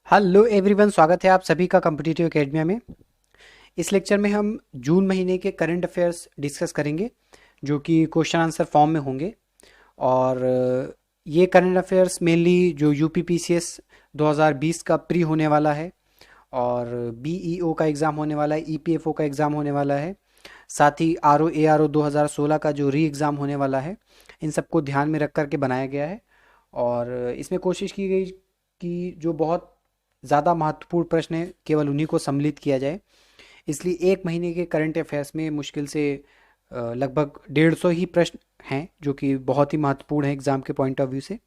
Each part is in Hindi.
हेलो एवरीवन, स्वागत है आप सभी का कॉम्पिटिटिव एकेडमिया में। इस लेक्चर में हम जून महीने के करंट अफेयर्स डिस्कस करेंगे जो कि क्वेश्चन आंसर फॉर्म में होंगे। और ये करंट अफेयर्स मेनली जो यूपी पीसीएस 2020 का प्री होने वाला है, और बीईओ का एग्ज़ाम होने वाला है, ईपीएफओ का एग्ज़ाम होने वाला है, साथ ही आरओ एआरओ 2016 का जो री एग्ज़ाम होने वाला है, इन सबको ध्यान में रख कर के बनाया गया है। और इसमें कोशिश की गई कि जो बहुत ज़्यादा महत्वपूर्ण प्रश्न है केवल उन्हीं को सम्मिलित किया जाए। इसलिए एक महीने के करंट अफेयर्स में मुश्किल से लगभग 150 ही प्रश्न हैं जो कि बहुत ही महत्वपूर्ण है एग्ज़ाम के पॉइंट ऑफ व्यू से।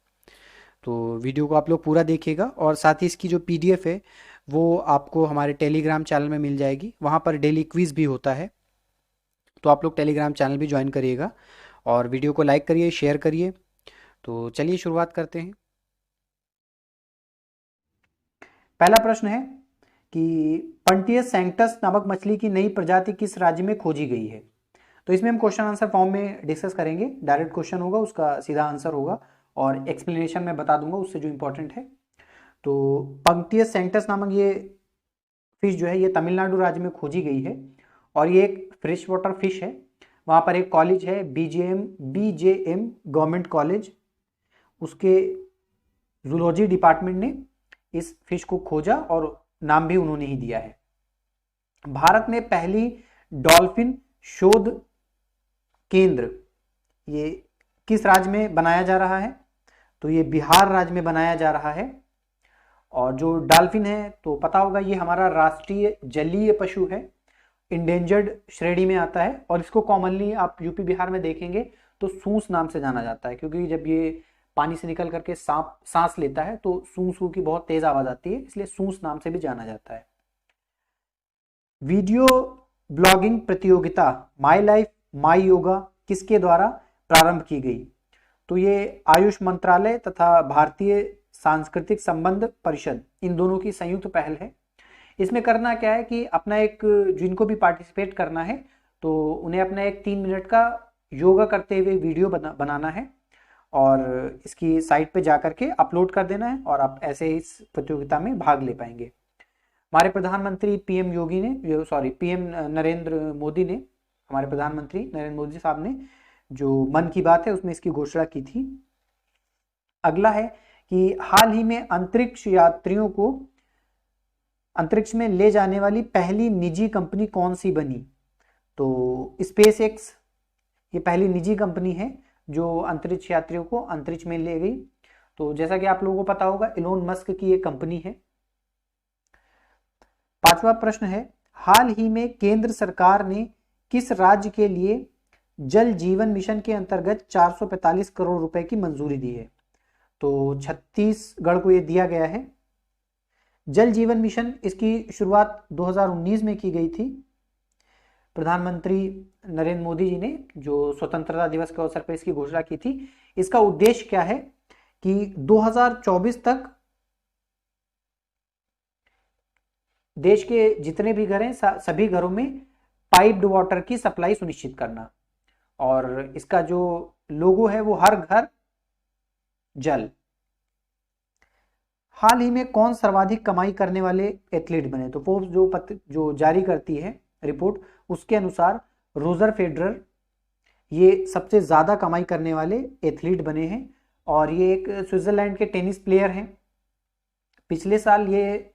तो वीडियो को आप लोग पूरा देखिएगा, और साथ ही इसकी जो पीडीएफ है वो आपको हमारे टेलीग्राम चैनल में मिल जाएगी। वहाँ पर डेली क्विज़ भी होता है, तो आप लोग टेलीग्राम चैनल भी ज्वाइन करिएगा और वीडियो को लाइक करिए, शेयर करिए। तो चलिए शुरुआत करते हैं। पहला प्रश्न है कि पंटियस सैंक्टस नामक मछली की नई प्रजाति किस राज्य में खोजी गई है। तो इसमें हम क्वेश्चन आंसर फॉर्म में डिस्कस करेंगे। डायरेक्ट क्वेश्चन होगा, उसका सीधा आंसर होगा और एक्सप्लेनेशन मैं बता दूंगा उससे जो इंपॉर्टेंट है। तो पंक्टियस सैंक्टस नामक ये फिश जो है ये तमिलनाडु राज्य में खोजी गई है, और ये एक फ्रेश वाटर फिश है। वहाँ पर एक कॉलेज है बीजेएम गवर्नमेंट कॉलेज, उसके जूलॉजी डिपार्टमेंट ने इस फिश को खोजा और नाम भी उन्होंने ही दिया है। भारत में पहली डॉल्फिन शोध केंद्र ये किस राज्य में बनाया जा रहा है। तो ये बिहार राज्य में बनाया जा रहा है। और जो डॉल्फिन है तो पता होगा ये हमारा राष्ट्रीय जलीय पशु है, इंडेंजर्ड श्रेणी में आता है, और इसको कॉमनली आप यूपी बिहार में देखेंगे तो सूस नाम से जाना जाता है, क्योंकि जब ये पानी से निकल करके सांस लेता है तो सू सू की बहुत तेज आवाज आती है, इसलिए सूस नाम से भी जाना जाता है। वीडियो ब्लॉगिंग प्रतियोगिता माई लाइफ माई योगा किसके द्वारा प्रारंभ की गई। तो ये आयुष मंत्रालय तथा भारतीय सांस्कृतिक संबंध परिषद, इन दोनों की संयुक्त पहल है। इसमें करना क्या है कि अपना एक, जिनको भी पार्टिसिपेट करना है तो उन्हें अपना एक 3 मिनट का योगा करते हुए वीडियो बनाना है, और इसकी साइट पे जाकर के अपलोड कर देना है, और आप ऐसे इस प्रतियोगिता में भाग ले पाएंगे। हमारे प्रधानमंत्री पीएम नरेंद्र मोदी ने, हमारे प्रधानमंत्री नरेंद्र मोदी साहब ने जो मन की बात है उसमें इसकी घोषणा की थी। अगला है कि हाल ही में अंतरिक्ष यात्रियों को अंतरिक्ष में ले जाने वाली पहली निजी कंपनी कौन सी बनी। तो स्पेस एक्स ये पहली निजी कंपनी है जो अंतरिक्ष यात्रियों को अंतरिक्ष में ले गई। तो जैसा कि आप लोगों को पता होगा इलोन मस्क की ये कंपनी है। पांचवा प्रश्न है, हाल ही में केंद्र सरकार ने किस राज्य के लिए जल जीवन मिशन के अंतर्गत 445 करोड़ रुपए की मंजूरी दी है। तो छत्तीसगढ़ को यह दिया गया है। जल जीवन मिशन, इसकी शुरुआत 2019 में की गई थी। प्रधानमंत्री नरेंद्र मोदी जी ने जो स्वतंत्रता दिवस के अवसर पर इसकी घोषणा की थी। इसका उद्देश्य क्या है कि 2024 तक देश के जितने भी घर हैं सभी घरों में पाइप्ड वाटर की सप्लाई सुनिश्चित करना, और इसका जो लोगो है वो हर घर जल। हाल ही में कौन सर्वाधिक कमाई करने वाले एथलीट बने। तो फोर्ब्स जो जारी करती है रिपोर्ट, उसके अनुसार रोजर फेडरर ये सबसे ज्यादा कमाई करने वाले एथलीट बने हैं, और ये एक स्विट्जरलैंड के टेनिस प्लेयर हैं। पिछले साल ये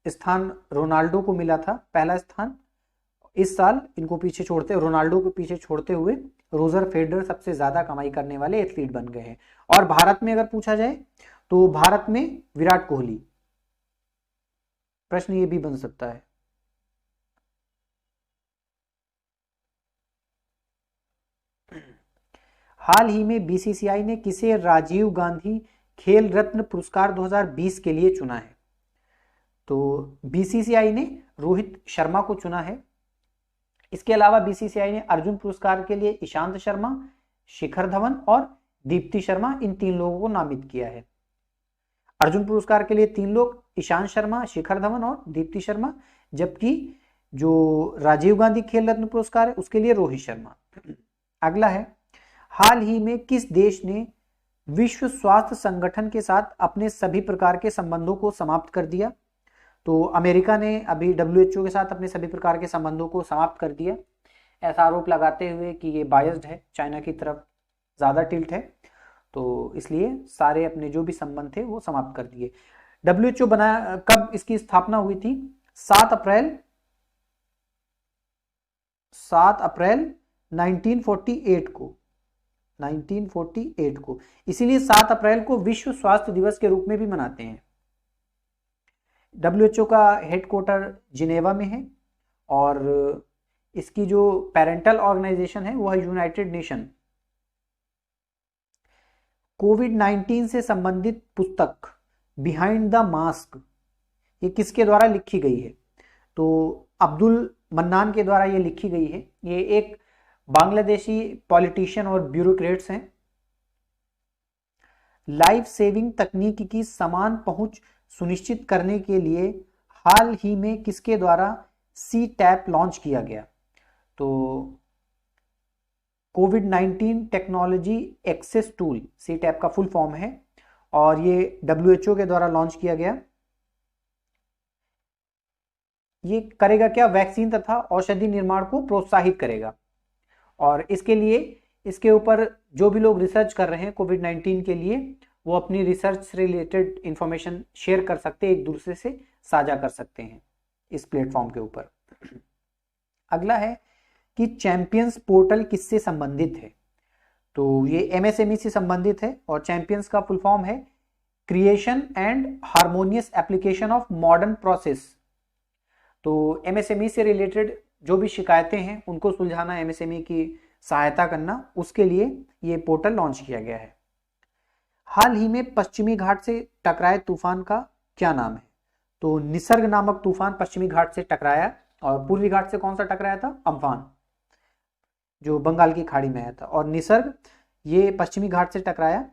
स्थान रोनाल्डो को मिला था, पहला स्थान। इस साल इनको पीछे छोड़ते, रोनाल्डो को पीछे छोड़ते हुए रोजर फेडरर सबसे ज्यादा कमाई करने वाले एथलीट बन गए हैं। और भारत में अगर पूछा जाए तो भारत में विराट कोहली, प्रश्न ये भी बन सकता है। हाल ही में बीसीसीआई ने किसे राजीव गांधी खेल रत्न पुरस्कार 2020 के लिए चुना है। तो बीसीसीआई ने रोहित शर्मा को चुना है। इसके अलावा बीसीसीआई ने अर्जुन पुरस्कार के लिए ईशांत शर्मा, शिखर धवन और दीप्ति शर्मा, इन 3 लोगों को नामित किया है। अर्जुन पुरस्कार के लिए 3 लोग, ईशांत शर्मा, शिखर धवन और दीप्ति शर्मा, जबकि जो राजीव गांधी खेल रत्न पुरस्कार है उसके लिए रोहित शर्मा। अगला है, हाल ही में किस देश ने विश्व स्वास्थ्य संगठन के साथ अपने सभी प्रकार के संबंधों को समाप्त कर दिया। तो अमेरिका ने अभी WHO के साथ अपने सभी प्रकार के संबंधों को समाप्त कर दिया, ऐसा आरोप लगाते हुए कि ये बायस्ड है, चाइना की तरफ ज़्यादा टिल्ट है, तो इसलिए सारे अपने जो भी संबंध थे वो समाप्त कर दिए। WHO बना कब इसकी स्थापना हुई थी? 7 अप्रैल 1948 को, 1948 को। इसीलिए 7 अप्रैल को विश्व स्वास्थ्य दिवस के रूप में भी मनाते हैं। WHO का हेडक्वार्टर जिनेवा में है और इसकी जो पेरेंटल ऑर्गेनाइजेशन है वो है यूनाइटेड नेशन। कोविड-19 से संबंधित पुस्तक बिहाइंड द मास्क ये किसके द्वारा लिखी गई है? तो अब्दुल मन्नान के द्वारा ये लिखी गई है। ये एक बांग्लादेशी पॉलिटिशियन और ब्यूरोक्रेट्स हैं। लाइफ सेविंग तकनीक की समान पहुंच सुनिश्चित करने के लिए हाल ही में किसके द्वारा CTAP लॉन्च किया गया? तो कोविड-19 टेक्नोलॉजी एक्सेस टूल CTAP का फुल फॉर्म है और ये WHO के द्वारा लॉन्च किया गया। ये करेगा क्या? वैक्सीन तथा औषधि निर्माण को प्रोत्साहित करेगा और इसके लिए इसके ऊपर जो भी लोग रिसर्च कर रहे हैं कोविड-19 के लिए वो अपनी रिसर्च से रिलेटेड इंफॉर्मेशन शेयर कर सकते हैं, एक दूसरे से साझा कर सकते हैं इस प्लेटफॉर्म के ऊपर। अगला है कि चैंपियंस पोर्टल किससे संबंधित है? तो ये MSME से संबंधित है और चैंपियंस का फुल फॉर्म है creation and harmonious application of modern process. तो MSME से रिलेटेड जो भी शिकायतें हैं उनको सुलझाना, MSME की सहायता करना, उसके लिए ये पोर्टल लॉन्च किया गया है। हाल ही में पश्चिमी घाट से टकराए तूफान का क्या नाम है? तो निसर्ग नामक तूफान पश्चिमी घाट से टकराया और पूर्वी घाट से कौन सा टकराया था? अम्फान, जो बंगाल की खाड़ी में आया था। और निसर्ग ये पश्चिमी घाट से टकराया।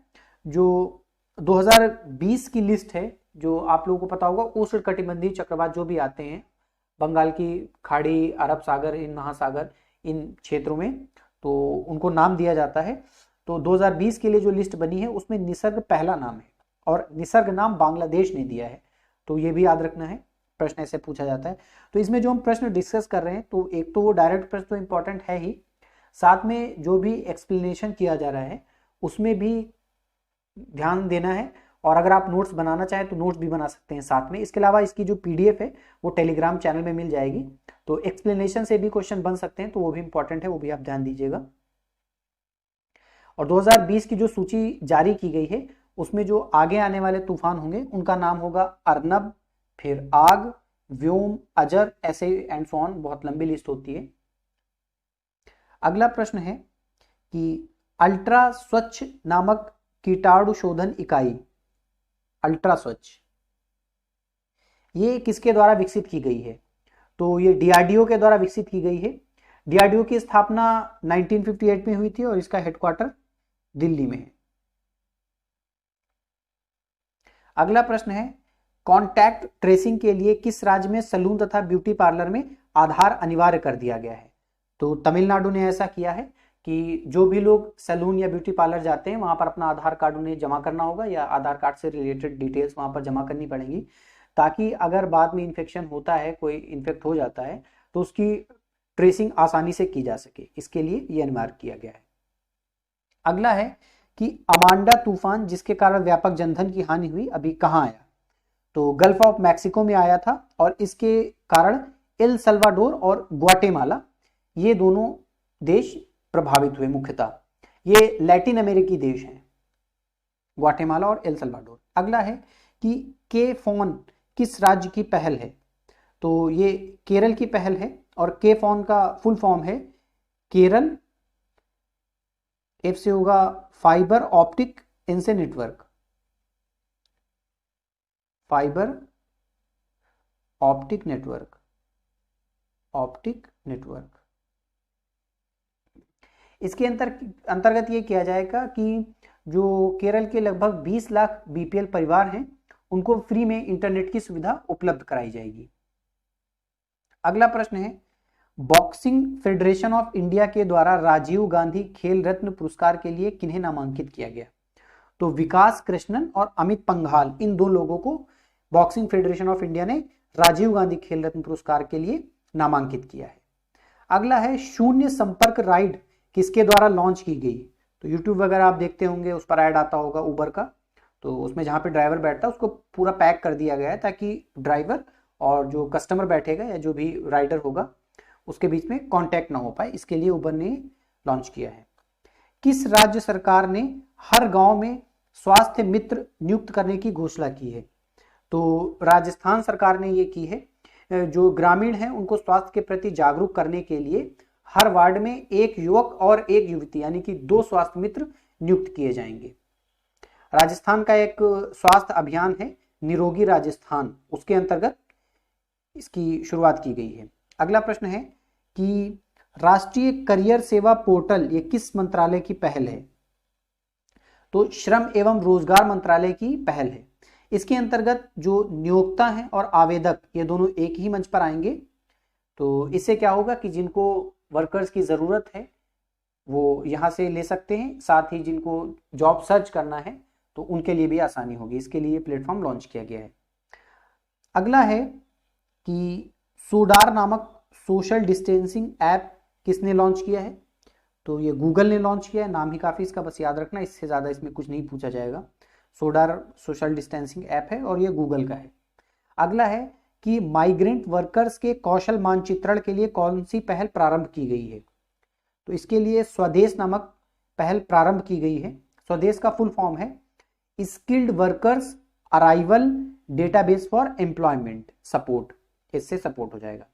जो 2020 की लिस्ट है, जो आप लोगों को पता होगा, उष्णकटिबंधीय चक्रवात जो भी आते हैं बंगाल की खाड़ी, अरब सागर, इन महासागर, इन क्षेत्रों में, तो उनको नाम दिया जाता है। तो 2020 के लिए जो लिस्ट बनी है उसमें निसर्ग पहला नाम है और निसर्ग नाम बांग्लादेश ने दिया है, तो ये भी याद रखना है, प्रश्न ऐसे पूछा जाता है। तो इसमें जो हम प्रश्न डिस्कस कर रहे हैं, तो एक तो वो डायरेक्ट प्रश्न तो इंपॉर्टेंट है ही, साथ में जो भी एक्सप्लेनेशन किया जा रहा है उसमें भी ध्यान देना है। और अगर आप नोट्स बनाना चाहें तो नोट्स भी बना सकते हैं साथ में। इसके अलावा इसकी जो PDF है वो टेलीग्राम चैनल में मिल जाएगी, तो एक्सप्लेनेशन से भी क्वेश्चन बन सकते हैं, तो वो भी इंपॉर्टेंट है, वो भी आप ध्यान दीजिएगा। और 2020 की जो सूची जारी की गई है उसमें जो आगे आने वाले तूफान होंगे उनका नाम होगा अर्नब, फिर आग, व्योम, अजर, ऐसे एंड सो ऑन, बहुत लंबी लिस्ट होती है। अगला प्रश्न है कि अल्ट्रा स्वच्छ नामक कीटाणु शोधन इकाई, अल्ट्रा स्वच्छ, ये किसके द्वारा विकसित की गई है? तो ये DRDO के द्वारा विकसित की गई है। DRDO की स्थापना 1958 में हुई थी और इसका हेडक्वार्टर दिल्ली में है। अगला प्रश्न है कॉन्टैक्ट ट्रेसिंग के लिए किस राज्य में सैलून तथा ब्यूटी पार्लर में आधार अनिवार्य कर दिया गया है? तो तमिलनाडु ने ऐसा किया है कि जो भी लोग सैलून या ब्यूटी पार्लर जाते हैं वहां पर अपना आधार कार्ड उन्हें जमा करना होगा या आधार कार्ड से रिलेटेड डिटेल्स वहां पर जमा करनी पड़ेगी, ताकि अगर बाद में इन्फेक्शन होता है, कोई इन्फेक्ट हो जाता है, तो उसकी ट्रेसिंग आसानी से की जा सके, इसके लिए ये अनिवार्य किया गया है। अगला है कि अमांडा तूफान जिसके कारण व्यापक जनधन की हानि हुई अभी कहाँ आया? तो गल्फ ऑफ मैक्सिको में आया था और इसके कारण एल सल्वाडोर और ग्वाटेमाला, ये दोनों देश प्रभावित हुए मुख्यतः। ये लैटिन अमेरिकी देश हैं, ग्वाटेमाला और एल सल्वाडोर। अगला है कि के फोन किस राज्य की पहल है? तो ये केरल की पहल है और के फोन का फुल फॉर्म है केरल, एफ से होगा फाइबर ऑप्टिक इंसे network, fibre optic network, optic network. इसके अंतर्गत ये किया जाएगा कि जो केरल के लगभग 20 लाख BPL परिवार हैं उनको फ्री में इंटरनेट की सुविधा उपलब्ध कराई जाएगी। अगला प्रश्न है बॉक्सिंग फेडरेशन ऑफ इंडिया के द्वारा राजीव गांधी खेल रत्न पुरस्कार के लिए किन्हें नामांकित किया गया? तो विकास कृष्णन और अमित पंघाल, इन दो लोगों को बॉक्सिंग फेडरेशन ऑफ इंडिया ने राजीव गांधी खेल रत्न पुरस्कार के लिए नामांकित किया है। अगला है शून्य संपर्क राइड किसके द्वारा लॉन्च की गई? तो यूट्यूब वगैरह आप देखते होंगे, उस पर ऐड आता होगा उबर का, तो उसमें जहां पे ड्राइवर बैठता है उसको पूरा पैक कर दिया गया है ताकि ड्राइवर और जो कस्टमर बैठेगा या जो भी राइडर होगा उसके बीच में कांटेक्ट ना हो पाए, इसके लिए उबर ने लॉन्च किया है। किस राज्य सरकार ने हर गांव में स्वास्थ्य मित्र नियुक्त करने की घोषणा की है? तो राजस्थान सरकार ने ये की है। जो ग्रामीण हैं उनको स्वास्थ्य के प्रति जागरूक करने के लिए हर वार्ड में एक युवक और एक युवती यानी कि 2 स्वास्थ्य मित्र नियुक्त किए जाएंगे। राजस्थान का एक स्वास्थ्य अभियान है निरोगी राजस्थान, उसके अंतर्गत इसकी शुरुआत की गई है। अगला प्रश्न है कि राष्ट्रीय करियर सेवा पोर्टल ये किस मंत्रालय की पहल है? तो श्रम एवं रोजगार मंत्रालय की पहल है। इसके अंतर्गत जो नियोक्ता हैं और आवेदक ये दोनों एक ही मंच पर आएंगे। तो इससे क्या होगा कि जिनको वर्कर्स की जरूरत है वो यहाँ से ले सकते हैं, साथ ही जिनको जॉब सर्च करना है तो उनके लिए भी आसानी होगी। इसके लिए प्लेटफॉर्म लॉन्च किया गया है। अगला है कि सोडार नामक सोशल डिस्टेंसिंग ऐप किसने लॉन्च किया है? तो ये गूगल ने लॉन्च किया है। नाम ही काफी इसका, बस याद रखना, इससे ज्यादा इसमें कुछ नहीं पूछा जाएगा। सोडार सोशल डिस्टेंसिंग ऐप है और ये गूगल का है। अगला है कि माइग्रेंट वर्कर्स के कौशल मानचित्रण के लिए कौन सी पहल प्रारंभ की गई है? तो इसके लिए स्वदेश नामक पहल प्रारंभ की गई है। स्वदेश का फुल फॉर्म है skilled workers arrival database for employment support, इससे सपोर्ट हो जाएगा।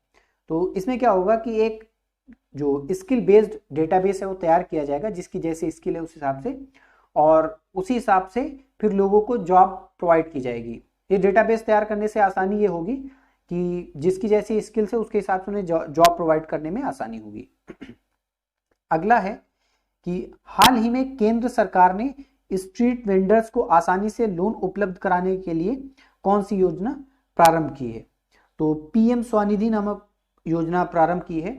तो इसमें क्या होगा कि एक जो स्किल बेस्ड डेटाबेस है वो तैयार किया जाएगा, जिसकी जैसे स्किल है उस हिसाब से, और उसी हिसाब से फिर लोगों को जॉब प्रोवाइड की जाएगी। ये डेटाबेस तैयार करने से आसानी ये होगी कि जिसकी जैसी स्किल्स है उसके हिसाब से उन्हें जॉब प्रोवाइड करने में आसानी होगी। अगला है कि हाल ही में केंद्र सरकार ने स्ट्रीट वेंडर्स को आसानी से लोन उपलब्ध कराने के लिए कौन सी योजना प्रारंभ की है? तो पीएम स्वनिधि नामक योजना प्रारंभ की है।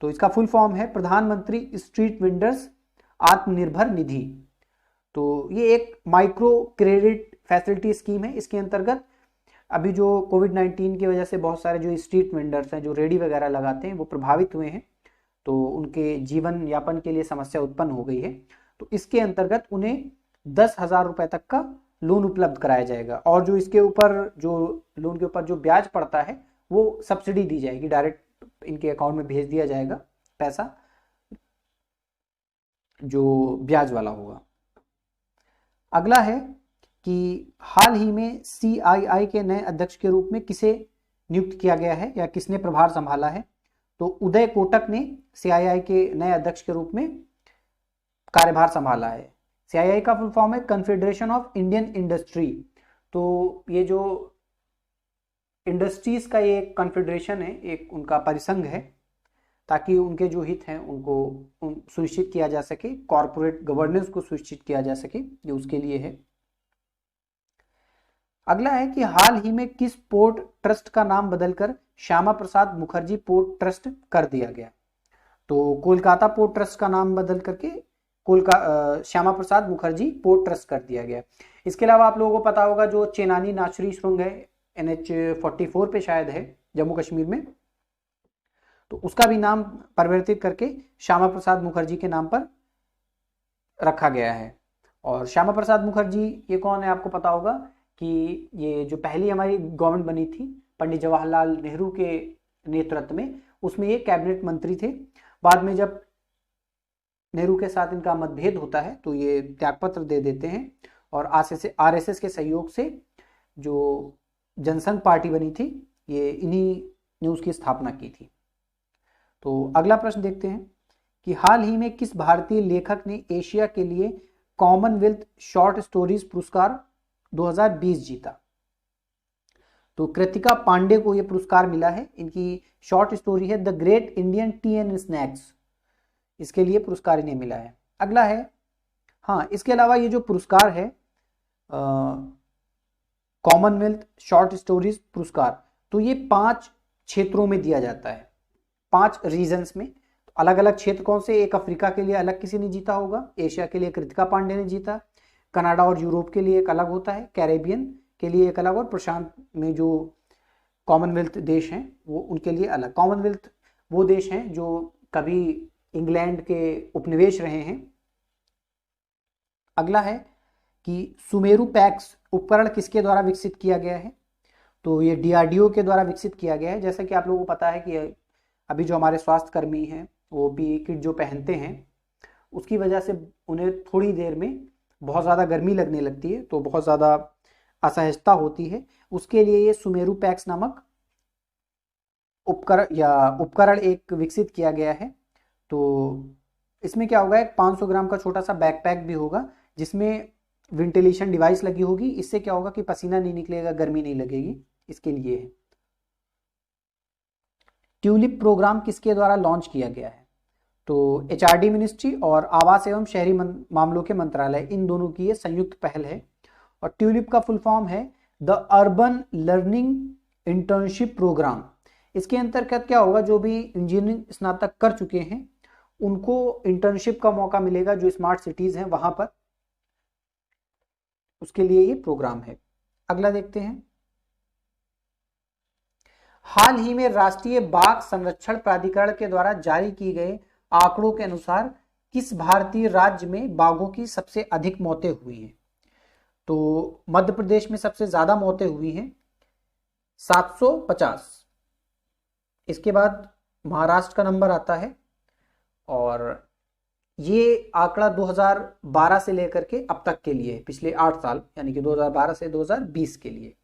तो इसका फुल फॉर्म है प्रधानमंत्री स्ट्रीट वेंडर्स आत्मनिर्भर निधि। तो ये एक माइक्रो क्रेडिट फैसिलिटी स्कीम है। इसके अंतर्गत अभी जो कोविड-19 की वजह से बहुत सारे जो स्ट्रीट वेंडर्स हैं जो रेडी वगैरह लगाते हैं वो प्रभावित हुए हैं, तो उनके जीवन यापन के लिए समस्या उत्पन्न हो गई है। तो इसके अंतर्गत उन्हें 10,000 रुपए तक का लोन उपलब्ध कराया जाएगा, और जो इसके ऊपर जो लोन के ऊपर जो ब्याज पड़ता है वो सब्सिडी दी जाएगी, डायरेक्ट इनके अकाउंट में भेज दिया जाएगा पैसा जो ब्याज वाला होगा। अगला है कि हाल ही में CII के नए अध्यक्ष के रूप में किसे नियुक्त किया गया है या किसने प्रभार संभाला है? तो उदय कोटक ने CII के नए अध्यक्ष के रूप में कार्यभार संभाला है। CII का फुल फॉर्म है कन्फेडरेशन ऑफ इंडियन इंडस्ट्री। तो ये जो इंडस्ट्रीज का ये कन्फेडरेशन है, एक उनका परिसंघ है, ताकि उनके जो हित हैं उनको सुनिश्चित किया जा सके, कॉर्पोरेट गवर्नेंस को सुनिश्चित किया जा सके, ये उसके लिए है। अगला है कि हाल ही में किस पोर्ट ट्रस्ट का नाम बदलकर श्यामा प्रसाद मुखर्जी पोर्ट ट्रस्ट कर दिया गया? तो कोलकाता पोर्ट ट्रस्ट का नाम बदल करके श्यामा प्रसाद मुखर्जी पोर्ट ट्रस्ट कर दिया गया। इसके अलावा आप लोगों को पता होगा जो चेनानी नाचरी सुरंग है NH 44 पे शायद है जम्मू कश्मीर में, तो उसका भी नाम परिवर्तित करके श्यामा प्रसाद मुखर्जी के नाम पर रखा गया है। और श्यामा प्रसाद मुखर्जी ये कौन है? आपको पता होगा कि ये जो पहली हमारी गवर्नमेंट बनी थी पंडित जवाहरलाल नेहरू के नेतृत्व में, उसमें ये कैबिनेट मंत्री थे। बाद में जब नेहरू के साथ इनका मतभेद होता है तो ये त्यागपत्र दे देते हैं और RSS के सहयोग से जो जनसंघ पार्टी बनी थी ये इन्हीं ने उसकी स्थापना की थी। तो अगला प्रश्न देखते हैं कि हाल ही में किस भारतीय लेखक ने एशिया के लिए कॉमनवेल्थ शॉर्ट स्टोरीज पुरस्कार 2020 जीता? तो कृतिका पांडे को यह पुरस्कार मिला है। इनकी शॉर्ट स्टोरी है the great Indian T and snacks, इसके लिए पुरस्कार इन्हें मिला है। अगला है, हाँ, इसके अलावा ये जो पुरस्कार है कॉमनवेल्थ शॉर्ट स्टोरीज पुरस्कार, तो ये 5 क्षेत्रों में दिया जाता है, 5 रीजन्स में। अलग अलग क्षेत्र कौन से? एक अफ्रीका के लिए अलग किसी ने जीता होगा, एशिया के लिए कृतिका पांडे ने जीता, कनाडा और यूरोप के लिए एक अलग होता है, कैरेबियन के लिए एक अलग, और प्रशांत में जो कॉमनवेल्थ देश हैं वो उनके लिए अलग। कॉमनवेल्थ वो देश हैं जो कभी इंग्लैंड के उपनिवेश रहे हैं। अगला है कि सुमेरु पैक्स उपकरण किसके द्वारा विकसित किया गया है? तो ये डीआरडीओ के द्वारा विकसित किया गया है। जैसा कि आप लोगों को पता है कि अभी जो हमारे स्वास्थ्य कर्मी हैं वो पीपीई किट जो पहनते हैं उसकी वजह से उन्हें थोड़ी देर में बहुत ज़्यादा गर्मी लगने लगती है, तो बहुत ज़्यादा असहजता होती है। उसके लिए ये सुमेरु पैक्स नामक उपकरण एक विकसित किया गया है। तो इसमें क्या होगा, एक 500 ग्राम का छोटा सा बैकपैक भी होगा जिसमें वेंटिलेशन डिवाइस लगी होगी। इससे क्या होगा कि पसीना नहीं निकलेगा, गर्मी नहीं लगेगी, इसके लिए है। ट्यूलिप प्रोग्राम किसके द्वारा लॉन्च किया गया है? तो एचआरडी मिनिस्ट्री और आवास एवं शहरी मामलों के मंत्रालय, इन दोनों की ये संयुक्त पहल है। और ट्यूलिप का फुल फॉर्म है the urban learning internship programme. इसके अंतर्गत क्या होगा, जो भी इंजीनियरिंग स्नातक कर चुके हैं उनको इंटर्नशिप का मौका मिलेगा, जो स्मार्ट सिटीज हैं वहां पर, उसके लिए ये प्रोग्राम है। अगला देखते हैं, हाल ही में राष्ट्रीय बाघ संरक्षण प्राधिकरण के द्वारा जारी किए गए आंकड़ों के अनुसार किस भारतीय राज्य में बाघों की सबसे अधिक मौतें हुई हैं? तो मध्य प्रदेश में सबसे ज्यादा मौतें हुई हैं 750। इसके बाद महाराष्ट्र का नंबर आता है, और ये आंकड़ा 2012 से लेकर के अब तक के लिए, पिछले 8 साल यानी कि 2012 से 2020 के लिए।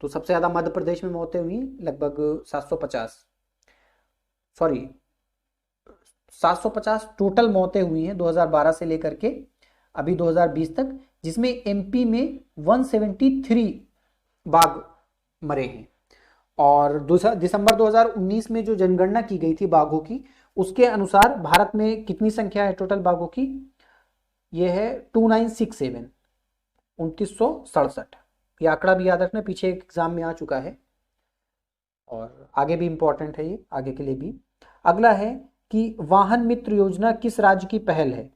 तो सबसे ज्यादा मध्य प्रदेश में मौतें हुई लगभग 750 टोटल मौतें हुई हैं 2012 से लेकर के अभी 2020 तक, जिसमें एमपी में 173 बाघ मरे हैं। और दिसंबर 2019 में जो जनगणना की गई थी बाघों की, उसके अनुसार भारत में कितनी संख्या है टोटल बाघों की? यह है 2967, 2967। ये आंकड़ा भी याद रखना, पीछे एक एग्जाम में आ चुका है और आगे भी इंपॉर्टेंट है ये, आगे के लिए भी। अगला है कि वाहन मित्र योजना किस राज्य की पहल है?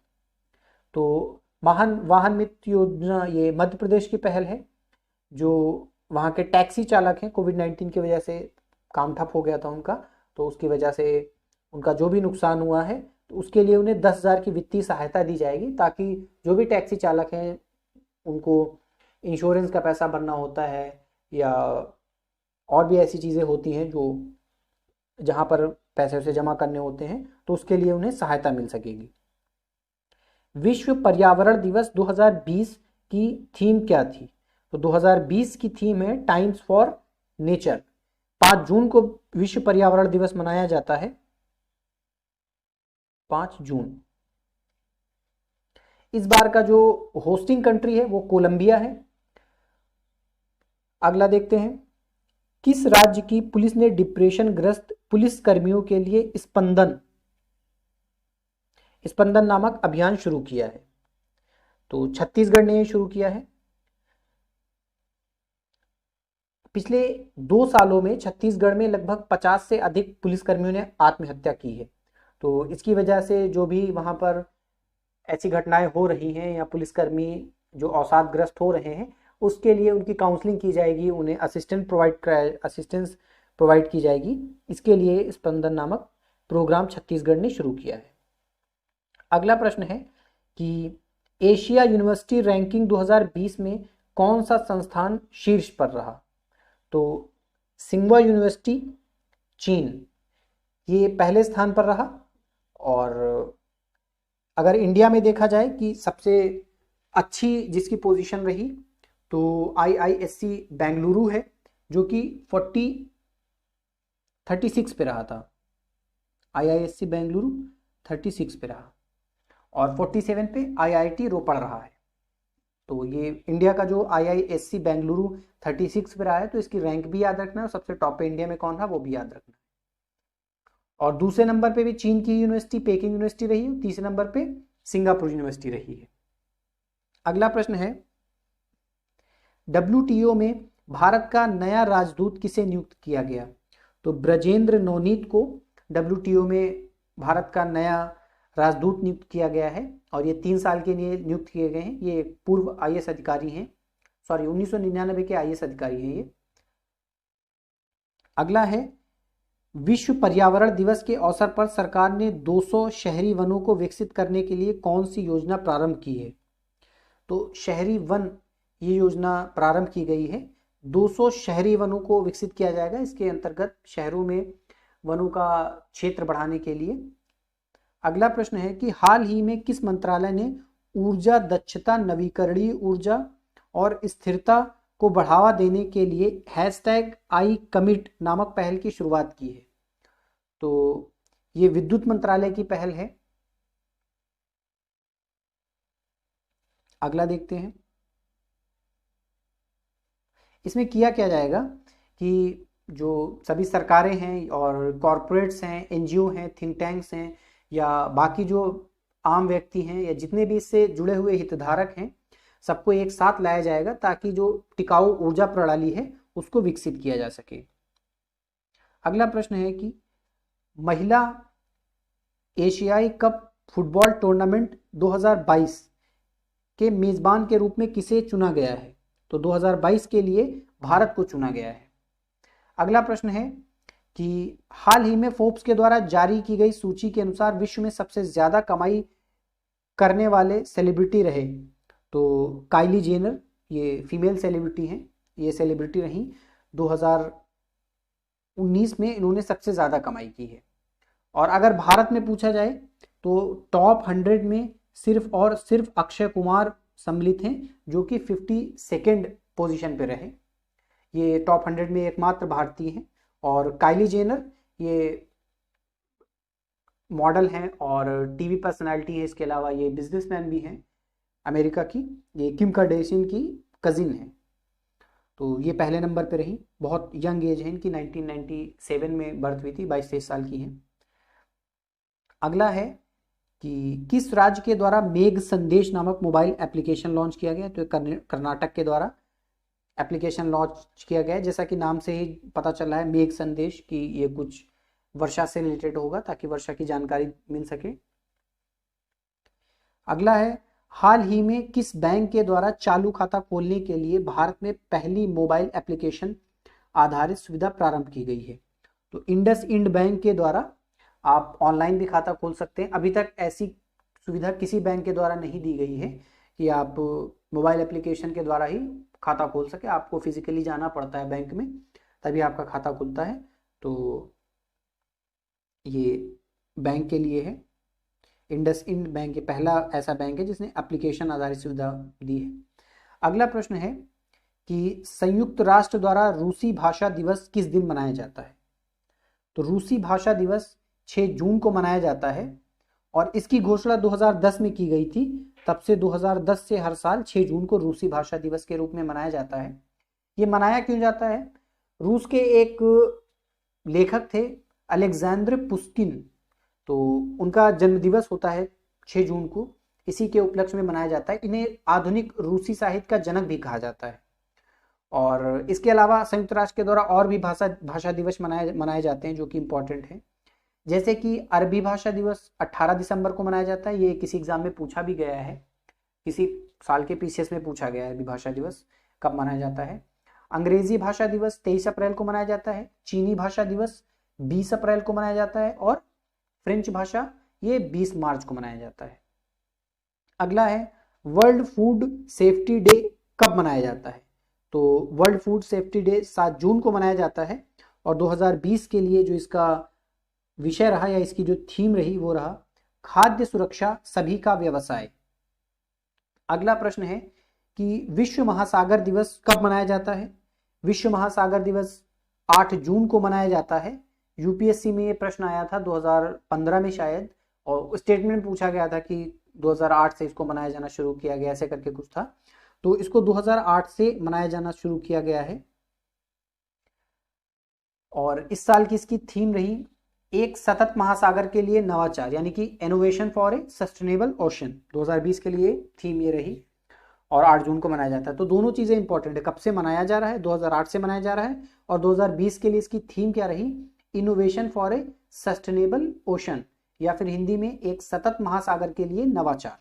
तो वाहन मित्र योजना ये मध्य प्रदेश की पहल है। जो वहाँ के टैक्सी चालक हैं, कोविड-19 की वजह से काम ठप हो गया था उनका, तो उसकी वजह से उनका जो भी नुकसान हुआ है तो उसके लिए उन्हें 10,000 की वित्तीय सहायता दी जाएगी, ताकि जो भी टैक्सी चालक हैं उनको इंश्योरेंस का पैसा भरना होता है या और भी ऐसी चीज़ें होती हैं जो जहाँ पर पैसे उसे जमा करने होते हैं, तो उसके लिए उन्हें सहायता मिल सकेगी। विश्व पर्यावरण दिवस 2020 की थीम क्या थी? तो 2020 की थीम है टाइम्स फॉर नेचर। 5 जून को विश्व पर्यावरण दिवस मनाया जाता है, 5 जून। इस बार का जो होस्टिंग कंट्री है वो कोलंबिया है। अगला देखते हैं, किस राज्य की पुलिस ने डिप्रेशन ग्रस्त पुलिस कर्मियों के लिए स्पंदन नामक अभियान शुरू किया है? तो छत्तीसगढ़ ने यह शुरू किया है। पिछले 2 सालों में छत्तीसगढ़ में लगभग 50 से अधिक पुलिसकर्मियों ने आत्महत्या की है। तो इसकी वजह से जो भी वहां पर ऐसी घटनाएं हो रही हैं या पुलिसकर्मी जो अवसादग्रस्त हो रहे हैं, उसके लिए उनकी काउंसलिंग की जाएगी, उन्हें असिस्टेंस प्रोवाइड की जाएगी। इसके लिए स्पंदन नामक प्रोग्राम छत्तीसगढ़ ने शुरू किया है। अगला प्रश्न है कि एशिया यूनिवर्सिटी रैंकिंग 2020 में कौन सा संस्थान शीर्ष पर रहा? तो सिंघुआ यूनिवर्सिटी चीन, ये पहले स्थान पर रहा। और अगर इंडिया में देखा जाए कि सबसे अच्छी जिसकी पोजीशन रही, तो आईआईएससी बेंगलुरु है, जो कि 36 पे रहा था। आईआईएससी बेंगलुरु 36 पे रहा, और 47 पे आईआईटी रोपड़ रहा है। तो ये इंडिया का जो आईआईएससी बेंगलुरु 36 पे रहा है, तो इसकी रैंक भी याद रखना है, और सबसे टॉप पे इंडिया में कौन रहा वो भी याद रखना है। और दूसरे नंबर पे भी चीन की यूनिवर्सिटी पेकिंग यूनिवर्सिटी रही है, तीसरे नंबर पे सिंगापुर यूनिवर्सिटी रही है। अगला प्रश्न है, डब्ल्यूटीओ में भारत का नया राजदूत किसे नियुक्त किया गया? तो ब्रजेंद्र नौनीत को डब्ल्यूटीओ में भारत का नया राजदूत नियुक्त किया गया है और ये 3 साल के लिए नियुक्त किए गए हैं। ये पूर्व आईएएस अधिकारी हैं, सॉरी 1999 के आईएएस अधिकारी हैं ये। अगला है, विश्व पर्यावरण दिवस के अवसर पर सरकार ने 200 शहरी वनों को विकसित करने के लिए कौन सी योजना प्रारंभ की है? तो शहरी वन ये योजना प्रारंभ की गई है। 200 शहरी वनों को विकसित किया जाएगा इसके अंतर्गत, शहरों में वनों का क्षेत्र बढ़ाने के लिए। अगला प्रश्न है कि हाल ही में किस मंत्रालय ने ऊर्जा दक्षता, नवीकरणीय ऊर्जा और स्थिरता को बढ़ावा देने के लिए #ICommit नामक पहल की शुरुआत की है? तो ये विद्युत मंत्रालय की पहल है। अगला देखते हैं, इसमें किया क्या जाएगा कि जो सभी सरकारें हैं और कॉरपोरेट्स हैं, एनजीओ हैं, थिंक टैंक्स हैं या बाकी जो आम व्यक्ति हैं या जितने भी इससे जुड़े हुए हितधारक हैं, सबको एक साथ लाया जाएगा ताकि जो टिकाऊ ऊर्जा प्रणाली है उसको विकसित किया जा सके। अगला प्रश्न है कि महिला एशियाई कप फुटबॉल टूर्नामेंट 2022 के मेजबान के रूप में किसे चुना गया है? तो 2022 के लिए भारत को चुना गया है। अगला प्रश्न है कि हाल ही में फोर्ब्स के द्वारा जारी की गई सूची के अनुसार विश्व में सबसे ज्यादा कमाई करने वाले सेलिब्रिटी रहे। तो काइली जेनर, ये फीमेल सेलिब्रिटी हैं, ये सेलिब्रिटी रही। 2019 में इन्होंने सबसे ज़्यादा कमाई की है। और अगर भारत में पूछा जाए तो टॉप 100 में सिर्फ और सिर्फ अक्षय कुमार सम्मिलित हैं जो कि 52nd पोजीशन पे रहे। ये टॉप 100 में एकमात्र भारतीय हैं। और काइली जेनर ये मॉडल हैं और टीवी पर्सनालिटी है, इसके अलावा ये बिजनेसमैन भी हैं अमेरिका की। ये किम कार्दाशियन की कजिन है। तो ये पहले नंबर पे रही। बहुत यंग एज है इनकी, 1997 में बर्थ हुई थी, 22-23 साल की हैं। अगला है कि किस राज्य के द्वारा मेघ संदेश नामक मोबाइल एप्लीकेशन लॉन्च किया गया? तो कर्नाटक के द्वारा एप्लीकेशन लॉन्च किया गया है। जैसा कि नाम से ही पता चला है मेघ संदेश कि ये कुछ वर्षा से रिलेटेड होगा ताकि वर्षा की जानकारी मिल सके। अगला है, हाल ही में किस बैंक के द्वारा चालू खाता खोलने के लिए भारत में पहली मोबाइल एप्लीकेशन आधारित सुविधा प्रारंभ की गई है? तो इंडसइंड बैंक के द्वारा आप ऑनलाइन भी खाता खोल सकते हैं। अभी तक ऐसी सुविधा किसी बैंक के द्वारा नहीं दी गई है कि आप मोबाइल एप्लीकेशन के द्वारा ही खाता खोल सके। आपको फिजिकली जाना पड़ता है बैंक में, तभी आपका खाता खुलता है। तो ये बैंक के लिए है। इंडसइंड बैंक पहला ऐसा बैंक है जिसने एप्लीकेशन आधारित सुविधा दी है। अगला प्रश्न है कि संयुक्त राष्ट्र द्वारा रूसी भाषा दिवस किस दिन मनाया जाता है? तो रूसी भाषा दिवस 6 जून को मनाया जाता है और इसकी घोषणा 2010 में की गई थी। तब से 2010 से हर साल 6 जून को रूसी भाषा दिवस के रूप में मनाया जाता है। ये मनाया क्यों जाता है? रूस के एक लेखक थे अलेक्जेंद्र पुश्किन, तो उनका जन्म दिवस होता है 6 जून को, इसी के उपलक्ष्य में मनाया जाता है। इन्हें आधुनिक रूसी साहित्य का जनक भी कहा जाता है। और इसके अलावा संयुक्त राष्ट्र के द्वारा और भी भाषा दिवस मनाए जाते हैं जो कि इम्पोर्टेंट है। जैसे कि अरबी भाषा दिवस 18 दिसंबर को मनाया जाता है। ये किसी एग्जाम में पूछा भी गया है, किसी साल के पीसीएस में पूछा गया है अरबी भाषा दिवस कब मनाया जाता है। अंग्रेजी भाषा दिवस 23 अप्रैल को मनाया जाता है। चीनी भाषा दिवस 20 अप्रैल को मनाया जाता है और फ्रेंच भाषा ये 20 मार्च को मनाया जाता है। अगला है, वर्ल्ड फूड सेफ्टी डे कब मनाया जाता है? तो वर्ल्ड फूड सेफ्टी डे 7 जून को मनाया जाता है और 2020 के लिए जो इसका विषय रहा या इसकी जो थीम रही वो रहा खाद्य सुरक्षा सभी का व्यवसाय। अगला प्रश्न है कि विश्व महासागर दिवस कब मनाया जाता है? विश्व महासागर दिवस 8 जून को मनाया जाता है। यूपीएससी में ये प्रश्न आया था 2015 में शायद, और स्टेटमेंट पूछा गया था कि 2008 से इसको मनाया जाना शुरू किया गया, ऐसे करके कुछ था। तो इसको 2008 से मनाया जाना शुरू किया गया है। और इस साल की इसकी थीम रही एक सतत महासागर के लिए नवाचार, यानी कि innovation for a sustainable ocean. 2020 के लिए थीम ये रही और 8 जून को मनाया जाता है। तो दोनों चीजें इंपॉर्टेंट है, कब से मनाया जा रहा है, 2008 से मनाया जा रहा है, और 2020 के लिए इसकी थीम क्या रही, innovation for a sustainable ocean, या फिर हिंदी में एक सतत महासागर के लिए नवाचार।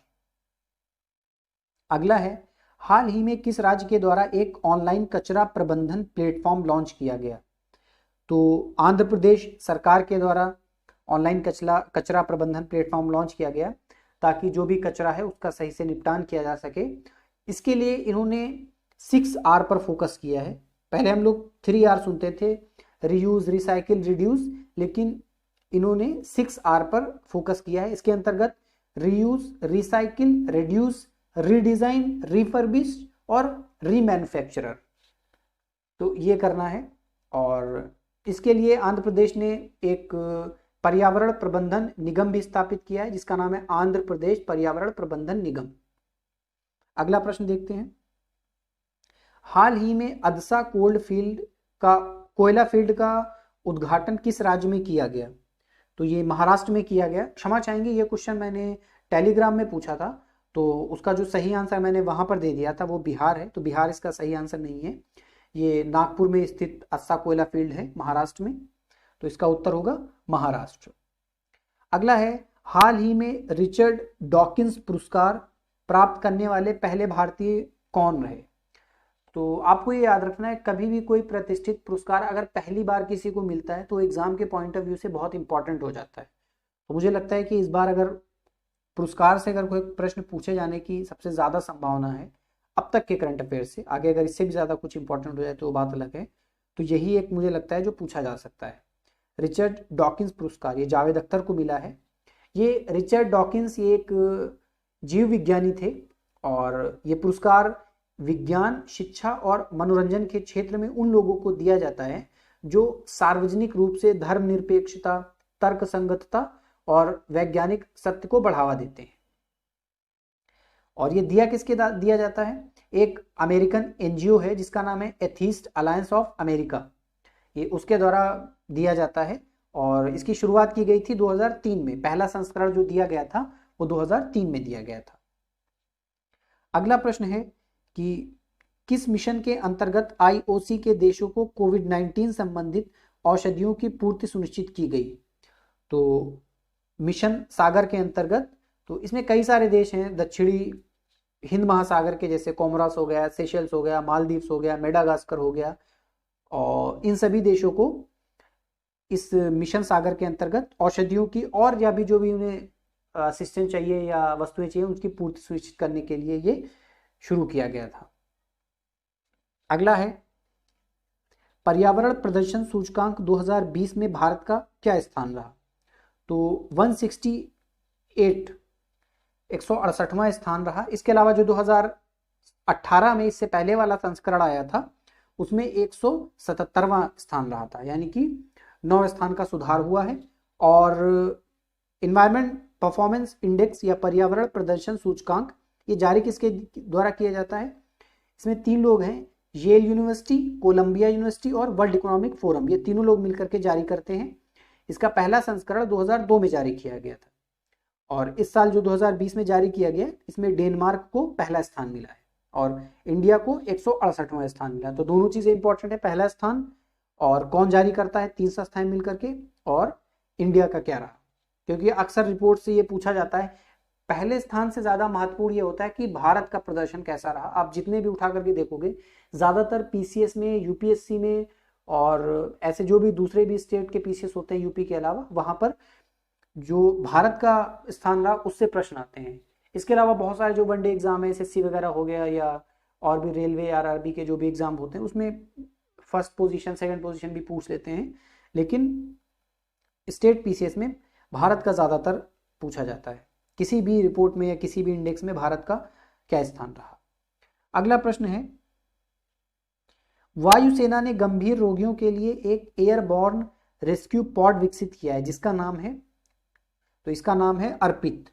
अगला है, हाल ही में किस राज्य के द्वारा एक ऑनलाइन कचरा प्रबंधन प्लेटफॉर्म लॉन्च किया गया? तो आंध्र प्रदेश सरकार के द्वारा ऑनलाइन कचरा प्रबंधन प्लेटफॉर्म लॉन्च किया गया ताकि जो भी कचरा है उसका सही से निपटान किया जा सके। इसके लिए इन्होंने 6R पर फोकस किया है। पहले हम लोग 3R सुनते थे, रीयूज, रिसाइकिल, रिड्यूस, लेकिन इन्होंने 6R पर फोकस किया है। इसके अंतर्गत reuse, recycle, reduce, redesign, refurbish और रीमैन्युफैक्चरर, तो ये करना है। और इसके लिए आंध्र प्रदेश ने एक पर्यावरण प्रबंधन निगम भी स्थापित किया है जिसका नाम है आंध्र प्रदेश पर्यावरण प्रबंधन निगम। अगला प्रश्न देखते हैं, हाल ही में अदसा कोयला फील्ड का उद्घाटन किस राज्य में किया गया? तो ये महाराष्ट्र में किया गया। क्षमा चाहेंगे, ये क्वेश्चन मैंने टेलीग्राम में पूछा था, तो उसका जो सही आंसर मैंने वहां पर दे दिया था वो बिहार है, तो बिहार इसका सही आंसर नहीं है। ये नागपुर में स्थित अदसा कोयला फील्ड है महाराष्ट्र में, तो इसका उत्तर होगा महाराष्ट्र। अगला है, हाल ही में रिचर्ड डॉकिंस पुरस्कार प्राप्त करने वाले पहले भारतीय कौन रहे? तो आपको ये याद रखना है, कभी भी कोई प्रतिष्ठित पुरस्कार अगर पहली बार किसी को मिलता है तो एग्जाम के पॉइंट ऑफ व्यू से बहुत इंपॉर्टेंट हो जाता है। तो मुझे लगता है कि इस बार अगर पुरस्कार से अगर कोई प्रश्न पूछे जाने की सबसे ज़्यादा संभावना है अब तक के करंट अफेयर से, आगे अगर इससे भी ज़्यादा कुछ इंपॉर्टेंट हो जाए तो वो बात अलग है, तो यही एक मुझे लगता है जो पूछा जा सकता है। रिचर्ड डॉकिंस पुरस्कार ये जावेद अख्तर को मिला है। ये रिचर्ड डॉकिंस ये एक जीव विज्ञानी थे और ये पुरस्कार विज्ञान, शिक्षा और मनोरंजन के क्षेत्र में उन लोगों को दिया जाता है जो सार्वजनिक रूप से धर्मनिरपेक्षता, तर्क संगतता और वैज्ञानिक सत्य को बढ़ावा देते हैं। और ये दिया किसके दिया जाता है? एक अमेरिकन एनजीओ है जिसका नाम है एथीस्ट अलायंस ऑफ अमेरिका, ये उसके द्वारा दिया जाता है और इसकी शुरुआत की गई थी 2003 में। पहला संस्करण जो दिया गया था वो 2003 में दिया गया था। अगला प्रश्न है कि किस मिशन के अंतर्गत आईओसी के देशों को कोविड-19 संबंधित औषधियों की पूर्ति सुनिश्चित की गई? तो मिशन सागर के अंतर्गत, तो इसमें कई सारे देश हैं दक्षिणी हिंद महासागर के, जैसे कोमोरोस हो गया, सेशल्स हो गया, मालदीव्स हो गया, मेडागास्कर हो गया, और इन सभी देशों को इस मिशन सागर के अंतर्गत औषधियों की और या भी जो भी उन्हें असिस्टेंस चाहिए या वस्तुएं चाहिए उसकी पूर्ति सुनिश्चित करने के लिए ये शुरू किया गया था। अगला है, पर्यावरण प्रदर्शन सूचकांक 2020 में भारत का क्या स्थान रहा? तो 168 168वां स्थान रहा। इसके अलावा जो 2018 में इससे पहले वाला संस्करण आया था उसमें 177वां स्थान रहा था, यानी कि 9 स्थान का सुधार हुआ है। और इन्वायरमेंट परफॉर्मेंस इंडेक्स या पर्यावरण प्रदर्शन सूचकांक ये जारी किसके द्वारा किया जाता है? इसमें 3 लोग हैं, येल यूनिवर्सिटी, कोलंबिया यूनिवर्सिटी और वर्ल्ड इकोनॉमिक फोरम, ये तीनों लोग मिलकर के जारी करते हैं। इसका पहला संस्करण 2002 में जारी किया गया था और इस साल जो 2020 में जारी किया गया इसमें डेनमार्क को पहला स्थान मिला है और इंडिया को 168वां स्थान मिला। तो दोनों चीजें इंपॉर्टेंट है, पहला स्थान और कौन जारी करता है, तीसरा स्थान मिलकर के, और इंडिया का क्या रहा, क्योंकि अक्सर रिपोर्ट से ये पूछा जाता है। पहले स्थान से ज्यादा महत्वपूर्ण ये होता है कि भारत का प्रदर्शन कैसा रहा। आप जितने भी उठा करके देखोगे ज्यादातर पीसीएस में, यूपीएससी में और ऐसे जो भी दूसरे भी स्टेट के पीसीएस होते हैं यूपी के अलावा, वहां पर जो भारत का स्थान रहा उससे प्रश्न आते हैं। इसके अलावा बहुत सारे जो वनडे एग्जाम है, एसएससी वगैरह हो गया या और भी रेलवे, आरआरबी के जो भी एग्जाम होते हैं उसमें फर्स्ट पोजीशन, सेकंड पोजीशन भी पूछ लेते हैं, लेकिन स्टेट पीसीएस में भारत का ज्यादातर पूछा जाता है। किसी भी रिपोर्ट में या किसी भी इंडेक्स में भारत का क्या स्थान रहा। अगला प्रश्न है, वायुसेना ने गंभीर रोगियों के लिए एक एयरबॉर्न रेस्क्यू पॉड विकसित किया है जिसका नाम है, तो इसका नाम है Arpit,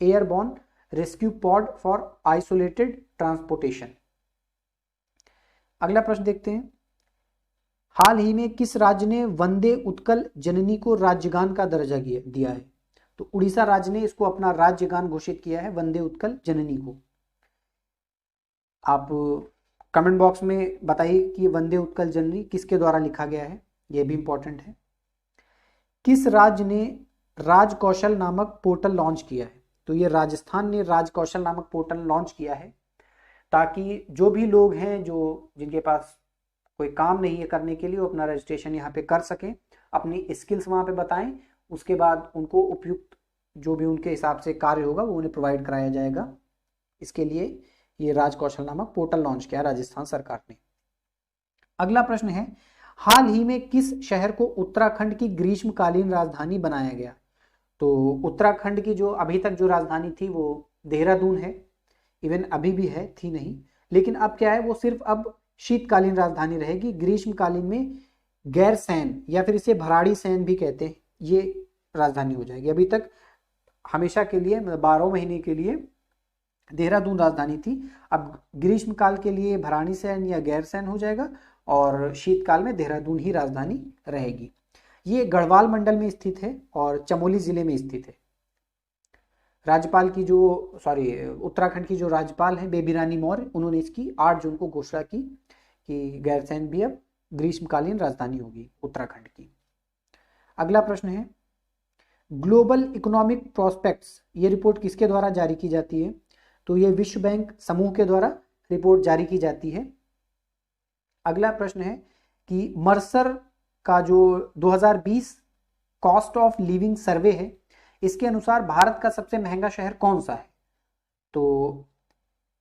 airborne rescue pod for isolated transportation. अगला प्रश्न देखते हैं, हाल ही में किस राज्य ने वंदे उत्कल जननी को राज्यगान का दर्जा दिया है? तो उड़ीसा राज्य ने इसको अपना राज्यगान घोषित किया है, वंदे उत्कल जननी को। आप कमेंट बॉक्स में बताइए कि वंदे उत्कल जननी किसके द्वारा लिखा गया है, यह भी इंपॉर्टेंट है। किस राज्य ने राजकौशल नामक पोर्टल लॉन्च किया है। तो ये राजस्थान ने राजकौशल नामक पोर्टल लॉन्च किया है ताकि जो भी लोग हैं जो जिनके पास कोई काम नहीं है करने के लिए, वो अपना रजिस्ट्रेशन यहाँ पे कर सकें, अपनी स्किल्स वहाँ पे बताएं, उसके बाद उनको उपयुक्त जो भी उनके हिसाब से कार्य होगा वो उन्हें प्रोवाइड कराया जाएगा। इसके लिए ये राजकौशल नामक पोर्टल लॉन्च किया राजस्थान सरकार ने। अगला प्रश्न है, हाल ही में किस शहर को उत्तराखंड की ग्रीष्मकालीन राजधानी बनाया गया? तो उत्तराखंड की जो अभी तक जो राजधानी थी वो देहरादून है, इवन अभी भी है, थी नहीं, लेकिन अब क्या है, वो सिर्फ अब शीतकालीन राजधानी रहेगी। ग्रीष्मकालीन में गैरसैंण या फिर इसे भराड़ीसैंण भी कहते हैं, ये राजधानी हो जाएगी। अभी तक हमेशा के लिए 12 महीने के लिए देहरादून राजधानी थी, अब ग्रीष्मकाल के लिए भराड़ीसैंण या गैरसैंण हो जाएगा और शीतकाल में देहरादून ही राजधानी रहेगी। ये गढ़वाल मंडल में स्थित है और चमोली जिले में स्थित है। राज्यपाल की जो उत्तराखंड की जो राज्यपाल है बेबी रानी मौर्य, उन्होंने इसकी 8 जून को घोषणा की कि गैरसैंण भी अब ग्रीष्मकालीन राजधानी होगी उत्तराखंड की। अगला प्रश्न है, ग्लोबल इकोनॉमिक प्रोस्पेक्ट्स ये रिपोर्ट किसके द्वारा जारी की जाती है? तो ये विश्व बैंक समूह के द्वारा रिपोर्ट जारी की जाती है। अगला प्रश्न है कि मर्सर का जो 2020 कॉस्ट ऑफ लिविंग सर्वे है, इसके अनुसार भारत का सबसे महंगा शहर कौन सा है? तो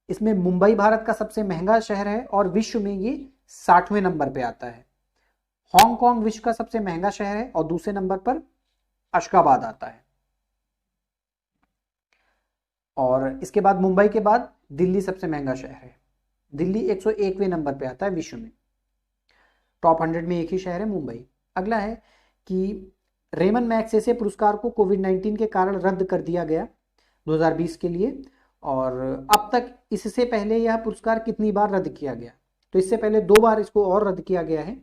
इसमें मुंबई भारत का सबसे महंगा शहर है और विश्व में ये 60वें नंबर पे आता है। हांगकांग विश्व का सबसे महंगा शहर है और दूसरे नंबर पर अशकाबाद आता है। और इसके बाद मुंबई के बाद दिल्ली सबसे महंगा शहर है। दिल्ली 101वें नंबर पे आता है विश्व में। टॉप 100 में एक ही शहर है मुंबई। अगला है कि रेमन मैग्सेसे पुरस्कार को कोविड-19 के कारण रद्द कर दिया गया 2020 के लिए, और अब तक इससे पहले यह पुरस्कार कितनी बार रद्द किया गया? तो इससे पहले 2 बार इसको और रद्द किया गया है।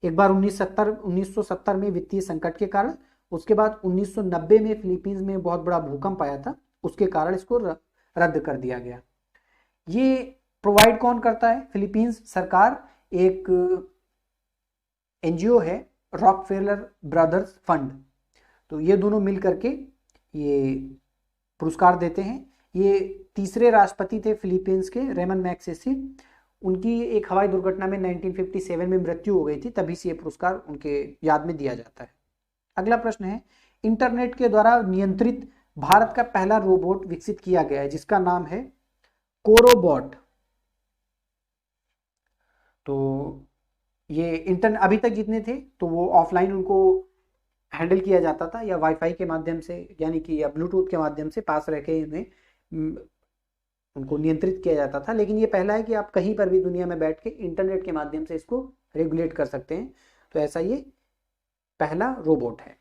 एक बार 1970 में वित्तीय संकट के कारण, उसके बाद 1990 में फिलीपींस में बहुत बड़ा भूकंप आया था, उसके कारण इसको रद्द कर दिया गया। ये प्रोवाइड कौन करता है? फिलीपींस सरकार, एक एनजीओ है रॉकफेलर ब्रदर्स फंड, तो ये दोनों मिल करके ये पुरस्कार देते हैं। ये तीसरे राष्ट्रपति थे फिलीपींस के, रेमन मैग्सेसे। उनकी एक हवाई दुर्घटना में 1957 में मृत्यु हो गई थी, तभी से ये पुरस्कार उनके याद में दिया जाता है। अगला प्रश्न है, इंटरनेट के द्वारा नियंत्रित भारत का पहला रोबोट विकसित किया गया है जिसका नाम है कोरोबॉट। तो ये इंटरनेट अभी तक जितने थे तो वो ऑफलाइन उनको हैंडल किया जाता था, या वाईफाई के माध्यम से, यानी कि या ब्लूटूथ के माध्यम से पास रह के उन्हें उनको नियंत्रित किया जाता था। लेकिन ये पहला है कि आप कहीं पर भी दुनिया में बैठ के इंटरनेट के माध्यम से इसको रेगुलेट कर सकते हैं। तो ऐसा ये पहला रोबोट है।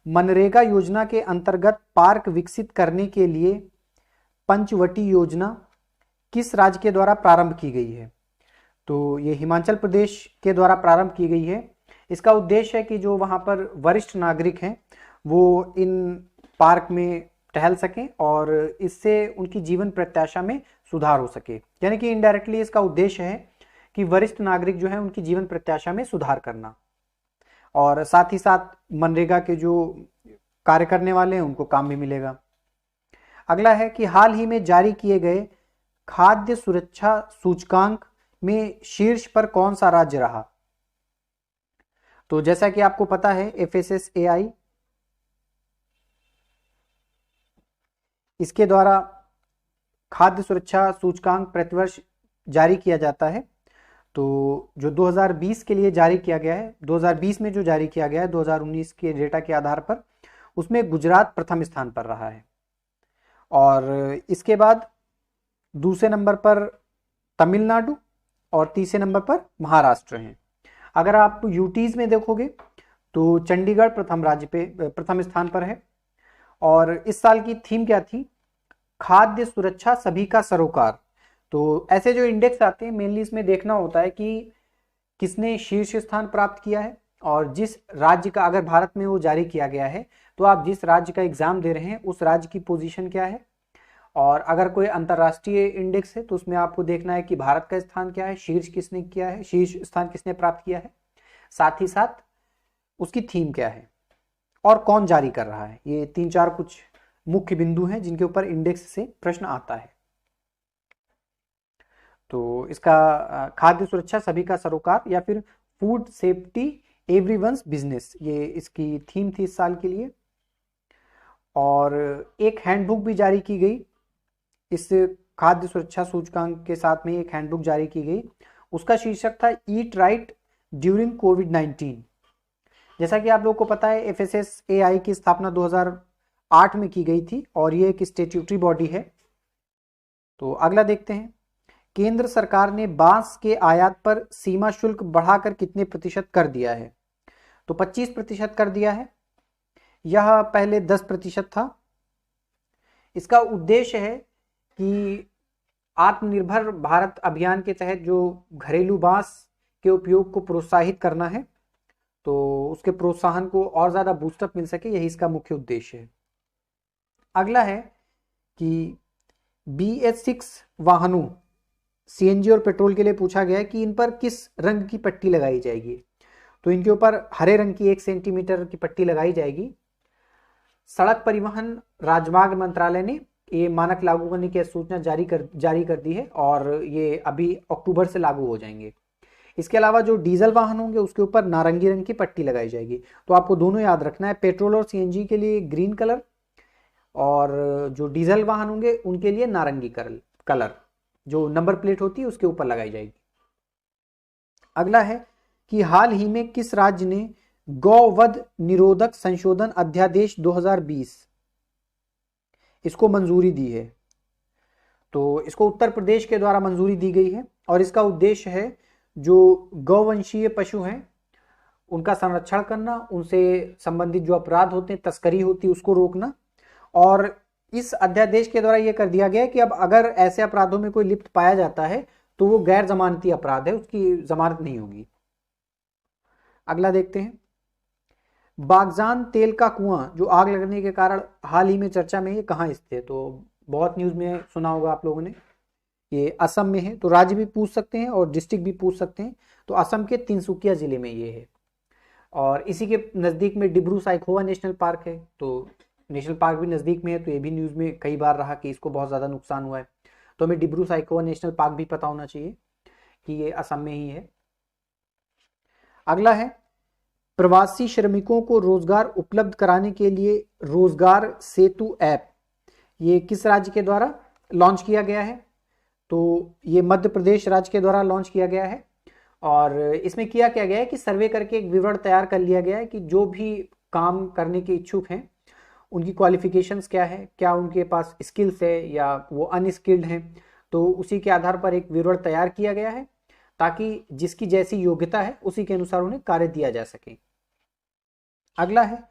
मनरेगा योजना के अंतर्गत पार्क विकसित करने के लिए पंचवटी योजना किस राज्य के द्वारा प्रारंभ की गई है? तो ये हिमाचल प्रदेश के द्वारा प्रारंभ की गई है। इसका उद्देश्य है कि जो वहाँ पर वरिष्ठ नागरिक हैं वो इन पार्क में टहल सकें और इससे उनकी जीवन प्रत्याशा में सुधार हो सके। यानी कि इनडायरेक्टली इसका उद्देश्य है कि वरिष्ठ नागरिक जो है उनकी जीवन प्रत्याशा में सुधार करना, और साथ ही साथ मनरेगा के जो कार्य करने वाले हैं उनको काम भी मिलेगा। अगला है कि हाल ही में जारी किए गए खाद्य सुरक्षा सूचकांक में शीर्ष पर कौन सा राज्य रहा? तो जैसा कि आपको पता है FSSAI, इसके द्वारा खाद्य सुरक्षा सूचकांक प्रतिवर्ष जारी किया जाता है। तो जो 2020 के लिए जारी किया गया है, 2020 में जो जारी किया गया है 2019 के डेटा के आधार पर, उसमें गुजरात प्रथम स्थान पर रहा है और इसके बाद दूसरे नंबर पर तमिलनाडु और तीसरे नंबर पर महाराष्ट्र हैं। अगर आप यूटीज में देखोगे तो चंडीगढ़ प्रथम स्थान पर है। और इस साल की थीम क्या थी? खाद्य सुरक्षा सभी का सरोकार। तो ऐसे जो इंडेक्स आते हैं मेनली इसमें देखना होता है कि किसने शीर्ष स्थान प्राप्त किया है, और जिस राज्य का, अगर भारत में वो जारी किया गया है तो आप जिस राज्य का एग्जाम दे रहे हैं उस राज्य की पोजीशन क्या है, और अगर कोई अंतरराष्ट्रीय इंडेक्स है तो उसमें आपको देखना है कि भारत का स्थान क्या है, शीर्ष किसने किया है, शीर्ष स्थान किसने प्राप्त किया है, साथ ही साथ उसकी थीम क्या है। और कौन जारी कर रहा है। ये 3-4 कुछ मुख्य बिंदु हैं जिनके ऊपर इंडेक्स से प्रश्न आता है। तो इसका खाद्य सुरक्षा सभी का सरोकार या फिर फूड सेफ्टी एवरीवन्स बिजनेस, ये इसकी थीम थी इस साल के लिए। और एक हैंडबुक भी जारी की गई इस खाद्य सुरक्षा सूचकांक के साथ में, एक हैंडबुक जारी की गई, उसका शीर्षक था ईट राइट ड्यूरिंग कोविड-19। जैसा कि आप लोगों को पता है FSSAI की स्थापना 2008 में की गई थी और ये एक स्टैट्यूटरी बॉडी है। तो अगला देखते हैं, केंद्र सरकार ने बांस के आयात पर सीमा शुल्क बढ़ाकर कितने प्रतिशत कर दिया है। तो 25% कर दिया है, यह पहले 10% था। इसका उद्देश्य है कि आत्मनिर्भर भारत अभियान के तहत जो घरेलू बांस के उपयोग को प्रोत्साहित करना है, तो उसके प्रोत्साहन को और ज़्यादा बूस्टअप मिल सके, यही इसका मुख्य उद्देश्य है। अगला है कि BS6 वाहनों CNG और पेट्रोल के लिए पूछा गया है कि इन पर किस रंग की पट्टी लगाई जाएगी। तो इनके ऊपर हरे रंग की 1 सेंटीमीटर की पट्टी लगाई जाएगी। सड़क परिवहन राजमार्ग मंत्रालय ने ये मानक लागू करने की सूचना जारी कर दी है और ये अभी अक्टूबर से लागू हो जाएंगे। इसके अलावा जो डीजल वाहन होंगे उसके ऊपर नारंगी रंग की पट्टी लगाई जाएगी। तो आपको दोनों याद रखना है, पेट्रोल और CNG के लिए ग्रीन कलर और जो डीजल वाहन होंगे उनके लिए नारंगी कलर जो नंबर प्लेट होती है उसके ऊपर लगाई जाएगी। अगला है कि हाल ही में किस राज्य ने गौवध निरोधक संशोधन अध्यादेश 2020 इसको मंजूरी दी है। तो इसको उत्तर प्रदेश के द्वारा मंजूरी दी गई है और इसका उद्देश्य है जो गौवंशीय पशु हैं उनका संरक्षण करना, उनसे संबंधित जो अपराध होते हैं, तस्करी होती है, उसको रोकना। और इस अध्यादेश के द्वारा यह कर दिया गया है कि अब अगर ऐसे अपराधों में कोई लिप्त पाया जाता है तो वो गैर जमानती अपराध है, उसकी जमानत नहीं होगी। अगला देखते हैं, बागजान तेल का कुआं जो आग लगने के कारण हाल ही में चर्चा में, ये कहाँ स्थित है। तो बहुत न्यूज में सुना होगा आप लोगों ने, ये असम में है। तो राज्य भी पूछ सकते हैं और डिस्ट्रिक्ट भी पूछ सकते हैं। तो असम के तिनसुकिया जिले में ये है और इसी के नज़दीक में डिब्रू साइखोवा नेशनल पार्क है। तो नेशनल पार्क भी नज़दीक में है, तो ये भी न्यूज़ में कई बार रहा कि इसको बहुत ज़्यादा नुकसान हुआ है। तो हमें डिब्रू साइखोवा नेशनल पार्क भी पता होना चाहिए कि ये असम में ही है। अगला है, प्रवासी श्रमिकों को रोजगार उपलब्ध कराने के लिए रोजगार सेतु ऐप, ये किस राज्य के द्वारा लॉन्च किया गया है। तो ये मध्य प्रदेश राज्य के द्वारा लॉन्च किया गया है और इसमें किया क्या गया है कि सर्वे करके एक विवरण तैयार कर लिया गया है कि जो भी काम करने के इच्छुक हैं उनकी क्वालिफिकेशंस क्या है, क्या उनके पास स्किल्स है या वो अनस्किल्ड हैं। तो उसी के आधार पर एक विवरण तैयार किया गया है ताकि जिसकी जैसी योग्यता है उसी के अनुसार उन्हें कार्य दिया जा सके। अगला है,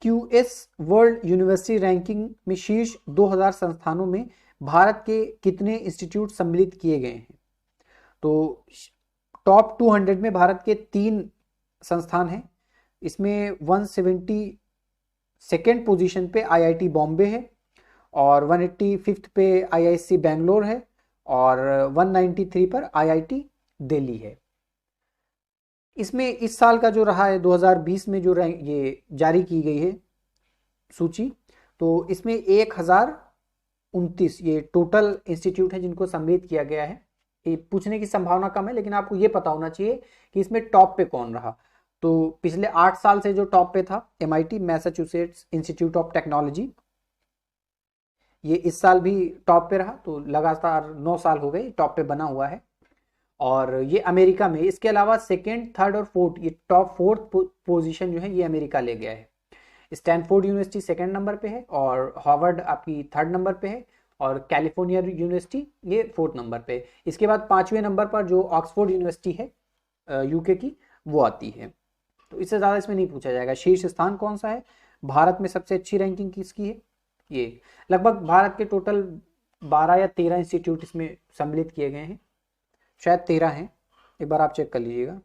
QS वर्ल्ड यूनिवर्सिटी रैंकिंग में शीर्ष 2000 संस्थानों में भारत के कितने इंस्टीट्यूट सम्मिलित किए गए हैं। तो टॉप 200 में भारत के 3 संस्थान हैं। इसमें 172nd पोजीशन पे IIT बॉम्बे है और 185th पे IISc बेंगलोर है और 193 पर IIT दिल्ली है। इसमें इस साल का जो रहा है 2020 में जो ये जारी की गई है सूची, तो इसमें 1029 ये टोटल इंस्टीट्यूट है जिनको सम्मिलित किया गया है। ये पूछने की संभावना कम है लेकिन आपको ये पता होना चाहिए कि इसमें टॉप पे कौन रहा। तो पिछले 8 साल से जो टॉप पे था MIT Massachusetts institute of technology, ये इस साल भी टॉप पे रहा। तो लगातार 9 साल हो गए टॉप पे बना हुआ है और ये अमेरिका में। इसके अलावा 2nd, 3rd और 4th ये टॉप 4th पोजीशन जो है ये अमेरिका ले गया है। स्टैनफोर्ड यूनिवर्सिटी 2nd नंबर पे है और हार्वर्ड आपकी 3rd नंबर पे है और कैलिफोर्निया यूनिवर्सिटी ये 4th नंबर पे। इसके बाद 5वें नंबर पर जो ऑक्सफोर्ड यूनिवर्सिटी है UK की वो आती है। तो इससे ज़्यादा इसमें नहीं पूछा जाएगा। शीर्ष स्थान कौन सा है, भारत में सबसे अच्छी रैंकिंग किसकी है। ये लगभग भारत के टोटल 12 या 13 इंस्टीट्यूट इसमें सम्मिलित किए गए हैं, शायद 13 हैं, एक बार आप चेक कर लीजिएगा।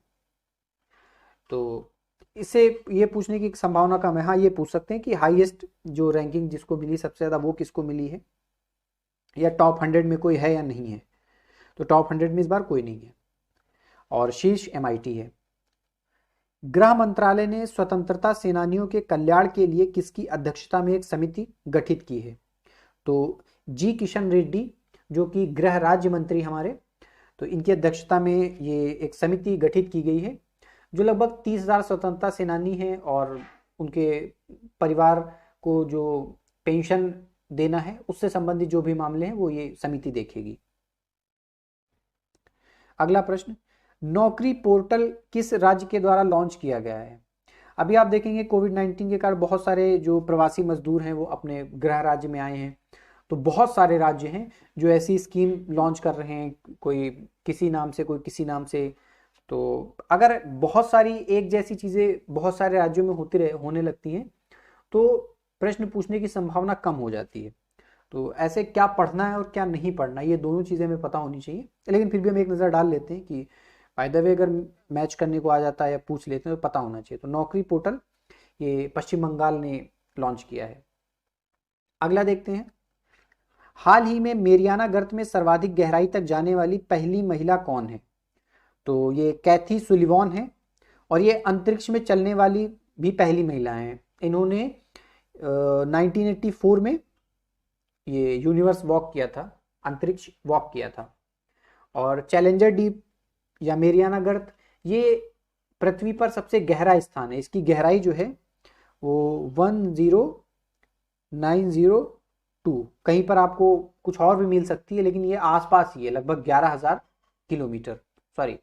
तो इससे ये पूछने की संभावना कम है। हाँ, ये पूछ सकते हैं कि हाईएस्ट जो रैंकिंग जिसको मिली सबसे ज़्यादा वो किसको मिली है या टॉप 100 में कोई है या नहीं है। तो टॉप 100 में इस बार कोई नहीं है और शीर्ष MIT है। गृह मंत्रालय ने स्वतंत्रता सेनानियों के कल्याण के लिए किसकी अध्यक्षता में एक समिति गठित की है? तो जी किशन रेड्डी, जो कि गृह राज्य मंत्री हमारे, तो इनकी अध्यक्षता में ये एक समिति गठित की गई है, जो लगभग 30,000 स्वतंत्रता सेनानी हैं और उनके परिवार को जो पेंशन देना है उससे संबंधित जो भी मामले हैं वो ये समिति देखेगी। अगला प्रश्न, नौकरी पोर्टल किस राज्य के द्वारा लॉन्च किया गया है? अभी आप देखेंगे कोविड-19 के कारण बहुत सारे जो प्रवासी मजदूर हैं वो अपने गृह राज्य में आए हैं, तो बहुत सारे राज्य हैं जो ऐसी स्कीम लॉन्च कर रहे हैं, कोई किसी नाम से, कोई किसी नाम से। तो अगर बहुत सारी एक जैसी चीज़ें बहुत सारे राज्यों में होने लगती हैं तो प्रश्न पूछने की संभावना कम हो जाती है। तो ऐसे क्या पढ़ना है और क्या नहीं पढ़ना, ये दोनों चीज़ें हमें पता होनी चाहिए, लेकिन फिर भी हम एक नज़र डाल लेते हैं कि बाय द वे अगर मैच करने को आ जाता है या पूछ लेते हैं तो पता होना चाहिए। तो नौकरी पोर्टल ये पश्चिम बंगाल ने लॉन्च किया है। अगला देखते हैं, हाल ही में मेरियाना गर्त में सर्वाधिक गहराई तक जाने वाली पहली महिला कौन है? तो ये कैथी सुलिवान है और ये अंतरिक्ष में चलने वाली भी पहली महिला हैं। इन्होंने 1984 में ये यूनिवर्स वॉक किया था, अंतरिक्ष वॉक किया था। और चैलेंजर डीप या मेरियाना गर्त ये पृथ्वी पर सबसे गहरा स्थान है, इसकी गहराई जो है वो 10902, कहीं पर आपको कुछ और भी मिल सकती है लेकिन ये आसपास ही है, लगभग 11,000 किलोमीटर, सॉरी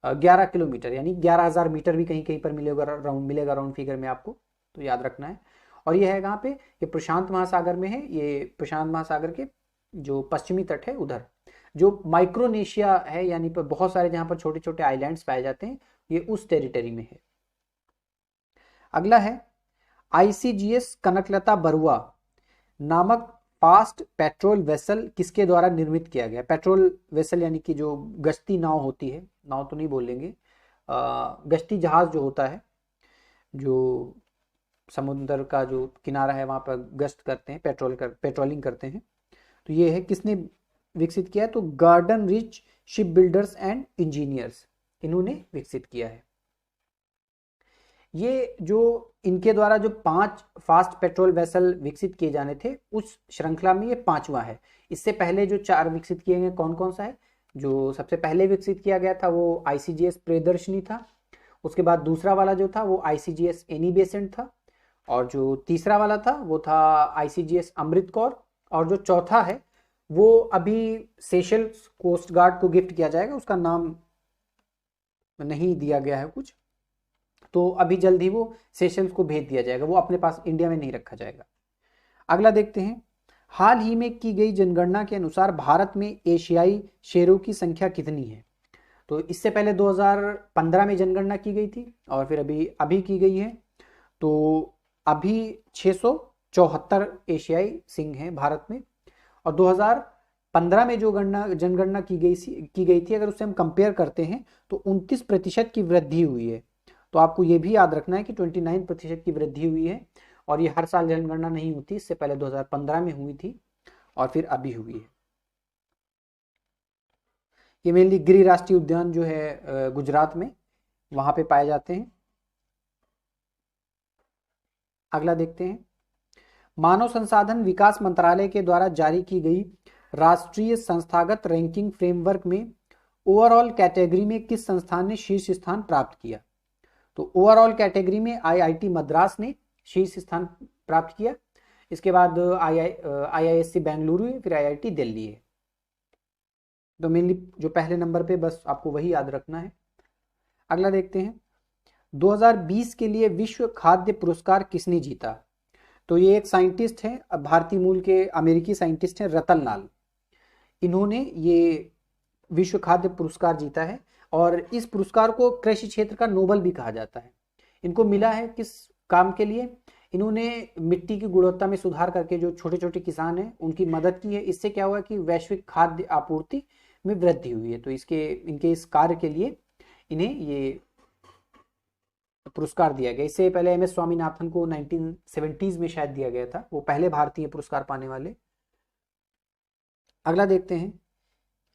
11 किलोमीटर, यानी 11,000 मीटर भी कहीं कहीं पर मिलेगा राउंड फिगर में आपको, तो याद रखना है। और ये है कहाँ पे? ये प्रशांत महासागर में है, ये प्रशांत महासागर के जो पश्चिमी तट है उधर, जो माइक्रोनेशिया है, यानी पर बहुत सारे जहाँ पर छोटे छोटे आइलैंड्स पाए जाते हैं, ये उस टेरिटरी में है। अगला है, आईसीजीएस कनकलता बरुआ नामक फास्ट पेट्रोल वेसल किसके द्वारा निर्मित किया गया? पेट्रोल वेसल यानी कि जो गश्ती नाव होती है, नाव तो नहीं बोलेंगे, गश्ती जहाज जो होता है, जो समुद्र का जो किनारा है वहाँ पर गश्त करते हैं, पेट्रोलिंग करते हैं, तो ये है किसने विकसित किया है? तो garden rich ship builders and engineers, इन्होंने विकसित किया है। ये जो इनके द्वारा जो 5 फास्ट पेट्रोल वेसल विकसित किए जाने थे उस श्रृंखला में ये 5वां है। इससे पहले जो 4 विकसित किए गए कौन कौन सा है? जो सबसे पहले विकसित किया गया था वो आईसीजीएस प्रियदर्शनी था, उसके बाद दूसरा वाला जो था वो आईसीजीएस एनी बेसेंट था, और जो तीसरा वाला था वो था आईसीजीएस अमृत कौर, और जो चौथा है वो अभी सेशल्स कोस्ट गार्ड को गिफ्ट किया जाएगा, उसका नाम नहीं दिया गया है कुछ, तो अभी जल्द ही वो सेशल्स को भेज दिया जाएगा, वो अपने पास इंडिया में नहीं रखा जाएगा। अगला देखते हैं, हाल ही में की गई जनगणना के अनुसार भारत में एशियाई शेरों की संख्या कितनी है? तो इससे पहले 2015 में जनगणना की गई थी और फिर अभी की गई है, तो अभी 674 एशियाई सिंह हैं भारत में, और 2015 में जो जनगणना की गई थी अगर उससे हम कंपेयर करते हैं तो 29% की वृद्धि हुई है। तो आपको ये भी याद रखना है कि 29% की वृद्धि हुई है, और ये हर साल जनगणना नहीं होती, इससे पहले 2015 में हुई थी और फिर अभी हुई है। ये मेनली गिर राष्ट्रीय उद्यान जो है गुजरात में, वहां पे पाए जाते हैं। अगला देखते हैं, मानव संसाधन विकास मंत्रालय के द्वारा जारी की गई राष्ट्रीय संस्थागत रैंकिंग फ्रेमवर्क में ओवरऑल कैटेगरी में किस संस्थान ने शीर्ष स्थान प्राप्त किया? तो ओवरऑल कैटेगरी में आईआईटी मद्रास ने शीर्ष स्थान प्राप्त किया, इसके बाद आईआईएससी बेंगलुरु है, फिर आईआईटी दिल्ली है। तो मेनली जो पहले नंबर पे बस आपको वही याद रखना है। अगला देखते हैं, 2020 के लिए विश्व खाद्य पुरस्कार किसने जीता? तो ये एक साइंटिस्ट है, भारतीय मूल के अमेरिकी साइंटिस्ट हैं, रतन लाल, इन्होंने ये विश्व खाद्य पुरस्कार जीता है, और इस पुरस्कार को कृषि क्षेत्र का नोबल भी कहा जाता है। इनको मिला है किस काम के लिए? इन्होंने मिट्टी की गुणवत्ता में सुधार करके जो छोटे छोटे किसान हैं उनकी मदद की है, इससे क्या हुआ कि वैश्विक खाद्य आपूर्ति में वृद्धि हुई है, तो इनके इस कार्य के लिए इन्हें ये पुरस्कार दिया गया। इससे पहले एम एस स्वामीनाथन को 1970s में शायद दिया गया था, वो पहले भारतीय पुरस्कार पाने वाले। अगला देखते हैं,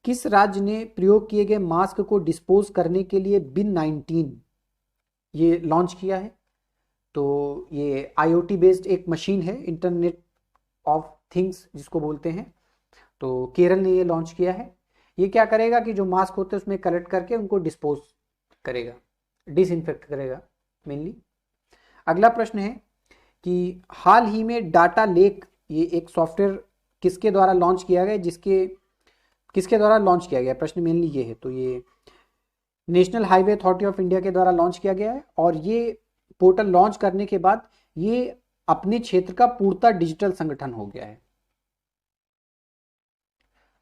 किस राज्य ने प्रयोग किए गए मास्क को डिस्पोज करने के लिए बिन 19 ये लॉन्च किया है। तो ये IoT बेस्ड एक मशीन है, इंटरनेट ऑफ थिंग्स जिसको बोलते हैं। तो केरल ने ये लॉन्च किया है। ये क्या करेगा कि जो मास्क होते हैं उसमें कलेक्ट करके उनको डिस्पोज करेगा, डिसइंफेक्ट करेगा मेनली। अगला प्रश्न है कि हाल ही में डाटा लेक, ये एक सॉफ्टवेयर किसके द्वारा लॉन्च किया गया, किसके द्वारा लॉन्च किया गया, प्रश्न मेनली ये है। तो ये national highway authority of India के द्वारा लॉन्च किया गया है, और ये पोर्टल लॉन्च करने के बाद ये अपने क्षेत्र का पूर्णतः डिजिटल संगठन हो गया है।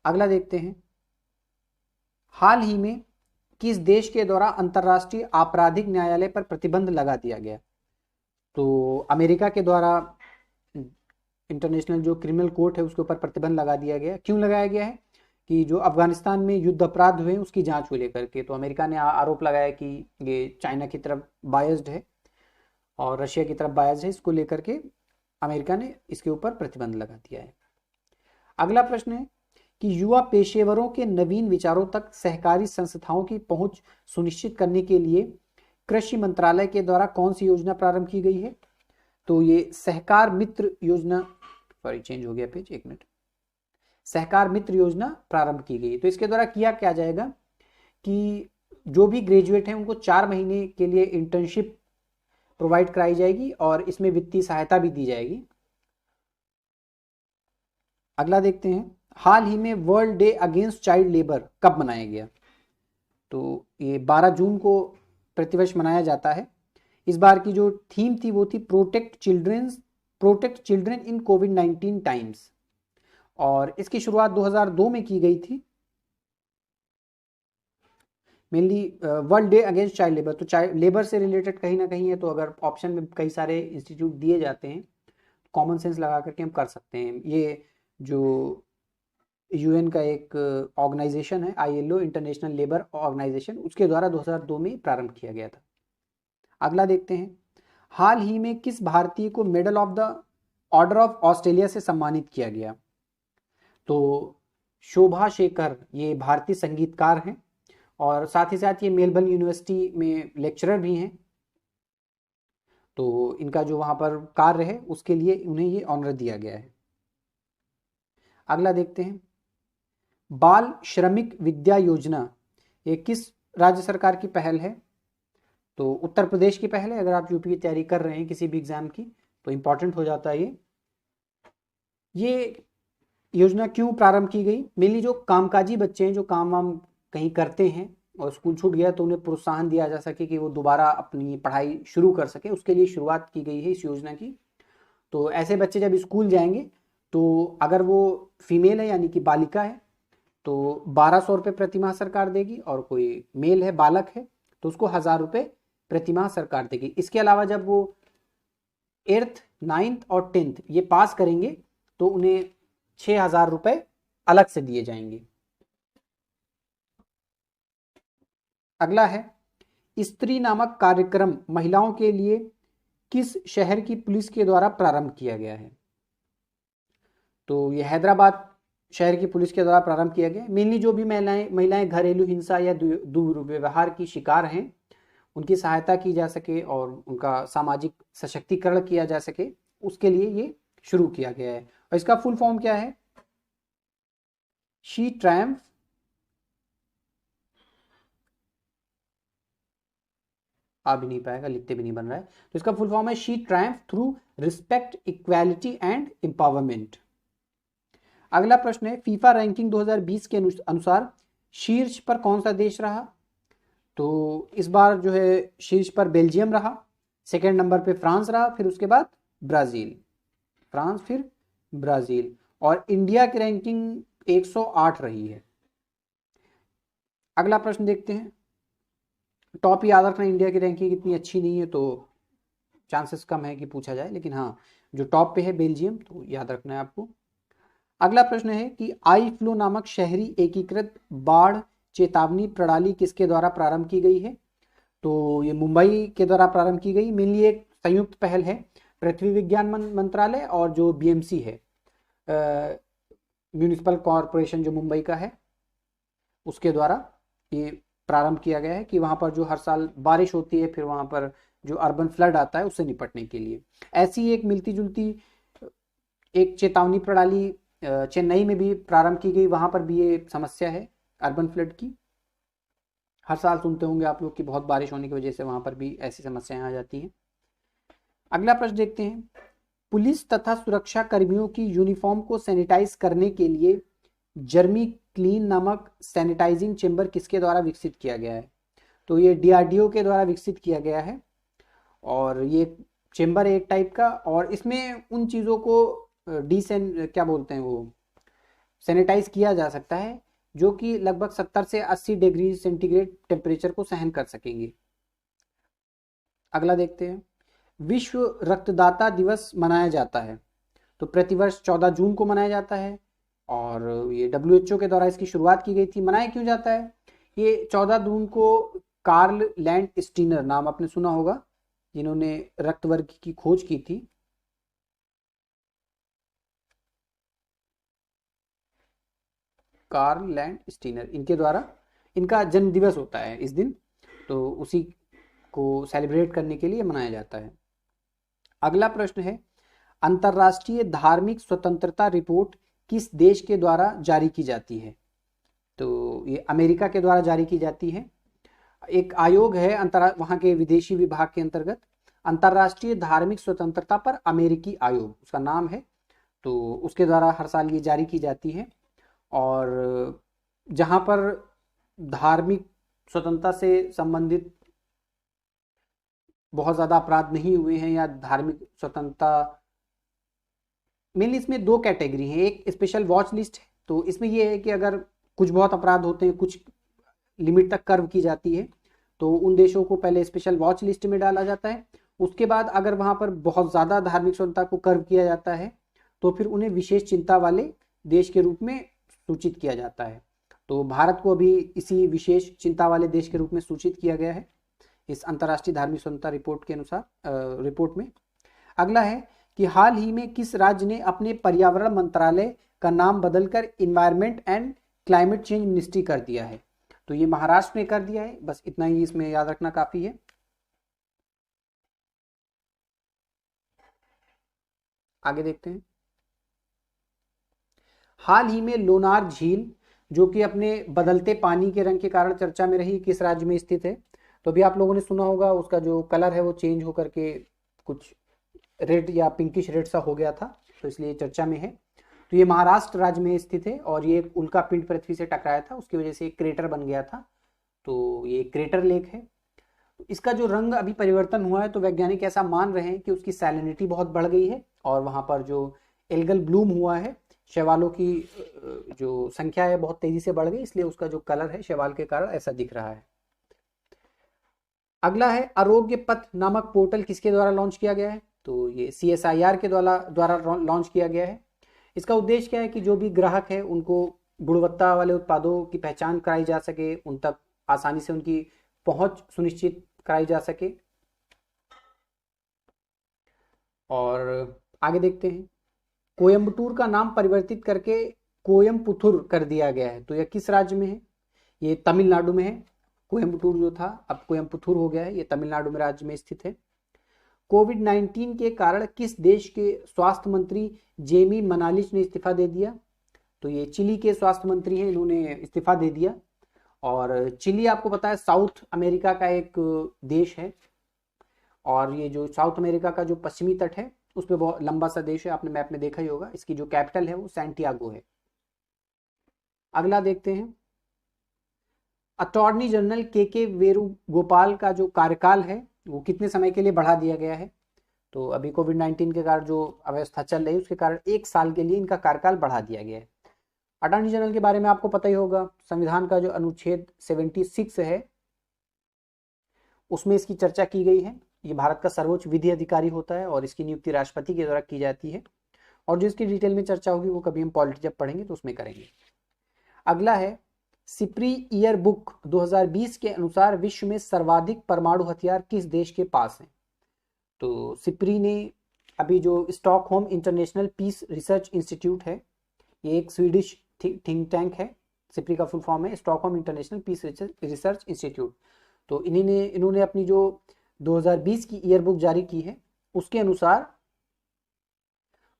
अगला देखते हैं, हाल ही में किस देश के द्वारा अंतर्राष्ट्रीय आपराधिक न्यायालय पर प्रतिबंध लगा दिया गया। तो अमेरिका के द्वारा इंटरनेशनल जो क्रिमिनल कोर्ट है उसके ऊपर प्रतिबंध लगा दिया गया। क्यों लगाया गया है कि जो अफगानिस्तान में युद्ध अपराध हुए उसकी जांच को लेकर के, तो अमेरिका ने आरोप लगाया कि ये चाइना की तरफ बायस्ड है और रशिया की तरफ बायस्ड है, इसको लेकर के अमेरिका ने इसके ऊपर प्रतिबंध लगा दिया है। अगला प्रश्न है कि युवा पेशेवरों के नवीन विचारों तक सहकारी संस्थाओं की पहुंच सुनिश्चित करने के लिए कृषि मंत्रालय के द्वारा कौन सी योजना प्रारंभ की गई है। तो ये सहकार मित्र योजना, सॉरी चेंज हो गया पेज, एक मिनट, सहकार मित्र योजना प्रारंभ की गई। तो इसके द्वारा किया क्या जाएगा कि जो भी ग्रेजुएट हैं उनको 4 महीने के लिए इंटर्नशिप प्रोवाइड कराई जाएगी और इसमें वित्तीय सहायता भी दी जाएगी। अगला देखते हैं, हाल ही में world day against child labour कब मनाया गया। तो ये 12 जून को प्रतिवर्ष मनाया जाता है। इस बार की जो थीम थी वो थी protect children in covid times, और इसकी शुरुआत 2002 में की गई थी। Mainly world day against child labour, तो चाइल्ड लेबर से रिलेटेड कहीं ना कहीं है, तो अगर ऑप्शन में कई सारे इंस्टीट्यूट दिए जाते हैं, कॉमन सेंस लगा करके हम कर सकते हैं। ये जो UN का एक ऑर्गेनाइजेशन है, ILO इंटरनेशनल लेबर ऑर्गेनाइजेशन, उसके द्वारा 2002 में प्रारंभ किया गया था। अगला देखते हैं, हाल ही में किस भारतीय को medal of the order of Australia से सम्मानित किया गया। तो शोभा शेखर, ये भारतीय संगीतकार हैं और साथ ही साथ ये मेलबर्न यूनिवर्सिटी में लेक्चरर भी हैं। तो इनका जो वहाँ पर कार्य है उसके लिए उन्हें ये ऑनर दिया गया है। अगला देखते हैं, बाल श्रमिक विद्या योजना ये किस राज्य सरकार की पहल है। तो उत्तर प्रदेश की पहल है। अगर आप यूपी की तैयारी कर रहे हैं किसी भी एग्जाम की तो इंपॉर्टेंट हो जाता है ये योजना क्यों प्रारंभ की गई। मेनली जो कामकाजी बच्चे हैं, जो काम वाम कहीं करते हैं और स्कूल छूट गया, तो उन्हें प्रोत्साहन दिया जा सके कि वो दोबारा अपनी पढ़ाई शुरू कर सके, उसके लिए शुरुआत की गई है इस योजना की। तो ऐसे बच्चे जब स्कूल जाएंगे तो अगर वो फीमेल है यानी कि बालिका है तो 1200 रुपये प्रतिमाह सरकार देगी, और कोई मेल है बालक है तो उसको 1000 रुपये प्रतिमाह सरकार देगी। इसके अलावा जब वो 8th 9th और 10th ये पास करेंगे तो उन्हें 6000 रुपये अलग से दिए जाएंगे। अगला है, स्त्री नामक कार्यक्रम महिलाओं के लिए किस शहर की पुलिस के द्वारा प्रारंभ किया गया है। तो ये हैदराबाद शहर की पुलिस के द्वारा प्रारंभ किया गया। मेनली जो भी महिलाएं घरेलू हिंसा या दुर्व्यवहार की शिकार हैं उनकी सहायता की जा सके और उनका सामाजिक सशक्तिकरण किया जा सके, उसके लिए ये शुरू किया गया है। और इसका फुल फॉर्म क्या है, शी ट्रायम्फ आ भी नहीं पाएगा, लिखते भी नहीं बन रहा है। तो इसका फुल फॉर्म है she Triumph through respect, equality and empowerment. अगला प्रश्न है, फीफा रैंकिंग 2020 के अनुसार शीर्ष पर कौन सा देश रहा। तो इस बार जो है शीर्ष पर बेल्जियम रहा, सेकेंड नंबर पे फ्रांस रहा, फिर उसके बाद ब्राजील, फ्रांस फिर ब्राजील, और इंडिया की रैंकिंग 108 रही है। अगला प्रश्न देखते हैं, टॉप याद रखना, इंडिया की रैंकिंग इतनी अच्छी नहीं है तो चांसेस कम है कि पूछा जाए, लेकिन हाँ जो टॉप पे है बेल्जियम, तो याद रखना है आपको। अगला प्रश्न है कि आई फ्लो नामक शहरी एकीकृत बाढ़ चेतावनी प्रणाली किसके द्वारा प्रारंभ की गई है। तो ये मुंबई के द्वारा प्रारंभ की गई। मेनली एक संयुक्त पहल है पृथ्वी विज्ञान मंत्रालय और जो BMC है, म्यूनिसिपल कॉरपोरेशन जो मुंबई का है, उसके द्वारा ये प्रारंभ किया गया है कि वहाँ पर जो हर साल बारिश होती है, फिर वहाँ पर जो अर्बन फ्लड आता है उससे निपटने के लिए। ऐसी एक मिलती जुलती एक चेतावनी प्रणाली चेन्नई में भी प्रारंभ की गई, वहाँ पर भी ये समस्या है अर्बन फ्लड की। हर साल सुनते होंगे आप लोग कि बहुत बारिश होने की वजह से वहाँ पर भी ऐसी समस्याएं आ जाती हैं। अगला प्रश्न देखते हैं, पुलिस तथा सुरक्षा कर्मियों की यूनिफॉर्म को सैनिटाइज करने के लिए जर्मी क्लीन नामक सैनिटाइजिंग चेंबर किसके द्वारा विकसित किया गया है? तो ये डीआरडीओ के द्वारा विकसित किया गया है, और ये चेंबर है एक टाइप का, और इसमें उन चीज़ों को क्या बोलते हैं वो, सैनिटाइज किया जा सकता है जो कि लगभग 70 से 80 डिग्री सेंटीग्रेड टेम्परेचर को सहन कर सकेंगे। अगला देखते हैं, विश्व रक्तदाता दिवस मनाया जाता है, तो प्रतिवर्ष 14 जून को मनाया जाता है, और ये WHO के द्वारा इसकी शुरुआत की गई थी। मनाया क्यों जाता है? ये 14 जून को कार्ल लैंड स्टीनर, नाम आपने सुना होगा, जिन्होंने रक्त वर्ग की खोज की थी, कार्ल लैंड स्टीनर, इनके द्वारा इनका जन्म दिवस होता है इस दिन, तो उसी को सेलिब्रेट करने के लिए मनाया जाता है। अगला प्रश्न है, अंतर्राष्ट्रीय धार्मिक स्वतंत्रता रिपोर्ट किस देश के द्वारा जारी की जाती है? तो ये अमेरिका के द्वारा जारी की जाती है। एक आयोग है वहाँ के विदेशी विभाग के अंतर्गत, अंतर्राष्ट्रीय धार्मिक स्वतंत्रता पर अमेरिकी आयोग उसका नाम है, तो उसके द्वारा हर साल ये जारी की जाती है। और जहाँ पर धार्मिक स्वतंत्रता से संबंधित बहुत ज़्यादा अपराध नहीं हुए हैं, या धार्मिक स्वतंत्रता, मेनली इसमें दो कैटेगरी हैं, एक स्पेशल वॉच लिस्ट है, तो इसमें यह है कि अगर कुछ बहुत अपराध होते हैं, कुछ लिमिट तक कर्व की जाती है, तो उन देशों को पहले स्पेशल वॉच लिस्ट में डाला जाता है। उसके बाद अगर वहाँ पर बहुत ज़्यादा धार्मिक स्वतंत्रता को कर्व किया जाता है, तो फिर उन्हें विशेष चिंता वाले देश के रूप में सूचित किया जाता है। तो भारत को अभी इसी विशेष चिंता वाले देश के रूप में सूचित किया गया है इस अंतर्राष्ट्रीय धार्मिक स्वतंत्रता रिपोर्ट के अनुसार, रिपोर्ट में। अगला है कि हाल ही में किस राज्य ने अपने पर्यावरण मंत्रालय का नाम बदलकर environment and climate change ministry कर दिया है? तो ये महाराष्ट्र ने कर दिया है, बस इतना ही इसमें याद रखना काफी है। आगे देखते हैं, हाल ही में लोनार झील, जो कि अपने बदलते पानी के रंग के कारण चर्चा में रही, किस राज्य में स्थित है? तो भी आप लोगों ने सुना होगा, उसका जो कलर है वो चेंज होकर के कुछ रेड या पिंकिश रेड सा हो गया था, तो इसलिए चर्चा में है। तो ये महाराष्ट्र राज्य में स्थित है, और ये एक उल्का पिंड पृथ्वी से टकराया था, उसकी वजह से एक क्रेटर बन गया था, तो ये क्रेटर लेक है। इसका जो रंग अभी परिवर्तन हुआ है, तो वैज्ञानिक ऐसा मान रहे हैं कि उसकी सैलिनिटी बहुत बढ़ गई है, और वहाँ पर जो एल्गल ब्लूम हुआ है, शैवालों की जो संख्या है बहुत तेजी से बढ़ गई, इसलिए उसका जो कलर है शैवाल के कारण ऐसा दिख रहा है। अगला है, आरोग्य पथ नामक पोर्टल किसके द्वारा लॉन्च किया गया है? तो ये CSIR के द्वारा लॉन्च किया गया है। इसका उद्देश्य क्या है कि जो भी ग्राहक है उनको गुणवत्ता वाले उत्पादों की पहचान कराई जा सके, उन तक आसानी से उनकी पहुंच सुनिश्चित कराई जा सके। और आगे देखते हैं, कोयम्बटूर का नाम परिवर्तित करके कोयम्पुथुर कर दिया गया है, तो यह किस राज्य में है? ये तमिलनाडु में है। कोयम्बटूर जो था अब कोयम्पुथुर हो गया है, ये तमिलनाडु में राज्य में स्थित है। कोविड-19 के कारण किस देश के स्वास्थ्य मंत्री जेमी मनालिच ने इस्तीफा दे दिया? तो ये चिली के स्वास्थ्य मंत्री हैं, इन्होंने इस्तीफा दे दिया। और चिली आपको पता है साउथ अमेरिका का एक देश है, और ये जो साउथ अमेरिका का जो पश्चिमी तट है उस पर बहुत लंबा सा देश है, आपने मैप में देखा ही होगा। इसकी जो कैपिटल है वो सैंटियागो है। अगला देखते हैं, अटॉर्नी जनरल के वेणुगोपाल का जो कार्यकाल है वो कितने समय के लिए बढ़ा दिया गया है? तो अभी कोविड-19 के कारण जो अव्यवस्था चल रही है उसके कारण 1 साल के लिए इनका कार्यकाल बढ़ा दिया गया है। अटॉर्नी जनरल के बारे में आपको पता ही होगा, संविधान का जो अनुच्छेद 76 है उसमें इसकी चर्चा की गई है। ये भारत का सर्वोच्च विधि अधिकारी होता है, और इसकी नियुक्ति राष्ट्रपति के द्वारा की जाती है, और जो इसकी डिटेल में चर्चा होगी वो कभी हम पॉलिटी जब पढ़ेंगे तो उसमें करेंगे। अगला है, सिप्री ईयर बुक 2020 के अनुसार विश्व में सर्वाधिक परमाणु हथियार किस देश के पास हैं? तो सिप्री ने अभी जो Stockholm International Peace Research Institute है, ये एक स्वीडिश थिंक टैंक है, सिप्री का फुल फॉर्म है Stockholm International Peace Research Institute. तो इन्होंने अपनी जो 2020 की ईयर बुक जारी की है उसके अनुसार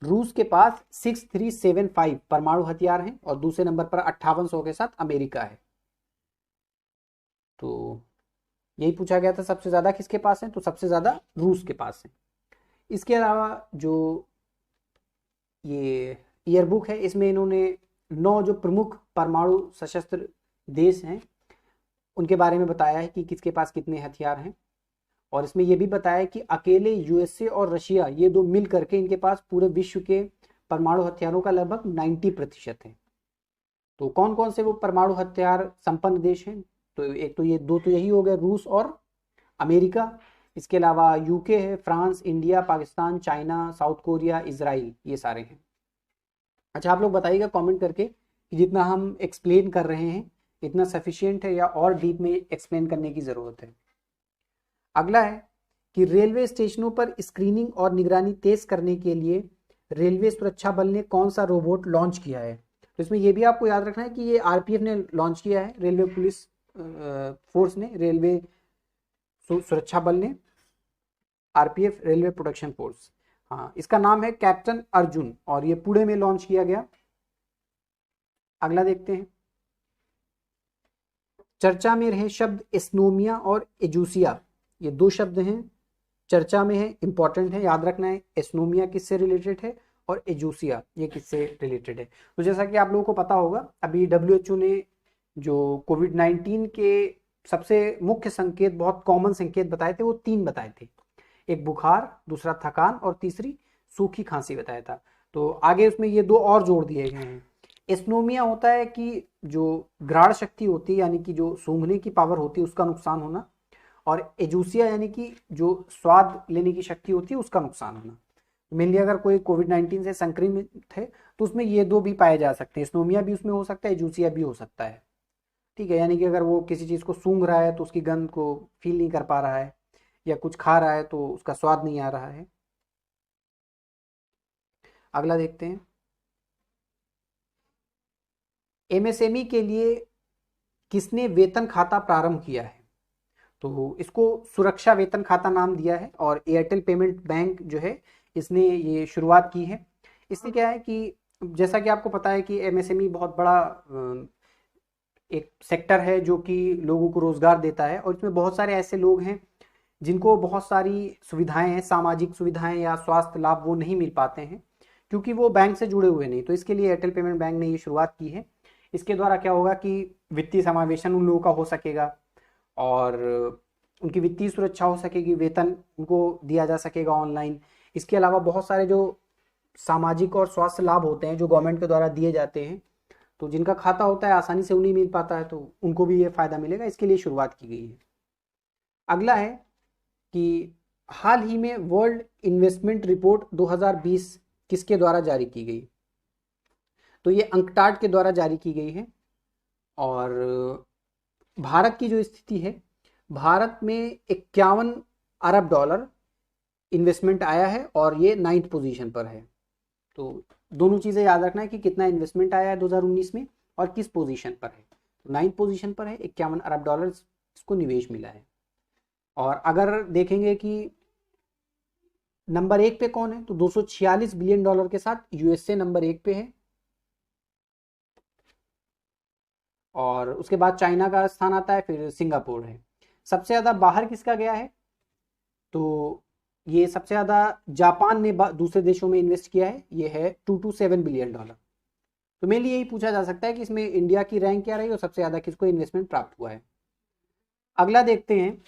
रूस के पास 6375 परमाणु हथियार हैं और दूसरे नंबर पर 5800 के साथ अमेरिका है। तो यही पूछा गया था सबसे ज्यादा किसके पास है, तो सबसे ज्यादा रूस के पास है। इसके अलावा जो ये ईयर बुक है इसमें इन्होंने 9 जो प्रमुख परमाणु सशस्त्र देश हैं उनके बारे में बताया है कि किसके पास कितने हथियार हैं, और इसमें यह भी बताया है कि अकेले यूएसए और रशिया ये दो मिल करके इनके पास पूरे विश्व के परमाणु हथियारों का लगभग 90% है। तो कौन कौन से वो परमाणु हथियार संपन्न देश हैं, तो एक तो ये दो तो यही हो गए, रूस और अमेरिका। इसके अलावा यूके है, France, India, Pakistan, China, south Korea, Israel, ये सारे हैं। अच्छा, आप लोग बताइएगा कमेंट करके कि जितना हम एक्सप्लेन कर रहे हैं इतना सफिशिएंट है या और डीप में एक्सप्लेन करने की ज़रूरत है। अगला है कि रेलवे स्टेशनों पर स्क्रीनिंग और निगरानी तेज करने के लिए रेलवे सुरक्षा बल ने कौन सा रोबोट लॉन्च किया है। तो इसमें यह भी आपको याद रखना है कि ये आरपीएफ ने लॉन्च किया है, रेलवे पुलिस फोर्स ने, रेलवे सुरक्षा बल ने, आरपीएफ रेलवे प्रोटेक्शन फोर्स। हाँ, इसका नाम है कैप्टन अर्जुन और ये पुणे में लॉन्च किया गया। अगला देखते हैं, चर्चा में रहे शब्द एस्नोमिया और एजूसिया, ये दो शब्द हैं, चर्चा में है, इंपॉर्टेंट है, याद रखना है। एस्नोमिया किससे रिलेटेड है और एजूसिया ये किससे रिलेटेड है। तो जैसा कि आप लोगों को पता होगा, अभी WHO ने जो कोविड-19 के सबसे मुख्य संकेत, बहुत कॉमन संकेत बताए थे, वो 3 बताए थे, एक बुखार, दूसरा थकान और तीसरी सूखी खांसी बताया था। तो आगे उसमें ये 2 और जोड़ दिए गए हैं। एस्नोमिया होता है कि जो ग्राण शक्ति होती है, यानी कि जो सूंघने की पावर होती है उसका नुकसान होना, और एजूसिया यानी कि जो स्वाद लेने की शक्ति होती है उसका नुकसान होना। मेनली अगर कोई कोविड-19 से संक्रमित है तो उसमें ये 2 भी पाए जा सकते हैं, एस्नोमिया भी उसमें हो सकता है, एजूसिया भी हो सकता है। ठीक है, यानी कि अगर वो किसी चीज़ को सूंघ रहा है तो उसकी गंध को फील नहीं कर पा रहा है, या कुछ खा रहा है तो उसका स्वाद नहीं आ रहा है। अगला देखते हैं, एमएसएमई के लिए किसने वेतन खाता प्रारंभ किया है। तो इसको सुरक्षा वेतन खाता नाम दिया है और एयरटेल पेमेंट बैंक जो है इसने ये शुरुआत की है। इससे क्या है कि जैसा कि आपको पता है कि एमएसएमई बहुत बड़ा एक सेक्टर है जो कि लोगों को रोजगार देता है, और इसमें बहुत सारे ऐसे लोग हैं जिनको बहुत सारी सुविधाएं हैं, सामाजिक सुविधाएं या स्वास्थ्य लाभ वो नहीं मिल पाते हैं क्योंकि वो बैंक से जुड़े हुए नहीं। तो इसके लिए एयरटेल पेमेंट बैंक ने ये शुरुआत की है। इसके द्वारा क्या होगा कि वित्तीय समावेशन उन लोगों का हो सकेगा और उनकी वित्तीय सुरक्षा हो सकेगी, वेतन उनको दिया जा सकेगा ऑनलाइन। इसके अलावा बहुत सारे जो सामाजिक और स्वास्थ्य लाभ होते हैं जो गवर्नमेंट के द्वारा दिए जाते हैं, तो जिनका खाता होता है आसानी से उन्हें मिल पाता है, तो उनको भी ये फायदा मिलेगा, इसके लिए शुरुआत की गई है। अगला है कि हाल ही में वर्ल्ड इन्वेस्टमेंट रिपोर्ट 2020 किसके द्वारा जारी की गई। तो ये अंकटाड के द्वारा जारी की गई है। और भारत की जो स्थिति है, भारत में 51 अरब डॉलर इन्वेस्टमेंट आया है और ये 9th पोजीशन पर है। तो दोनों चीज़ें याद रखना है कि कितना इन्वेस्टमेंट आया है 2019 में और किस पोजीशन पर है। तो 9th पोजीशन पर है, 51 अरब डॉलर इसको निवेश मिला है। और अगर देखेंगे कि नंबर 1 पे कौन है, तो 246 बिलियन डॉलर के साथ यूएसए नंबर 1 पे है, और उसके बाद चाइना का स्थान आता है, फिर सिंगापुर है। सबसे ज़्यादा बाहर किसका गया है, तो ये सबसे ज़्यादा जापान ने दूसरे देशों में इन्वेस्ट किया है, ये है 227 बिलियन डॉलर। तो मेनली यही पूछा जा सकता है कि इसमें इंडिया की रैंक क्या रही और सबसे ज़्यादा किसको इन्वेस्टमेंट प्राप्त हुआ है। अगला देखते हैं,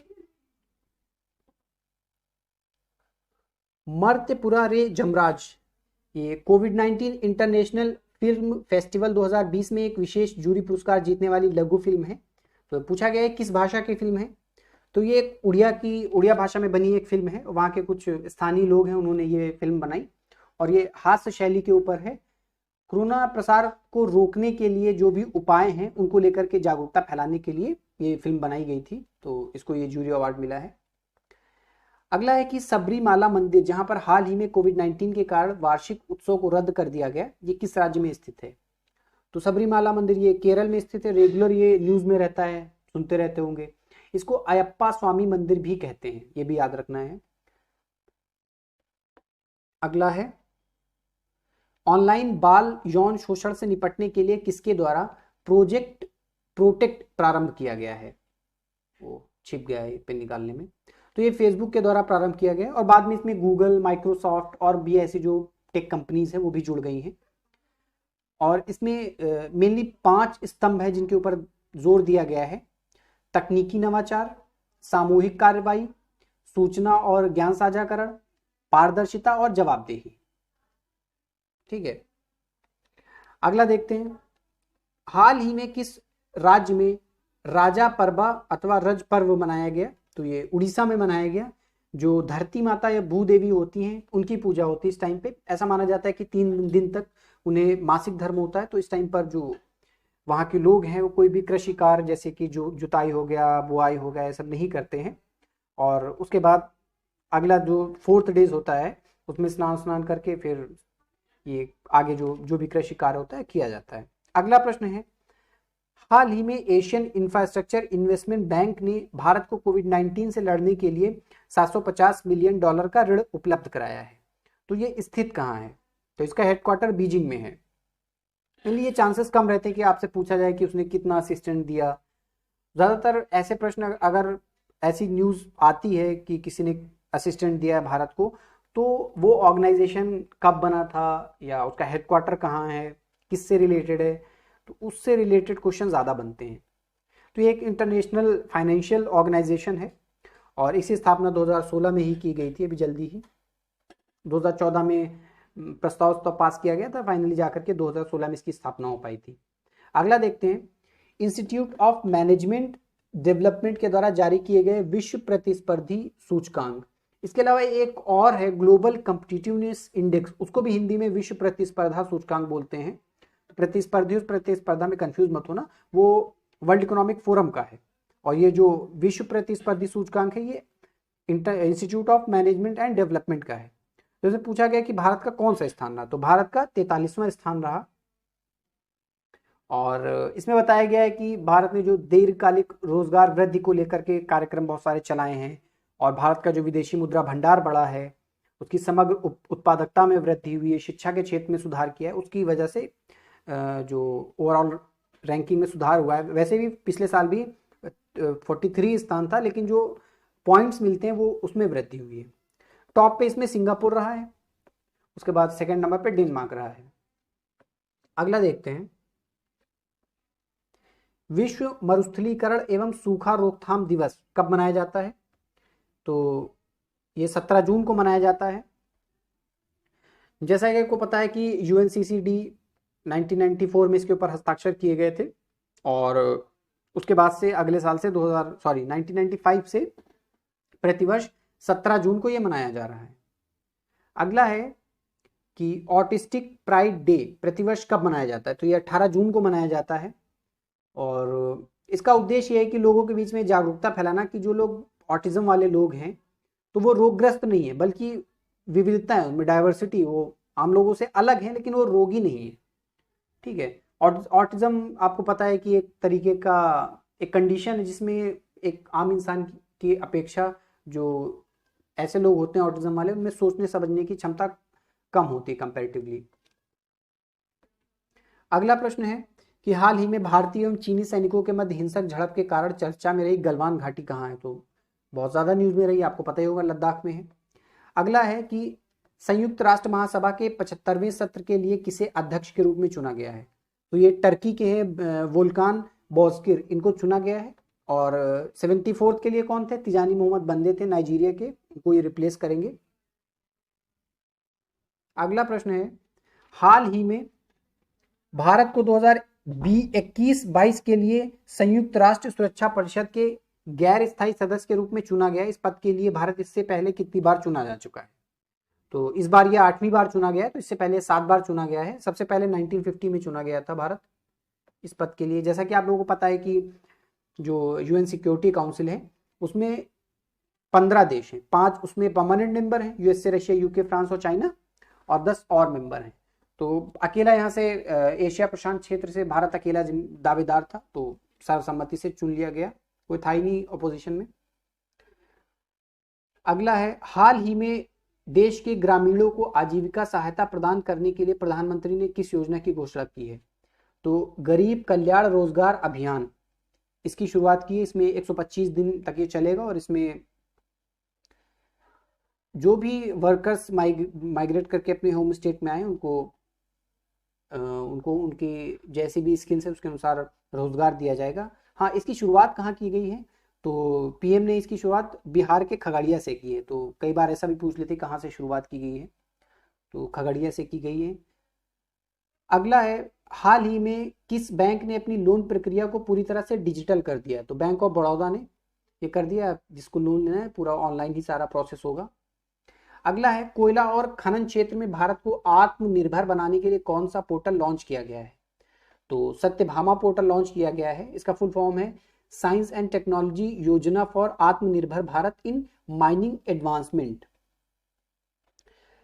मर्त्यपुरा रे जमराज, ये कोविड-19 इंटरनेशनल फिल्म फेस्टिवल 2020 में एक विशेष जूरी पुरस्कार जीतने वाली लघु फिल्म है। तो पूछा गया है किस भाषा की फिल्म है, तो ये एक उड़िया भाषा में बनी एक फिल्म है। वहाँ के कुछ स्थानीय लोग हैं, उन्होंने ये फिल्म बनाई और ये हास्य शैली के ऊपर है। कोरोना प्रसार को रोकने के लिए जो भी उपाय हैं उनको लेकर के जागरूकता फैलाने के लिए ये फिल्म बनाई गई थी, तो इसको ये जूरी अवार्ड मिला है। अगला है कि सबरीमाला मंदिर, जहां पर हाल ही में कोविड-19 के कारण वार्षिक उत्सव को रद्द कर दिया गया, ये किस राज्य में स्थित है। तो सबरीमाला मंदिर ये केरल में स्थित है, रेगुलर ये न्यूज में रहता है, सुनते रहते होंगे। इसको अयप्पा स्वामी मंदिर भी कहते हैं, ये भी याद रखना है। अगला है ऑनलाइन बाल यौन शोषण से निपटने के लिए किसके द्वारा प्रोजेक्ट प्रोटेक्ट प्रारंभ किया गया है? वो छिप गया है पे निकालने में। तो ये फेसबुक के द्वारा प्रारंभ किया गया और बाद में इसमें गूगल, माइक्रोसॉफ्ट और भी ऐसी जो टेक कंपनीज है वो भी जुड़ गई हैं। और इसमें मेनली 5 स्तंभ है जिनके ऊपर जोर दिया गया है: तकनीकी नवाचार, सामूहिक कार्रवाई, सूचना और ज्ञान साझाकरण, पारदर्शिता और जवाबदेही। ठीक है, अगला देखते हैं। हाल ही में किस राज्य में राजा परबा अथवा रज पर्व मनाया गया? तो ये उड़ीसा में मनाया गया। जो धरती माता या भूदेवी होती हैं उनकी पूजा होती है इस टाइम पे। ऐसा माना जाता है कि 3 दिन तक उन्हें मासिक धर्म होता है, तो इस टाइम पर जो वहाँ के लोग हैं वो कोई भी कृषि कार्य जैसे कि जो जुताई हो गया, बुआई हो गया, ये सब नहीं करते हैं। और उसके बाद अगला जो 4th डेज होता है उसमें स्नान करके फिर ये आगे जो भी कृषि कार्य होता है किया जाता है। अगला प्रश्न है, हाल ही में एशियन इंफ्रास्ट्रक्चर इन्वेस्टमेंट बैंक ने भारत को कोविड-19 से लड़ने के लिए $750 मिलियन का ऋण उपलब्ध कराया है। तो ये स्थित कहाँ है? तो इसका हेडक्वार्टर बीजिंग में है। इसलिए ये चांसेस कम रहते हैं कि आपसे पूछा जाए कि उसने कितना असिस्टेंट दिया। ज़्यादातर ऐसे प्रश्न अगर ऐसी न्यूज़ आती है कि किसी ने असिस्टेंट दिया है भारत को, तो वो ऑर्गेनाइजेशन कब बना था या उसका हेडक्वार्टर कहाँ है, किससे रिलेटेड है, तो उससे रिलेटेड क्वेश्चन ज़्यादा बनते हैं। तो ये एक इंटरनेशनल फाइनेंशियल ऑर्गेनाइजेशन है और इसकी स्थापना 2016 में ही की गई थी, अभी जल्दी ही 2014 में प्रस्ताव तो पास किया गया था, फाइनली जाकर के 2016 में इसकी स्थापना हो पाई थी। अगला देखते हैं, इंस्टीट्यूट ऑफ मैनेजमेंट डेवलपमेंट के द्वारा जारी किए गए विश्व प्रतिस्पर्धी सूचकांक। इसके अलावा एक और है ग्लोबल कॉम्पिटिटिवनेस इंडेक्स, उसको भी हिंदी में विश्व प्रतिस्पर्धा सूचकांक बोलते हैं। प्रतिस्पर्धी उस प्रतिस्पर्धा में कंफ्यूज मत होना, वो वर्ल्ड इकोनॉमिक फोरम का है। और ये जो विश्व प्रतिस्पर्धी सूचकांक है ये institute of management and development का है। तो इसमें पूछा गया कि भारत का कौन सा स्थान रहा, तो भारत का 43वां स्थान रहा। और इसमें बताया गया है कि भारत ने जो दीर्घकालिक रोजगार वृद्धि को लेकर के कार्यक्रम बहुत सारे चलाए हैं और भारत का जो विदेशी मुद्रा भंडार बढ़ा है, उसकी समग्र उत्पादकता में वृद्धि हुई है, शिक्षा के क्षेत्र में सुधार किया है, उसकी वजह से जो ओवरऑल रैंकिंग में सुधार हुआ है। वैसे भी पिछले साल भी 43 स्थान था, लेकिन जो पॉइंट्स मिलते हैं वो उसमें वृद्धि हुई है। टॉप पे इसमें सिंगापुर रहा है, उसके बाद सेकंड नंबर पे डेनमार्क रहा है। अगला देखते हैं, विश्व मरुस्थलीकरण एवं सूखा रोकथाम दिवस कब मनाया जाता है? तो ये 17 जून को मनाया जाता है। जैसा कि आपको पता है कि यूएनसीसीडी 1994 में इसके ऊपर हस्ताक्षर किए गए थे और उसके बाद से अगले साल से 1995 से प्रतिवर्ष 17 जून को ये मनाया जा रहा है। अगला है कि ऑटिस्टिक प्राइड डे प्रतिवर्ष कब मनाया जाता है? तो ये 18 जून को मनाया जाता है और इसका उद्देश्य ये है कि लोगों के बीच में जागरूकता फैलाना कि जो लोग ऑटिज्म वाले लोग हैं तो वो रोगग्रस्त नहीं है, बल्कि विविधता है उनमें, डाइवर्सिटी, वो आम लोगों से अलग है लेकिन वो रोगी नहीं है। ठीक है, ऑटिज्म आपको पता है कि एक तरीके का एक कंडीशन है जिसमें एक आम इंसान की अपेक्षा जो ऐसे लोग होते हैं ऑटिज्म वाले, उनमें सोचने समझने की क्षमता कम होती है कंपैरेटिवली। अगला प्रश्न है कि हाल ही में भारतीय एवं चीनी सैनिकों के मध्य हिंसक झड़प के कारण चर्चा में रही गलवान घाटी कहाँ है? तो बहुत ज्यादा न्यूज में रही, आपको पता ही होगा, लद्दाख में है। अगला है कि संयुक्त राष्ट्र महासभा के 75वें सत्र के लिए किसे अध्यक्ष के रूप में चुना गया है? तो ये टर्की के हैं वोल्कान बोस्किर, इनको चुना गया है। और 74th के लिए कौन थे? तिजानी मोहम्मद बंदे थे नाइजीरिया के, इनको ये रिप्लेस करेंगे। अगला प्रश्न है, हाल ही में भारत को 2021-22 के लिए संयुक्त राष्ट्र सुरक्षा परिषद के गैर स्थायी सदस्य के रूप में चुना गया। इस पद के लिए भारत इससे पहले कितनी बार चुना जा चुका है? तो इस बार यह 8वीं बार चुना गया है, तो इससे पहले 7 बार चुना गया है। सबसे पहले 1950 में चुना गया था भारत इस पद के लिए। जैसा कि आप लोगों को पता है कि जो यूएन सिक्योरिटी काउंसिल है उसमें 15 देश हैं, 5 उसमें परमानेंट मेंबर हैं, यूएसए, रशिया, यूके, फ्रांस और चाइना, और 10 और मेंबर हैं। तो अकेला यहाँ से एशिया प्रशांत क्षेत्र से भारत अकेला दावेदार था, तो सर्वसम्मति से चुन लिया गया, कोई था ही नहीं अपोजिशन में। अगला है, हाल ही में देश के ग्रामीणों को आजीविका सहायता प्रदान करने के लिए प्रधानमंत्री ने किस योजना की घोषणा की है? तो गरीब कल्याण रोजगार अभियान, इसकी शुरुआत की है। इसमें 125 दिन तक ये चलेगा और इसमें जो भी वर्कर्स माइग्रेट करके अपने होम स्टेट में आए उनको उनकी जैसी भी स्किल्स है उसके अनुसार रोजगार दिया जाएगा। हाँ, इसकी शुरुआत कहाँ की गई है? तो पीएम ने इसकी शुरुआत बिहार के खगड़िया से की है। तो कई बार ऐसा भी पूछ लेते कहाँ से शुरुआत की गई है, तो खगड़िया से की गई है। अगला है, हाल ही में किस बैंक ने अपनी लोन प्रक्रिया को पूरी तरह से डिजिटल कर दिया? तो बैंक ऑफ बड़ौदा ने ये कर दिया, जिसको लोन लेना है पूरा ऑनलाइन ही सारा प्रोसेस होगा। अगला है, कोयला और खनन क्षेत्र में भारत को आत्मनिर्भर बनाने के लिए कौन सा पोर्टल लॉन्च किया गया है? तो सत्यभामा पोर्टल लॉन्च किया गया है। इसका फुल फॉर्म है साइंस एंड टेक्नोलॉजी योजना फॉर आत्मनिर्भर Bharat in mining advancement.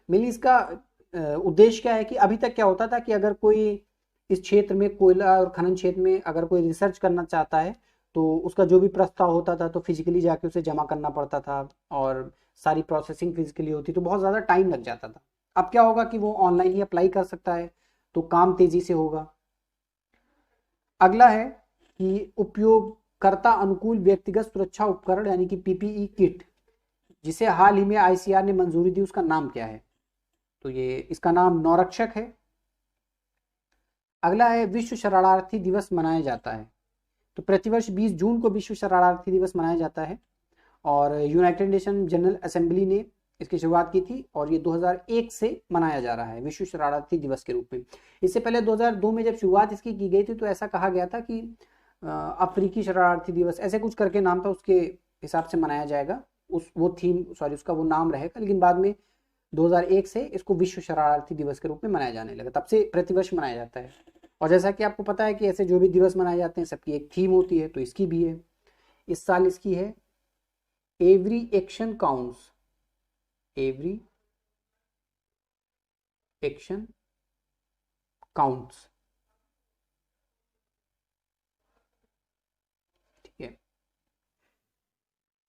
Mainly इसका उद्देश्य क्या है कि अभी तक क्या होता था कि अगर कोई इस क्षेत्र में कोयला और खनन क्षेत्र में अगर कोई रिसर्च करना चाहता है तो उसका जो भी प्रस्ताव होता था तो फिजिकली जाके उसे जमा करना पड़ता था और सारी प्रोसेसिंग फिजिकली होती, तो बहुत ज़्यादा टाइम लग जाता था। अब क्या होगा कि वो ऑनलाइन ही अप्लाई कर सकता है, तो काम तेजी से होगा। अगला है कि उपयोगकर्ता अनुकूल व्यक्तिगत सुरक्षा उपकरण यानी कि पीपीई किट, जिसे हाल ही में आईसीआर ने मंजूरी दी, उसका नाम क्या है? तो ये इसका नाम नौरक्षक है। अगला है, विश्व शरणार्थी दिवस मनाया जाता है। तो प्रतिवर्ष 20 जून को विश्व शरणार्थी दिवस मनाया जाता है और यूनाइटेड नेशन जनरल असेंबली ने इसकी शुरुआत की थी और ये 2001 से मनाया जा रहा है विश्व शरणार्थी दिवस के रूप में। इससे पहले 2002 में जब शुरुआत इसकी की गई थी तो ऐसा कहा गया था कि अफ्रीकी शरणार्थी दिवस ऐसे कुछ करके नाम था, उसके हिसाब से मनाया जाएगा, उसका वो नाम रहेगा। लेकिन बाद में 2001 से इसको विश्व शरणार्थी दिवस के रूप में मनाया जाने लगा, तब से प्रतिवर्ष मनाया जाता है। और जैसा कि आपको पता है कि ऐसे जो भी दिवस मनाए जाते हैं सबकी एक थीम होती है, तो इसकी भी है। इस साल इसकी है every action counts, every action counts. ठीक है।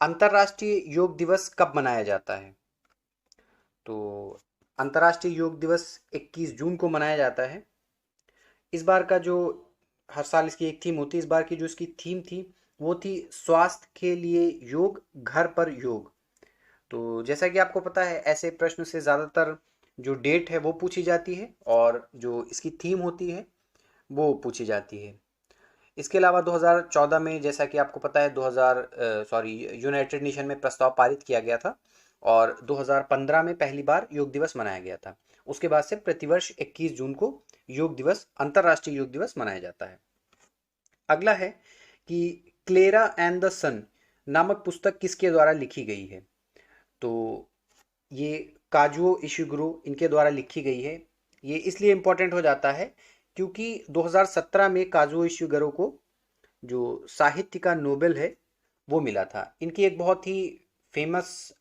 अंतरराष्ट्रीय योग दिवस कब मनाया जाता है? तो अंतरराष्ट्रीय योग दिवस 21 जून को मनाया जाता है। इस बार का जो हर साल इसकी एक थीम होती है, इस बार की जो इसकी थीम थी वो थी स्वास्थ्य के लिए योग, घर पर योग। तो जैसा कि आपको पता है ऐसे प्रश्न से ज़्यादातर जो डेट है वो पूछी जाती है और जो इसकी थीम होती है वो पूछी जाती है। इसके अलावा 2014 में जैसा कि आपको पता है यूनाइटेड नेशन में प्रस्ताव पारित किया गया था और 2015 में पहली बार योग दिवस मनाया गया था। उसके बाद से प्रतिवर्ष 21 जून को योग दिवस, अंतरराष्ट्रीय योग दिवस मनाया जाता है। अगला है कि क्लेरा एंड द सन नामक पुस्तक किसके द्वारा लिखी गई है? तो ये काजुओ इशिगुरो इनके द्वारा लिखी गई है। ये इसलिए इम्पोर्टेंट हो जाता है क्योंकि 2017 में काजुओ इशिगुरो को जो साहित्य का नोबेल है वो मिला था। इनकी एक बहुत ही फेमस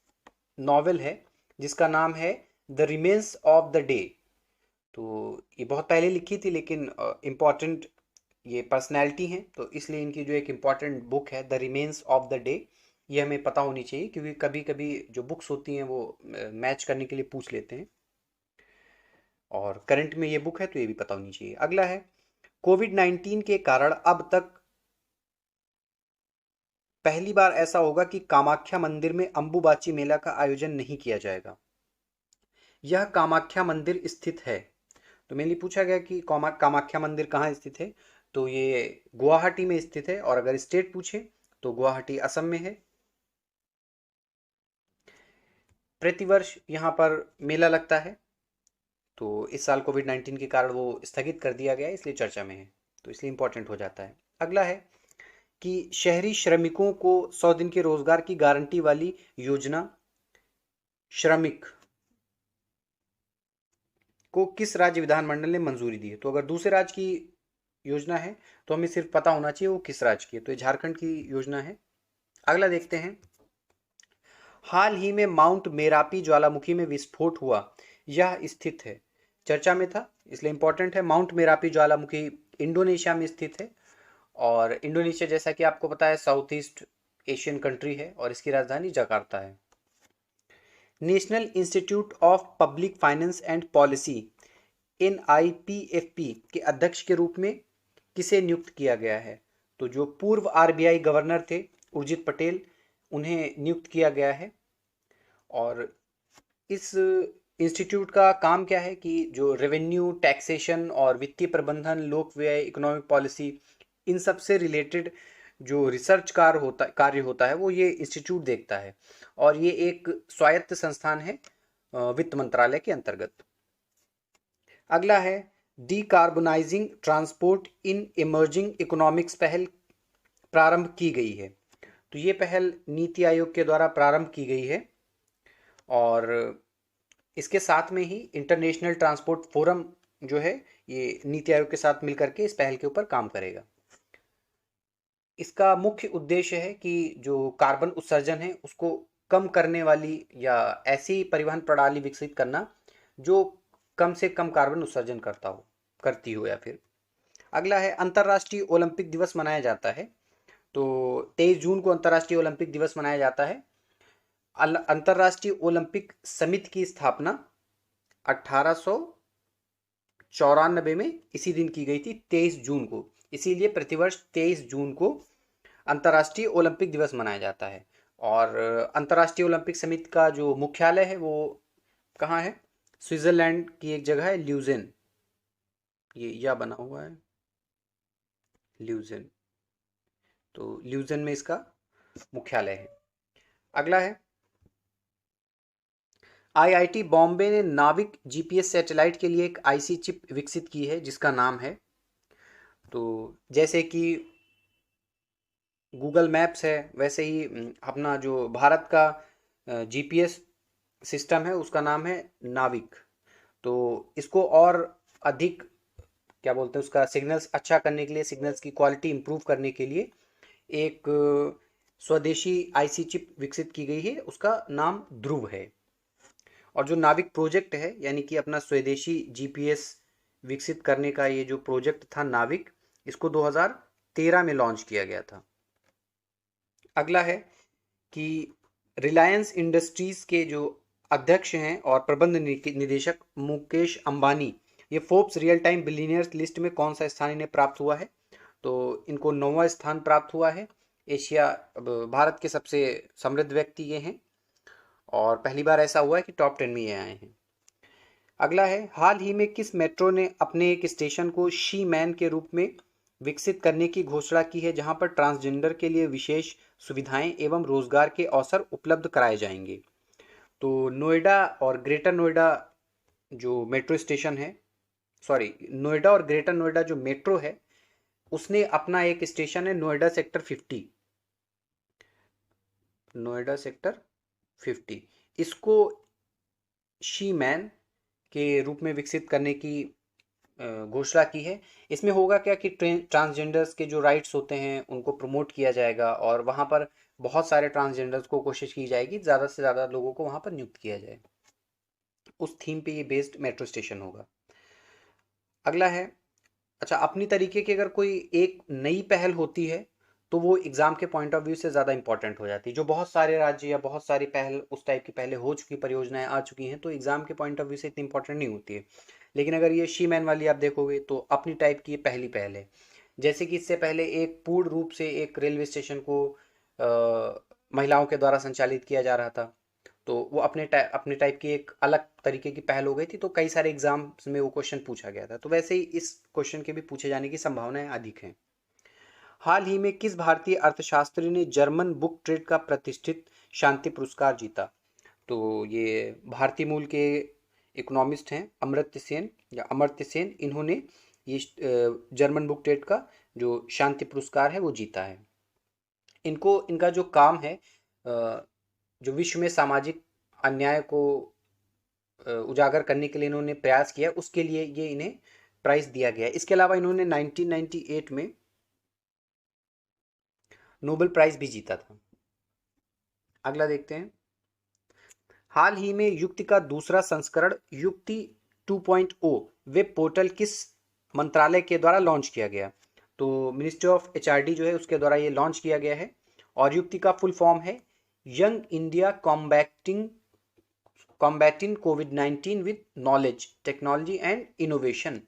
नॉवेल है जिसका नाम है the remains of the day. तो ये बहुत पहले लिखी थी लेकिन इम्पॉर्टेंट ये पर्सनैलिटी हैं, तो इसलिए इनकी जो एक इम्पॉर्टेंट बुक है the remains of the day, ये हमें पता होनी चाहिए क्योंकि कभी कभी जो बुक्स होती हैं वो मैच करने के लिए पूछ लेते हैं और करंट में ये बुक है तो ये भी पता होनी चाहिए। अगला है, कोविड-19 के कारण अब तक पहली बार ऐसा होगा कि कामाख्या मंदिर में अंबुबाची मेला का आयोजन नहीं किया जाएगा। यह कामाख्या मंदिर स्थित है। तो मेनली पूछा गया कि कामाख्या मंदिर कहाँ स्थित है, तो ये गुवाहाटी में स्थित है और अगर स्टेट पूछे तो गुवाहाटी असम में है। प्रतिवर्ष यहाँ पर मेला लगता है, तो इस साल कोविड-19 के कारण वो स्थगित कर दिया गया है इसलिए चर्चा में है, तो इसलिए इंपॉर्टेंट हो जाता है। अगला है कि शहरी श्रमिकों को 100 दिन के रोजगार की गारंटी वाली योजना श्रमिक को किस राज्य विधानमंडल ने मंजूरी दी है? तो अगर दूसरे राज्य की योजना है तो हमें सिर्फ पता होना चाहिए वो किस राज्य की है, तो ये झारखंड की योजना है। अगला देखते हैं, हाल ही में माउंट मेरापी ज्वालामुखी में विस्फोट हुआ, यह स्थित है, चर्चा में था इसलिए इम्पोर्टेंट है। माउंट मेरापी ज्वालामुखी इंडोनेशिया में स्थित है, और इंडोनेशिया जैसा कि आपको पता है साउथ ईस्ट एशियन कंट्री है, और इसकी राजधानी जकार्ता है। National institute of public finance and policy NIPFP के अध्यक्ष के रूप में किसे नियुक्त किया गया है? तो जो पूर्व RBI गवर्नर थे उर्जित पटेल, उन्हें नियुक्त किया गया है। और इस इंस्टीट्यूट का काम क्या है कि जो रेवेन्यू, टैक्सेशन और वित्तीय प्रबंधन, लोक व्यय, इकोनॉमिक पॉलिसी, इन सब से रिलेटेड जो रिसर्च कार्य होता है वो ये इंस्टीट्यूट देखता है, और ये एक स्वायत्त संस्थान है वित्त मंत्रालय के अंतर्गत। अगला है decarbonising transport in emerging economics पहल प्रारंभ की गई है। तो ये पहल नीति आयोग के द्वारा प्रारंभ की गई है, और इसके साथ में ही इंटरनेशनल ट्रांसपोर्ट फोरम जो है ये नीति आयोग के साथ मिलकर के इस पहल के ऊपर काम करेगा। इसका मुख्य उद्देश्य है कि जो कार्बन उत्सर्जन है उसको कम करने वाली या ऐसी परिवहन प्रणाली विकसित करना जो कम से कम कार्बन उत्सर्जन करती हो या फिर। अगला है अंतर्राष्ट्रीय ओलंपिक दिवस मनाया जाता है। तो 23 जून को अंतर्राष्ट्रीय ओलंपिक दिवस मनाया जाता है। अंतर्राष्ट्रीय ओलंपिक समिति की स्थापना 1894 में इसी दिन की गई थी, 23 जून को। इसीलिए प्रतिवर्ष 23 जून को अंतर्राष्ट्रीय ओलंपिक दिवस मनाया जाता है। और अंतर्राष्ट्रीय ओलंपिक समिति का जो मुख्यालय है वो कहाँ है? स्विट्जरलैंड की एक जगह है ल्यूजेन, ये या बना हुआ है ल्यूजेन, तो ल्यूजेन में इसका मुख्यालय है। अगला है IIT बॉम्बे ने नाविक GPS सैटेलाइट के लिए एक IC चिप विकसित की है जिसका नाम है, तो जैसे कि गूगल मैप्स है वैसे ही अपना जो भारत का GPS सिस्टम है उसका नाम है नाविक। तो इसको और अधिक क्या बोलते हैं उसका सिग्नल्स अच्छा करने के लिए, सिग्नल्स की क्वालिटी इंप्रूव करने के लिए एक स्वदेशी IC चिप विकसित की गई है, उसका नाम ध्रुव है। और जो नाविक प्रोजेक्ट है यानी कि अपना स्वदेशी GPS विकसित करने का ये जो प्रोजेक्ट था नाविक, इसको 2013 में लॉन्च किया गया था। अगला है कि रिलायंस इंडस्ट्रीज के जो अध्यक्ष हैं और प्रबंध निदेशक मुकेश अंबानी, ये Forbes real time billionaires list में कौन सा स्थान इन्हें प्राप्त हुआ है? तो इनको 9वां स्थान प्राप्त हुआ है। भारत के सबसे समृद्ध व्यक्ति ये हैं, और पहली बार ऐसा हुआ है कि टॉप 10 में ये आए हैं। अगला है हाल ही में किस मेट्रो ने अपने एक स्टेशन को शी मैन के रूप में विकसित करने की घोषणा की है, जहां पर ट्रांसजेंडर के लिए विशेष सुविधाएं एवं रोजगार के अवसर उपलब्ध कराए जाएंगे? तो नोएडा और ग्रेटर नोएडा जो मेट्रो स्टेशन है, सॉरी नोएडा और ग्रेटर नोएडा जो मेट्रो है उसने अपना एक स्टेशन है नोएडा सेक्टर 50, नोएडा सेक्टर 50, इसको शी मैन के रूप में विकसित करने की घोषणा की है। इसमें होगा क्या कि ट्रांसजेंडर्स के जो राइट्स होते हैं उनको प्रमोट किया जाएगा, और वहाँ पर बहुत सारे ट्रांसजेंडर्स को कोशिश की जाएगी ज़्यादा से ज़्यादा लोगों को वहाँ पर नियुक्त किया जाए। उस थीम पे ये बेस्ड मेट्रो स्टेशन होगा। अगला है, अच्छा अपनी तरीके की अगर कोई एक नई पहल होती है तो वो एग्जाम के पॉइंट ऑफ व्यू से ज़्यादा इंपॉर्टेंट हो जाती है। जो बहुत सारे राज्य या बहुत सारी पहल उस टाइप की पहले हो चुकी परियोजनाएं आ चुकी हैं तो एग्जाम के पॉइंट ऑफ व्यू से इतनी इंपॉर्टेंट नहीं होती है। लेकिन अगर ये शी मैन वाली आप देखोगे तो अपनी टाइप की ये पहली पहल है। जैसे कि इससे पहले एक पूर्ण रूप से एक रेलवे स्टेशन को महिलाओं के द्वारा संचालित किया जा रहा था, तो वो अपने टाइप की एक अलग तरीके की पहल हो गई थी, तो कई सारे एग्जाम्स में वो क्वेश्चन पूछा गया था। तो वैसे ही इस क्वेश्चन के भी पूछे जाने की संभावनाएं अधिक हैं। हाल ही में किस भारतीय अर्थशास्त्री ने जर्मन बुक ट्रेड का प्रतिष्ठित शांति पुरस्कार जीता? तो ये भारतीय मूल के इकोनॉमिस्ट हैं अमर्त्य सेन, इन्होंने ये जर्मन बुक ट्रेड का जो शांति पुरस्कार है वो जीता है। इनका जो काम है जो विश्व में सामाजिक अन्याय को उजागर करने के लिए इन्होंने प्रयास किया, उसके लिए ये इन्हें प्राइज दिया गया है। इसके अलावा इन्होंने 1998 में नोबेल प्राइज भी जीता था। अगला देखते हैं, हाल ही में युक्ति का दूसरा संस्करण युक्ति 2.0 वेब पोर्टल किस मंत्रालय के द्वारा लॉन्च किया गया? तो मिनिस्ट्री ऑफ एचआरडी जो है उसके द्वारा ये लॉन्च किया गया है। और युक्ति का फुल फॉर्म है young India combating covid with knowledge technology and innovation,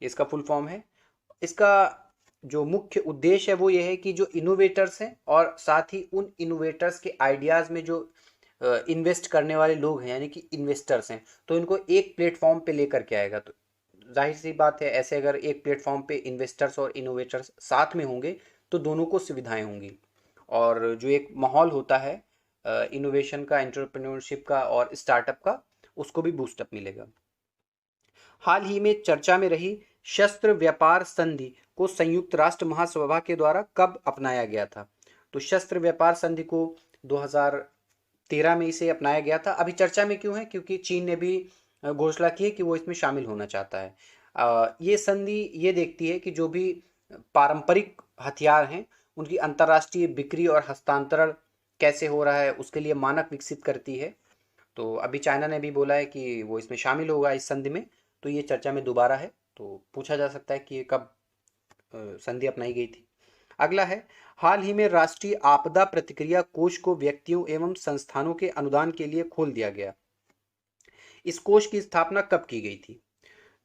इसका फुल फॉर्म है। इसका जो मुख्य उद्देश्य है वो ये है कि जो इनोवेटर्स हैं और साथ ही उन इनोवेटर्स के आइडियाज़ में जो इन्वेस्ट करने वाले लोग हैं यानी कि इन्वेस्टर्स हैं, तो इनको एक प्लेटफॉर्म पे लेकर के आएगा। तो जाहिर सी बात है, ऐसे अगर एक प्लेटफॉर्म पे इन्वेस्टर्स और इनोवेटर्स साथ में होंगे तो दोनों को सुविधाएं होंगी और जो एक माहौल होता है इनोवेशन का, एंटरप्रेन्योरशिप का और स्टार्टअप का, उसको भी बूस्टअप मिलेगा। हाल ही में चर्चा में रही शस्त्र व्यापार संधि को संयुक्त राष्ट्र महासभा के द्वारा कब अपनाया गया था? तो शस्त्र व्यापार संधि को 2013 में इसे अपनाया गया था। अभी चर्चा में क्यों है? क्योंकि चीन ने भी घोषणा की है कि वो इसमें शामिल होना चाहता है। ये संधि ये देखती है कि जो भी पारंपरिक हथियार हैं उनकी अंतर्राष्ट्रीय बिक्री और हस्तांतरण कैसे हो रहा है उसके लिए मानक विकसित करती है। तो अभी चाइना ने भी बोला है कि वो इसमें शामिल होगा इस संधि में, तो ये चर्चा में दोबारा है। तो पूछा जा सकता है कि ये कब संधि अपनाई गई थी। अगला है, हाल ही में राष्ट्रीय आपदा प्रतिक्रिया कोष को व्यक्तियों एवं संस्थानों के अनुदान के लिए खोल दिया गया। इस कोष की स्थापना कब की गई थी?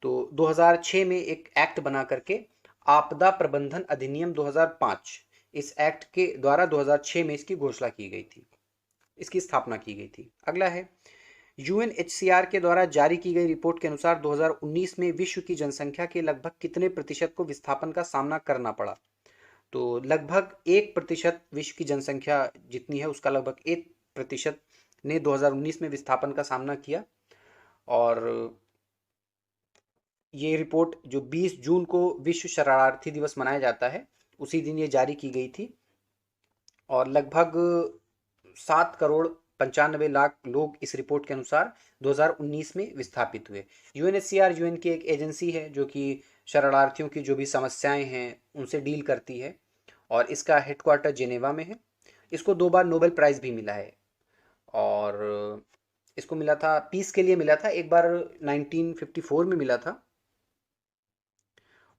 तो 2006 में एक एक्ट बना करके आपदा प्रबंधन अधिनियम 2005, इस एक्ट के द्वारा 2006 में इसकी घोषणा की गई थी, इसकी स्थापना की गई थी। अगला है, यूएनएचसीआर के द्वारा जारी की गई रिपोर्ट के अनुसार 2019 में विश्व की जनसंख्या के लगभग कितने प्रतिशत को विस्थापन का सामना करना पड़ा? तो लगभग 1% विश्व की जनसंख्या जितनी है उसका लगभग 1% ने 2019 में विस्थापन का सामना किया। और ये रिपोर्ट जो 20 जून को विश्व शरणार्थी दिवस मनाया जाता है उसी दिन ये जारी की गई थी और लगभग 7,95,00,000 लोग इस रिपोर्ट के अनुसार 2019 में विस्थापित हुए। यूएनएचसीआर यूएन की एक एजेंसी है जो कि शरणार्थियों की जो भी समस्याएं हैं उनसे डील करती है और इसका हेडक्वार्टर जेनेवा में है। इसको 2 बार नोबेल प्राइज़ भी मिला है और इसको मिला था पीस के लिए मिला था, एक बार 1954 में मिला था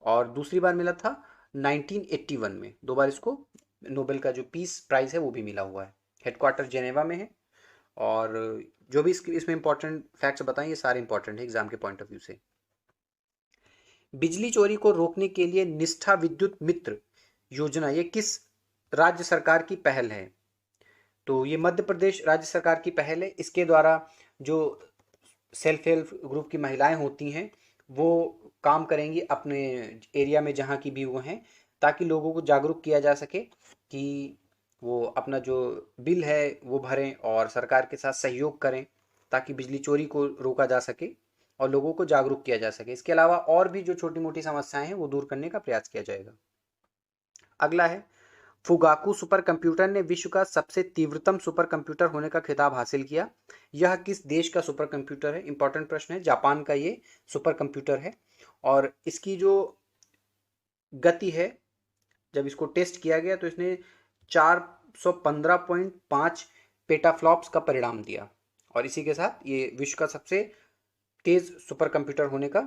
और दूसरी बार मिला था 1981 में। 2 बार इसको नोबेल का जो पीस प्राइज़ है वो भी मिला हुआ है। हेडक्वार्टर जेनेवा में है और जो भी इसमें इंपॉर्टेंट फैक्ट्स बताएं ये सारे इंपॉर्टेंट है एग्जाम के पॉइंट ऑफ व्यू से। बिजली चोरी को रोकने के लिए निष्ठा विद्युत मित्र योजना ये किस राज्य सरकार की पहल है? तो ये मध्य प्रदेश राज्य सरकार की पहल है। इसके द्वारा जो सेल्फ हेल्प ग्रुप की महिलाएं होती हैं वो काम करेंगी अपने एरिया में जहाँ की भी वो हैं, ताकि लोगों को जागरूक किया जा सके कि वो अपना जो बिल है वो भरें और सरकार के साथ सहयोग करें ताकि बिजली चोरी को रोका जा सके और लोगों को जागरूक किया जा सके। इसके अलावा और भी जो छोटी मोटी समस्याएं हैं वो दूर करने का प्रयास किया जाएगा। अगला है, फुगाकू सुपर कंप्यूटर ने विश्व का सबसे तीव्रतम सुपर कंप्यूटर होने का खिताब हासिल किया। यह किस देश का सुपर कंप्यूटर है? इंपॉर्टेंट प्रश्न है। जापान का ये सुपर कंप्यूटर है और इसकी जो गति है जब इसको टेस्ट किया गया तो इसने 415.5 पेटाफ्लॉप्स का परिणाम दिया और इसी के साथ ये विश्व का सबसे तेज सुपर कंप्यूटर होने का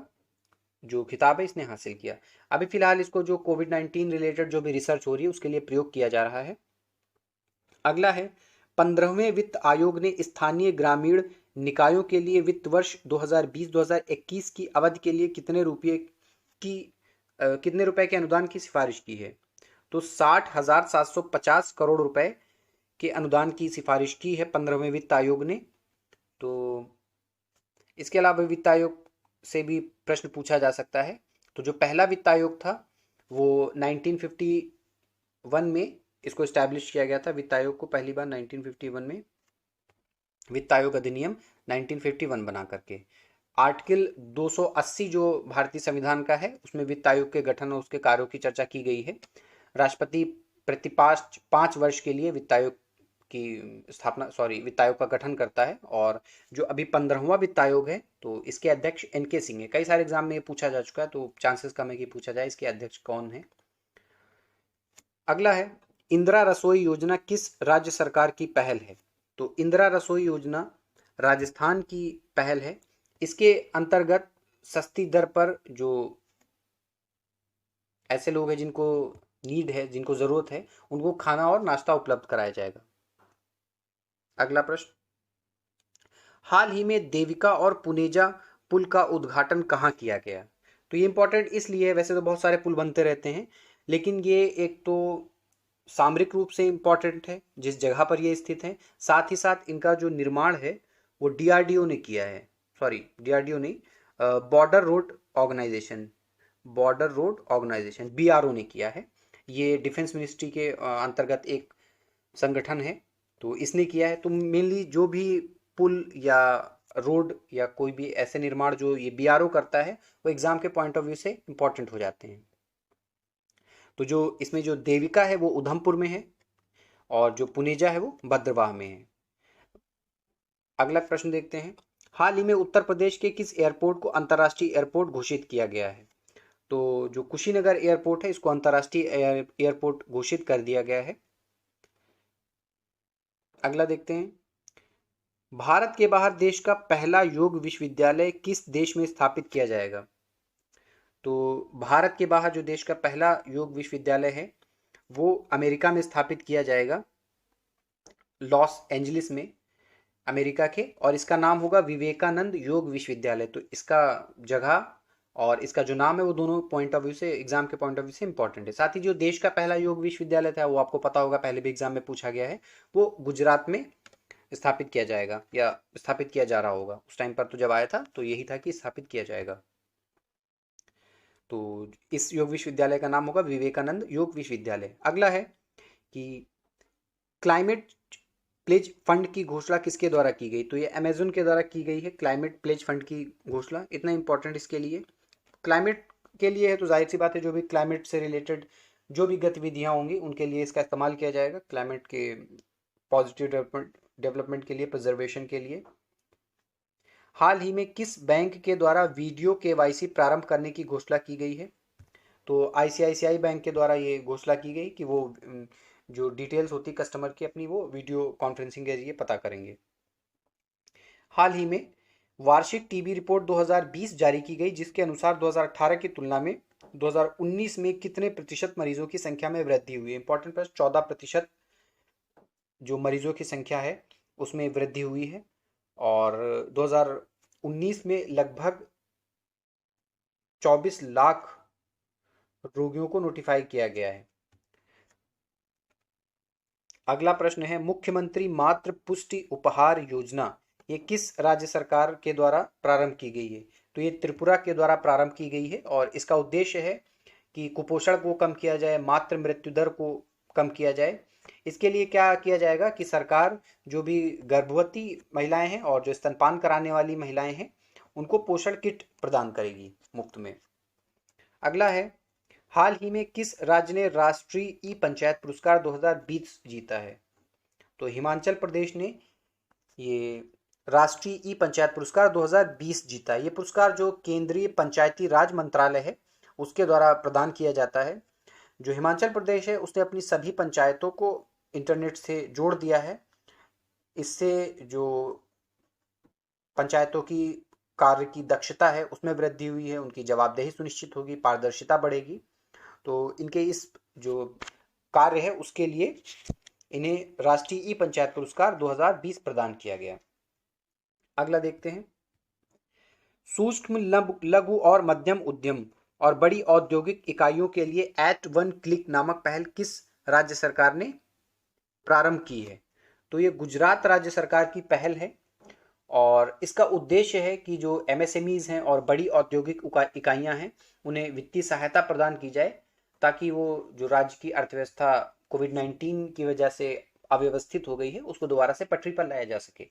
जो खिताब है इसने हासिल किया। अभी फिलहाल इसको जो कोविड-19 रिलेटेड जो भी रिसर्च हो रही है उसके लिए प्रयोग किया जा रहा है। अगला है, 15वें वित्त आयोग ने स्थानीय ग्रामीण निकायों के लिए वित्त वर्ष 2020-2021 की अवधि के लिए कितने रुपए के अनुदान की सिफारिश की है? तो 60,750 करोड़ रुपए के अनुदान की सिफारिश की है 15वें वित्त आयोग ने। तो इसके अलावा वित्त आयोग से भी प्रश्न पूछा जा सकता है। तो जो पहला वित्त आयोग था वो 1951 में इसको एस्टैब्लिश किया गया था। वित्त आयोग को पहली बार 1951 में वित्त आयोग अधिनियम 1951 बना करके आर्टिकल 280 जो भारतीय संविधान का है उसमें वित्त आयोग के गठन और उसके कार्यों की चर्चा की गई है। राष्ट्रपति प्रति 5 वर्ष के लिए वित्त आयोग का गठन करता है और जो अभी 15वां वित्त आयोग है तो इसके अध्यक्ष एनके सिंह है। कई सारे एग्जाम में ये पूछा जा चुका है तो चांसेस कम है कि पूछा जाए इसके अध्यक्ष कौन है। अगला है, इंदिरा रसोई योजना किस राज्य सरकार की पहल है? तो इंदिरा रसोई योजना राजस्थान की पहल है। इसके अंतर्गत सस्ती दर पर जो ऐसे लोग हैं जिनको नीड है, जिनको जरूरत है, उनको खाना और नाश्ता उपलब्ध कराया जाएगा। अगला प्रश्न, हाल ही में देविका और पुनेजा पुल का उद्घाटन कहाँ किया गया? तो ये इंपॉर्टेंट इसलिए है, वैसे तो बहुत सारे पुल बनते रहते हैं, लेकिन ये एक तो सामरिक रूप से इंपॉर्टेंट है जिस जगह पर ये स्थित है, साथ ही साथ इनका जो निर्माण है वो डीआरडीओ ने किया है, सॉरी डीआरडीओ नहीं, Border Road Organisation, Border Road Organisation BRO ने किया है। ये डिफेंस मिनिस्ट्री के अंतर्गत एक संगठन है, तो इसने किया है। तो मेनली जो भी पुल या रोड या कोई भी ऐसे निर्माण जो ये बीआरओ करता है वो एग्जाम के पॉइंट ऑफ व्यू से इंपॉर्टेंट हो जाते हैं। तो जो इसमें जो देविका है वो उधमपुर में है और जो पुनेजा है वो भद्रवाह में है। अगला प्रश्न देखते हैं, हाल ही में उत्तर प्रदेश के किस एयरपोर्ट को अंतर्राष्ट्रीय एयरपोर्ट घोषित किया गया है? तो जो कुशीनगर एयरपोर्ट है इसको अंतर्राष्ट्रीय एयरपोर्ट घोषित कर दिया गया है। अगला देखते हैं, भारत के बाहर देश का पहला योग विश्वविद्यालय किस देश में स्थापित किया जाएगा? तो भारत के बाहर जो देश का पहला योग विश्वविद्यालय है वो अमेरिका में स्थापित किया जाएगा, लॉस एंजलिस में, अमेरिका के, और इसका नाम होगा विवेकानंद योग विश्वविद्यालय। तो इसका जगह और इसका जो नाम है वो दोनों पॉइंट ऑफ व्यू से, एग्जाम के पॉइंट ऑफ व्यू से इंपॉर्टेंट है। साथ ही जो देश का पहला योग विश्वविद्यालय था वो आपको पता होगा, पहले भी एग्जाम में पूछा गया है, वो गुजरात में स्थापित किया जाएगा या स्थापित किया जा रहा होगा। उस टाइम पर तो जब आया था तो यही था कि स्थापित किया जाएगा। तो इस योग विश्वविद्यालय का नाम होगा विवेकानंद योग विश्वविद्यालय। अगला है कि क्लाइमेट प्लेज फंड की घोषणा किसके द्वारा की गई? तो ये अमेजन के द्वारा की गई है, क्लाइमेट प्लेज फंड की घोषणा। इतना इंपॉर्टेंट इसके लिए, क्लाइमेट के लिए है तो जाहिर सी बात है जो भी क्लाइमेट से रिलेटेड जो भी गतिविधियां होंगी उनके लिए इसका इस्तेमाल किया जाएगा, क्लाइमेट के पॉजिटिव डेवलपमेंट के लिए, प्रिजर्वेशन के लिए। हाल ही में किस बैंक के द्वारा वीडियो केवाईसी प्रारंभ करने की घोषणा की गई है? तो आईसीआईसीआई बैंक के द्वारा ये घोषणा की गई कि वो जो डिटेल्स होती है कस्टमर की अपनी वो वीडियो कॉन्फ्रेंसिंग के जरिए पता करेंगे। हाल ही में वार्षिक टीबी रिपोर्ट 2020 जारी की गई जिसके अनुसार 2018 की तुलना में 2019 में कितने प्रतिशत मरीजों की संख्या में वृद्धि हुई है? इंपॉर्टेंट प्रश्न, 14% जो मरीजों की संख्या है उसमें वृद्धि हुई है और 2019 में लगभग 24 लाख रोगियों को नोटिफाई किया गया है। अगला प्रश्न है, मुख्यमंत्री मातृ पुष्टि उपहार योजना ये किस राज्य सरकार के द्वारा प्रारंभ की गई है? तो ये त्रिपुरा के द्वारा प्रारंभ की गई है और इसका उद्देश्य है कि कुपोषण को कम किया जाए, मातृ मृत्यु दर को कम किया जाए। इसके लिए क्या किया जाएगा कि सरकार जो भी गर्भवती महिलाएं हैं और जो स्तनपान कराने वाली महिलाएं हैं उनको पोषण किट प्रदान करेगी मुफ्त में। अगला है, हाल ही में किस राज्य ने राष्ट्रीय ई पंचायत पुरस्कार 2020 जीता है? तो हिमाचल प्रदेश ने ये राष्ट्रीय ई पंचायत पुरस्कार 2020 जीता। ये पुरस्कार जो केंद्रीय पंचायती राज मंत्रालय है उसके द्वारा प्रदान किया जाता है। जो हिमाचल प्रदेश है उसने अपनी सभी पंचायतों को इंटरनेट से जोड़ दिया है। इससे जो पंचायतों की कार्य की दक्षता है उसमें वृद्धि हुई है, उनकी जवाबदेही सुनिश्चित होगी, पारदर्शिता बढ़ेगी। तो इनके इस जो कार्य है उसके लिए इन्हें राष्ट्रीय ई पंचायत पुरस्कार 2020 प्रदान किया गया। अगला देखते हैं, सूक्ष्म लघु और मध्यम उद्यम और बड़ी औद्योगिक इकाइयों के लिए एट वन क्लिक नामक पहल किस राज्य सरकार ने प्रारंभ की है? तो ये गुजरात राज्य सरकार की पहल है और इसका उद्देश्य है कि जो एमएसएमईज हैं और बड़ी औद्योगिक इकाइयां हैं उन्हें वित्तीय सहायता प्रदान की जाए ताकि वो जो राज्य की अर्थव्यवस्था कोविड-19 की वजह से अव्यवस्थित हो गई है उसको दोबारा से पटरी पर लाया जा सके।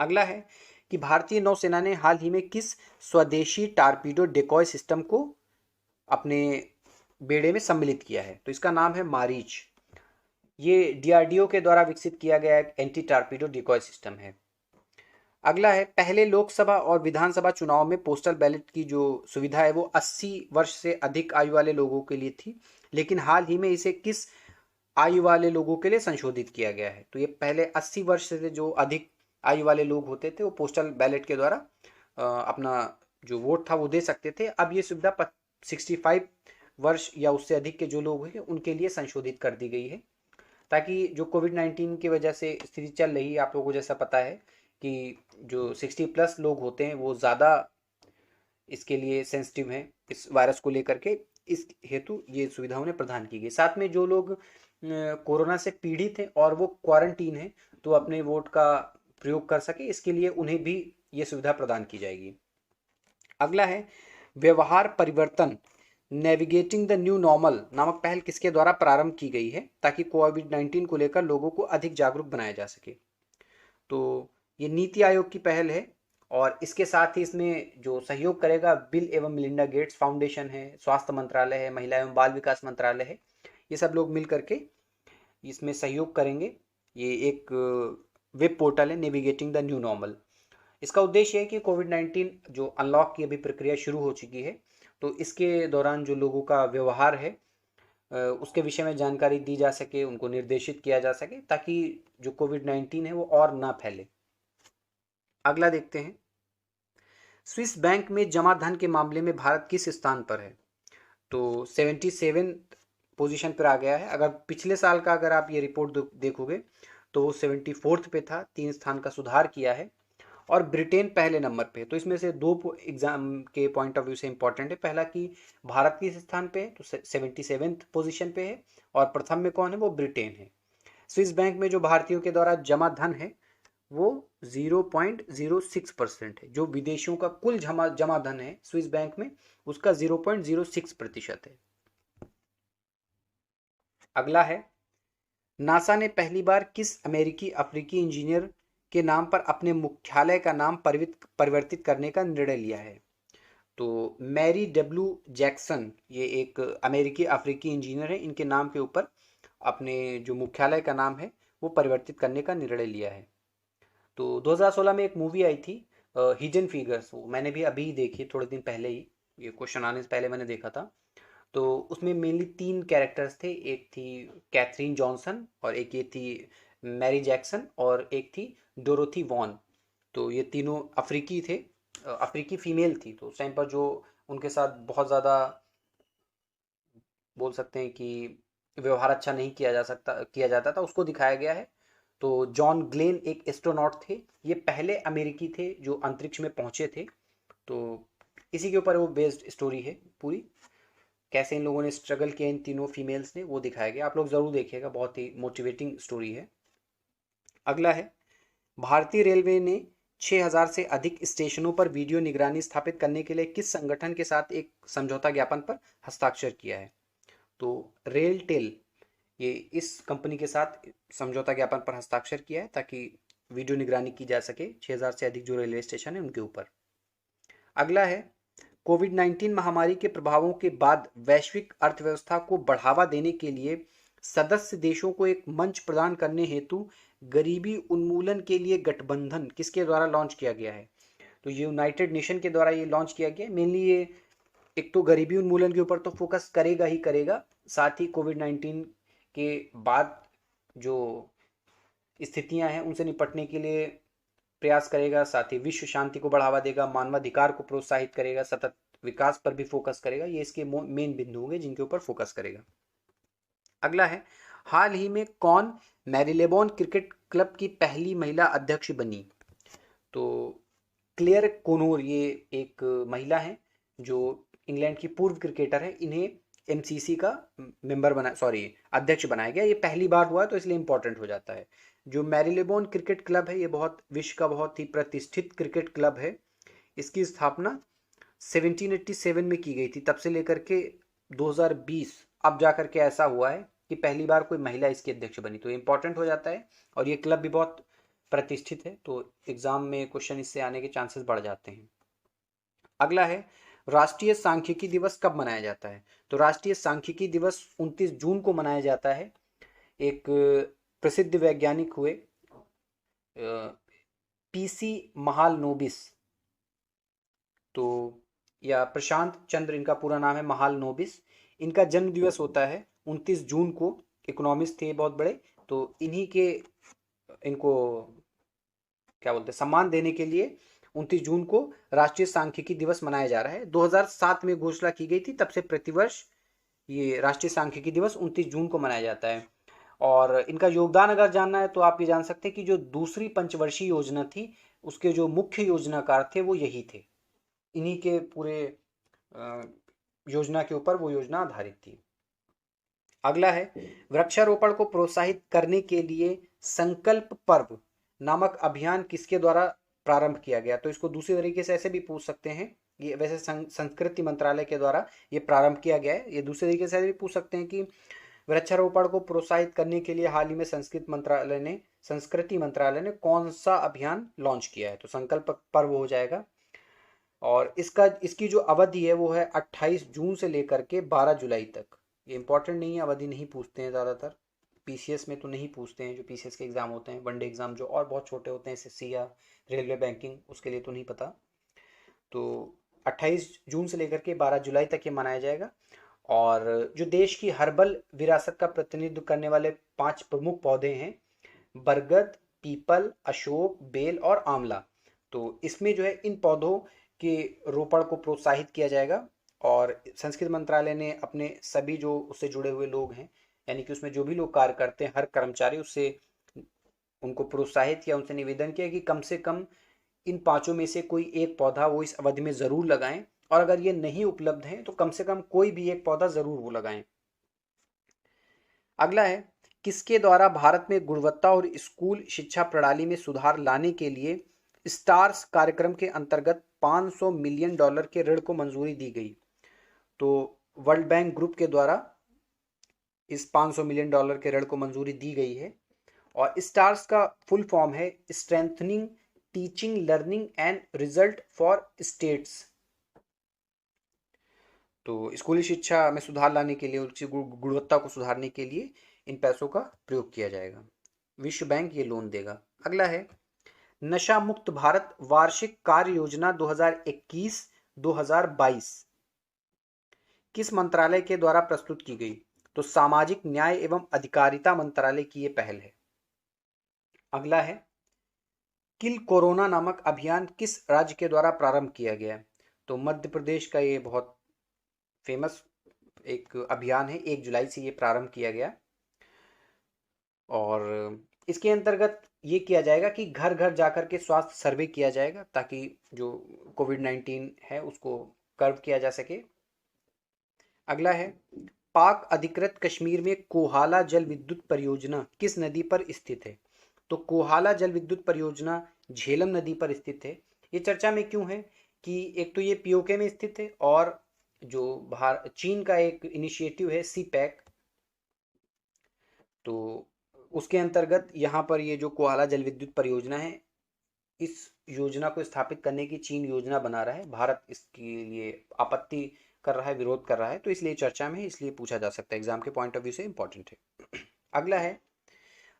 अगला है कि भारतीय नौसेना ने हाल ही में किस स्वदेशी टारपीडो डेकॉय सिस्टम को अपने बेड़े में सम्मिलित किया है? तो इसका नाम है मारीच। ये डीआरडीओ के द्वारा विकसित किया गया एक एंटी टारपीडो डिकॉय सिस्टम है। अगला है, पहले लोकसभा और विधानसभा चुनाव में पोस्टल बैलेट की जो सुविधा है वो 80 वर्ष से अधिक आयु वाले लोगों के लिए थी, लेकिन हाल ही में इसे किस आयु वाले लोगों के लिए संशोधित किया गया है? तो ये पहले 80 वर्ष से जो अधिक आयु वाले लोग होते थे वो पोस्टल बैलेट के द्वारा अपना जो वोट था वो दे सकते थे। अब ये सुविधा 65 वर्ष या उससे अधिक के जो लोग हैं उनके लिए संशोधित कर दी गई है, ताकि जो कोविड-19 की वजह से स्थिति चल रही है, आप लोगों को जैसा पता है कि जो 60 प्लस लोग होते हैं वो ज़्यादा इसके लिए सेंसिटिव हैं इस वायरस को लेकर के, इस हेतु ये सुविधा उन्हें प्रदान की गई। साथ में जो लोग कोरोना से पीड़ित हैं और वो क्वारंटीन हैं तो अपने वोट का प्रयोग कर सके, इसके लिए उन्हें भी ये सुविधा प्रदान की जाएगी। अगला है व्यवहार परिवर्तन, नेविगेटिंग द न्यू नॉर्मल नामक पहल किसके द्वारा प्रारंभ की गई है ताकि कोविड-19 को लेकर लोगों को अधिक जागरूक बनाया जा सके। तो ये नीति आयोग की पहल है और इसके साथ ही इसमें जो सहयोग करेगा बिल एवं मिलिंडा गेट्स फाउंडेशन है, स्वास्थ्य मंत्रालय है, महिला एवं बाल विकास मंत्रालय है, ये सब लोग मिल करके इसमें सहयोग करेंगे। ये एक वेब पोर्टल है नेविगेटिंग द न्यू नॉर्मल। इसका उद्देश्य है कि कोविड-19 जो अनलॉक की अभी प्रक्रिया शुरू हो चुकी है तो इसके दौरान जो लोगों का व्यवहार है उसके विषय में जानकारी दी जा सके, उनको निर्देशित किया जा सके ताकि जो कोविड-19 है वो और ना फैले। अगला देखते हैं, स्विस बैंक में जमा धन के मामले में भारत किस स्थान पर है। तो 77 पोजीशन पर आ गया है। अगर पिछले साल का अगर आप ये रिपोर्ट देखोगे तो वो 74th पे था, 3 स्थान का सुधार किया है और ब्रिटेन पहले नंबर पे। तो इसमें से दो एग्जाम के पॉइंट ऑफ व्यू से इंपॉर्टेंट है। पहला कि भारत किस स्थान पे है तो 77th पोजीशन पे है और प्रथम में कौन है, वो ब्रिटेन है। स्विस बैंक में जो भारतीयों के द्वारा जमा धन है वो 0.06% है। जो विदेशियों का कुल जमा धन है स्विस बैंक में उसका 0.06% है। अगला है, नासा ने पहली बार किस अमेरिकी अफ्रीकी इंजीनियर के नाम पर अपने मुख्यालय का नाम परिवर्तित करने का निर्णय लिया है। तो मैरी डब्ल्यू जैक्सन, ये एक अमेरिकी अफ्रीकी इंजीनियर है, इनके नाम के ऊपर अपने जो मुख्यालय का नाम है वो परिवर्तित करने का निर्णय लिया है। तो 2016 में एक मूवी आई थी हिडन फिगर्स, वो मैंने भी अभी देखी थोड़े दिन पहले ही, ये क्वेश्चन आने से पहले मैंने देखा था। तो उसमें मेनली 3 कैरेक्टर्स थे, एक थी कैथरीन जॉनसन और एक ये थी मैरी जैक्सन और एक थी डोरोथी वॉन। तो ये तीनों अफ्रीकी थे, अफ्रीकी फीमेल थी। तो उस टाइम पर जो उनके साथ बहुत ज़्यादा बोल सकते हैं कि व्यवहार अच्छा नहीं किया जाता था, उसको दिखाया गया है। तो जॉन ग्लेन एक एस्ट्रोनॉट थे, ये पहले अमेरिकी थे जो अंतरिक्ष में पहुंचे थे। तो इसी के ऊपर वो बेस्ड स्टोरी है पूरी, कैसे इन लोगों ने स्ट्रगल किया इन तीनों फीमेल्स ने, वो दिखाया गया। आप लोग ज़रूर देखिएगा, बहुत ही मोटिवेटिंग स्टोरी है। अगला है, भारतीय रेलवे ने 6000 से अधिक स्टेशनों पर वीडियो निगरानी स्थापित करने के लिए किस संगठन के साथ एक समझौता ज्ञापन पर हस्ताक्षर किया है। तो रेलटेल, ये इस कंपनी के साथ समझौता ज्ञापन पर हस्ताक्षर किया है ताकि वीडियो निगरानी की जा सके 6000 से अधिक जो रेलवे स्टेशन है उनके ऊपर। अगला है, कोविड-19 महामारी के प्रभावों के बाद वैश्विक अर्थव्यवस्था को बढ़ावा देने के लिए सदस्य देशों को एक मंच प्रदान करने हेतु गरीबी उन्मूलन के लिए गठबंधन किसके द्वारा लॉन्च किया गया है। तो ये यूनाइटेड नेशन के द्वारा ये लॉन्च किया गया है। मेनली ये एक तो गरीबी उन्मूलन के ऊपर तो फोकस करेगा ही करेगा, साथ ही कोविड-19 के बाद जो स्थितियां हैं उनसे निपटने के लिए प्रयास करेगा, साथ ही विश्व शांति को बढ़ावा देगा, मानवाधिकार को प्रोत्साहित करेगा, सतत विकास पर भी फोकस करेगा। ये इसके मेन बिंदु होंगे जिनके ऊपर फोकस करेगा। अगला है, हाल ही में कौन मैरीलेबोन क्रिकेट क्लब की पहली महिला अध्यक्ष बनी। तो क्लेयर कोनोर, ये एक महिला है जो इंग्लैंड की पूर्व क्रिकेटर है, इन्हें एमसीसी का अध्यक्ष बनाया गया। ये पहली बार हुआ तो इसलिए इंपॉर्टेंट हो जाता है। जो मैरीलेबोन क्रिकेट क्लब है ये विश्व का बहुत ही प्रतिष्ठित क्रिकेट क्लब है। इसकी स्थापना 1787 में की गई थी, तब से लेकर के 2020 अब जा करके ऐसा हुआ है कि पहली बार कोई महिला इसकी अध्यक्ष बनी, तो इंपॉर्टेंट हो जाता है। और ये क्लब भी बहुत प्रतिष्ठित है तो एग्जाम में क्वेश्चन इससे आने के चांसेस बढ़ जाते हैं। अगला है, राष्ट्रीय सांख्यिकी दिवस कब मनाया जाता है। तो राष्ट्रीय सांख्यिकी दिवस 29 जून को मनाया जाता है। एक प्रसिद्ध वैज्ञानिक हुए पीसी महालनोबिस, तो या प्रशांत चंद्र इनका पूरा नाम है, महालनोबिस। इनका जन्म दिवस होता है 29 जून को। इकोनॉमिस्ट थे बहुत बड़े, तो इनको क्या बोलते हैं, सम्मान देने के लिए 29 जून को राष्ट्रीय सांख्यिकी दिवस मनाया जा रहा है। 2007 में घोषणा की गई थी, तब से प्रतिवर्ष ये राष्ट्रीय सांख्यिकी दिवस 29 जून को मनाया जाता है। और इनका योगदान अगर जानना है तो आप ये जान सकते हैं कि जो दूसरी पंचवर्षीय योजना थी उसके जो मुख्य योजनाकार थे वो यही थे। इन्हीं के पूरे योजना के ऊपर वो योजना आधारित थी। अगला है, वृक्षारोपण को प्रोत्साहित करने के लिए संकल्प पर्व नामक अभियान किसके द्वारा प्रारंभ किया गया? तो इसको दूसरे तरीके से ऐसे भी पूछ सकते हैं, ये वैसे संस्कृति मंत्रालय के द्वारा ये प्रारंभ किया गया है। ये दूसरे तरीके से ऐसे भी पूछ सकते हैं कि वृक्षारोपण को प्रोत्साहित करने के लिए हाल ही में संस्कृति मंत्रालय ने कौन सा अभियान लॉन्च किया है? तो संकल्प पर्व हो जाएगा। और इसकी जो अवधि है वो है 28 जून से लेकर के 12 जुलाई तक। ये इंपॉर्टेंट नहीं है, अवधि नहीं पूछते हैं ज़्यादातर, पीसीएस में तो नहीं पूछते हैं। जो पीसीएस के एग्जाम होते हैं, वनडे एग्जाम जो और बहुत छोटे होते हैं, एसएससी या रेलवे बैंकिंग, उसके लिए तो नहीं पता। तो 28 जून से लेकर के 12 जुलाई तक ये मनाया जाएगा। और जो देश की हर्बल विरासत का प्रतिनिधित्व करने वाले 5 प्रमुख पौधे हैं, बरगद, पीपल, अशोक, बेल और आंवला। तो इसमें जो है इन पौधों के रोपण को प्रोत्साहित किया जाएगा। और संस्कृति मंत्रालय ने अपने सभी जो उससे जुड़े हुए लोग हैं, यानी कि उसमें जो भी लोग कार्य करते हैं, हर कर्मचारी, उससे उनको प्रोत्साहित किया, उनसे निवेदन किया कि कम से कम इन 5 में से कोई एक पौधा वो इस अवधि में ज़रूर लगाएं। और अगर ये नहीं उपलब्ध है तो कम से कम कोई भी एक पौधा ज़रूर वो लगाएं। अगला है, किसके द्वारा भारत में गुणवत्ता और स्कूल शिक्षा प्रणाली में सुधार लाने के लिए स्टार्स कार्यक्रम के अंतर्गत $500 मिलियन के ऋण को मंजूरी दी गई? तो वर्ल्ड बैंक ग्रुप के द्वारा इस $500 मिलियन के ऋण को मंजूरी दी गई है। और स्टार्स का फुल फॉर्म है strengthening teaching learning and result for states. तो स्कूली शिक्षा में सुधार लाने के लिए, उसकी गुणवत्ता को सुधारने के लिए इन पैसों का प्रयोग किया जाएगा। विश्व बैंक ये लोन देगा। अगला है, नशा मुक्त भारत वार्षिक कार्य योजना 2021-2022 किस मंत्रालय के द्वारा प्रस्तुत की गई? तो सामाजिक न्याय एवं अधिकारिता मंत्रालय की ये पहल है। अगला है, किल कोरोना नामक अभियान किस राज्य के द्वारा प्रारंभ किया गया? तो मध्य प्रदेश का ये बहुत फेमस एक अभियान है, 1 जुलाई से ये प्रारंभ किया गया। और इसके अंतर्गत ये किया जाएगा कि घर घर जाकर के स्वास्थ्य सर्वे किया जाएगा, ताकि जो कोविड-19 है उसको कर्व किया जा सके। अगला है, पाक अधिकृत कश्मीर में कोहाला जल विद्युत परियोजना किस नदी पर स्थित है? तो कोहाला जल विद्युत परियोजना झेलम नदी पर स्थित है। ये चर्चा में क्यों है कि एक तो ये पीओके में स्थित है, और जो चीन का एक इनिशिएटिव है सीपैक, तो उसके अंतर्गत यहाँ पर ये जो कोहाला जल विद्युत परियोजना है, इस योजना को स्थापित करने की चीन योजना बना रहा है। भारत इसके लिए आपत्ति कर रहा है, विरोध कर रहा है, तो इसलिए चर्चा में है, इसलिए पूछा जा सकता है, एग्जाम के पॉइंट ऑफ व्यू से इंपॉर्टेंट है। अगला है,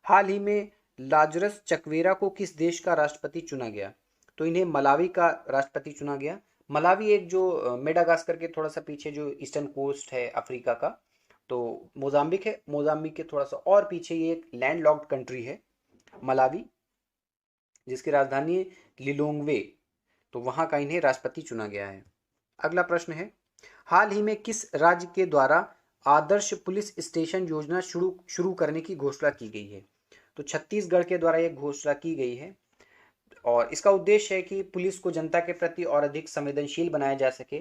हाल ही में लाजरस चकवेरा को किस देश का राष्ट्रपति चुना गया? तो इन्हें मलावी का राष्ट्रपति चुना गया। मलावी एक जो मेडागास्कर के थोड़ा सा पीछे जो ईस्टर्न कोस्ट है अफ्रीका का, तो मोजाम्बिक है, मोजाम्बिक के थोड़ा सा और पीछे ये एक लैंड लॉक्ड कंट्री है मलावी, जिसकी राजधानी है लिलोंगवे। तो वहां का इन्हें राष्ट्रपति चुना गया है। अगला प्रश्न है, हाल ही में किस राज्य के द्वारा आदर्श पुलिस स्टेशन योजना शुरू करने की घोषणा की गई है? तो छत्तीसगढ़ के द्वारा यह घोषणा की गई है। और इसका उद्देश्य है कि पुलिस को जनता के प्रति और अधिक संवेदनशील बनाया जा सके।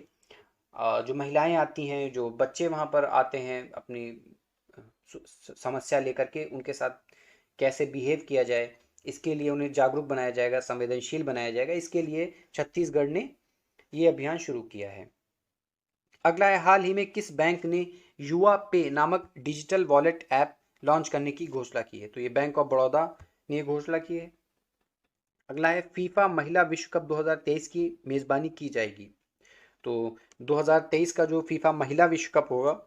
जो महिलाएं आती हैं, जो बच्चे वहां पर आते हैं अपनी समस्या लेकर के, उनके साथ कैसे बिहेव किया जाए, इसके लिए उन्हें जागरूक बनाया जाएगा, संवेदनशील बनाया जाएगा। इसके लिए छत्तीसगढ़ ने ये अभियान शुरू किया है। अगला है, हाल ही में किस बैंक ने युवा पे नामक डिजिटल वॉलेट ऐप लॉन्च करने की घोषणा की है? तो ये बैंक ऑफ बड़ौदा ने घोषणा की है। अगला है, फीफा महिला विश्व कप 2023 की मेजबानी की जाएगी। तो 2023 का जो फीफा महिला विश्व कप होगा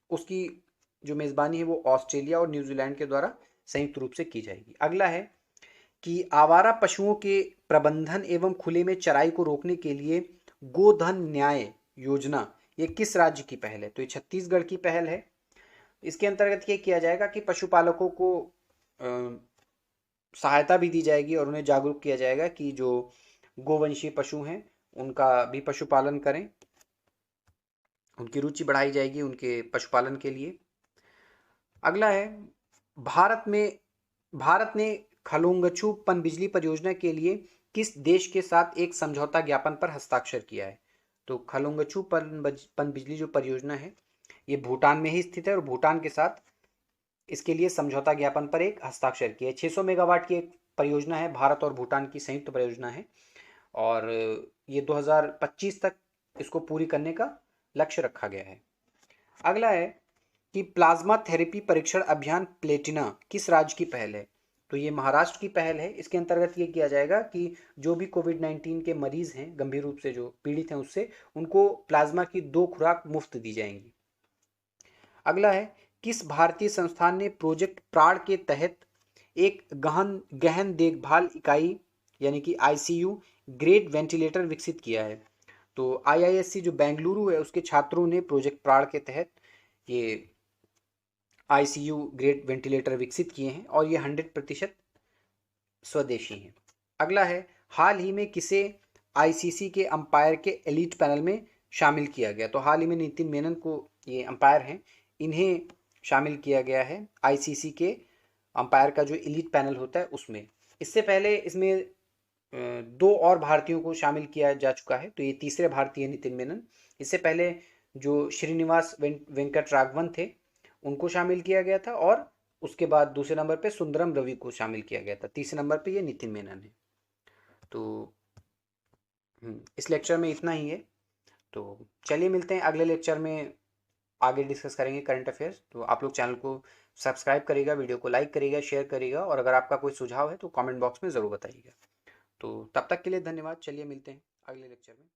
उसकी जो मेजबानी है वो ऑस्ट्रेलिया और न्यूजीलैंड के द्वारा संयुक्त रूप से की जाएगी। अगला है कि आवारा पशुओं के प्रबंधन एवं खुले में चराई को रोकने के लिए गोधन न्याय योजना ये किस राज्य की पहल है? तो ये छत्तीसगढ़ की पहल है। इसके अंतर्गत ये किया जाएगा कि पशुपालकों को सहायता भी दी जाएगी और उन्हें जागरूक किया जाएगा कि जो गोवंशीय पशु हैं उनका भी पशुपालन करें, उनकी रुचि बढ़ाई जाएगी उनके पशुपालन के लिए। अगला है, भारत ने खलोंगछू पनबिजली परियोजना के लिए किस देश के साथ एक समझौता ज्ञापन पर हस्ताक्षर किया है? तो खलोंगछू पनबिजली जो परियोजना है ये भूटान में ही स्थित है और भूटान के साथ इसके लिए समझौता ज्ञापन पर एक हस्ताक्षर किया है। 600 मेगावाट की एक परियोजना है, भारत और भूटान की संयुक्त परियोजना है और ये 2025 तक इसको पूरी करने का लक्ष्य रखा गया है। अगला है कि प्लाज्मा थेरेपी परीक्षण अभियान प्लेटिना किस राज्य की पहल है? तो ये महाराष्ट्र की पहल है। इसके अंतर्गत ये किया जाएगा कि जो भी कोविड-19 के मरीज हैं, गंभीर रूप से जो पीड़ित हैं, उससे उनको प्लाज्मा की 2 खुराक मुफ्त दी जाएंगी। अगला है, किस भारतीय संस्थान ने प्रोजेक्ट प्राण के तहत एक गहन देखभाल इकाई यानी कि आईसीयू ग्रेड वेंटिलेटर विकसित किया है? तो आईआईएससी जो बेंगलुरु है उसके छात्रों ने प्रोजेक्ट प्राण के तहत ये आईसीयू ग्रेड वेंटिलेटर विकसित किए हैं और ये 100% स्वदेशी हैं। अगला है, हाल ही में किसे आईसीसी के अंपायर के एलीट पैनल में शामिल किया गया? तो हाल ही में नितिन मेनन को, ये अंपायर हैं, इन्हें शामिल किया गया है आईसीसी के अंपायर का जो एलीट पैनल होता है उसमें। इससे पहले इसमें 2 और भारतीयों को शामिल किया जा चुका है, तो ये तीसरे भारतीय नितिन मेनन। इससे पहले जो श्रीनिवास वेंकट राघवन थे उनको शामिल किया गया था और उसके बाद दूसरे नंबर पे सुंदरम रवि को शामिल किया गया था, तीसरे नंबर पे ये नितिन मेनन है। तो इस लेक्चर में इतना ही है। तो चलिए मिलते हैं अगले लेक्चर में, आगे डिस्कस करेंगे करंट अफेयर्स। तो आप लोग चैनल को सब्सक्राइब करिएगा, वीडियो को लाइक करिएगा, शेयर करिएगा और अगर आपका कोई सुझाव है तो कमेंट बॉक्स में ज़रूर बताइएगा। तो तब तक के लिए धन्यवाद। चलिए मिलते हैं अगले लेक्चर में।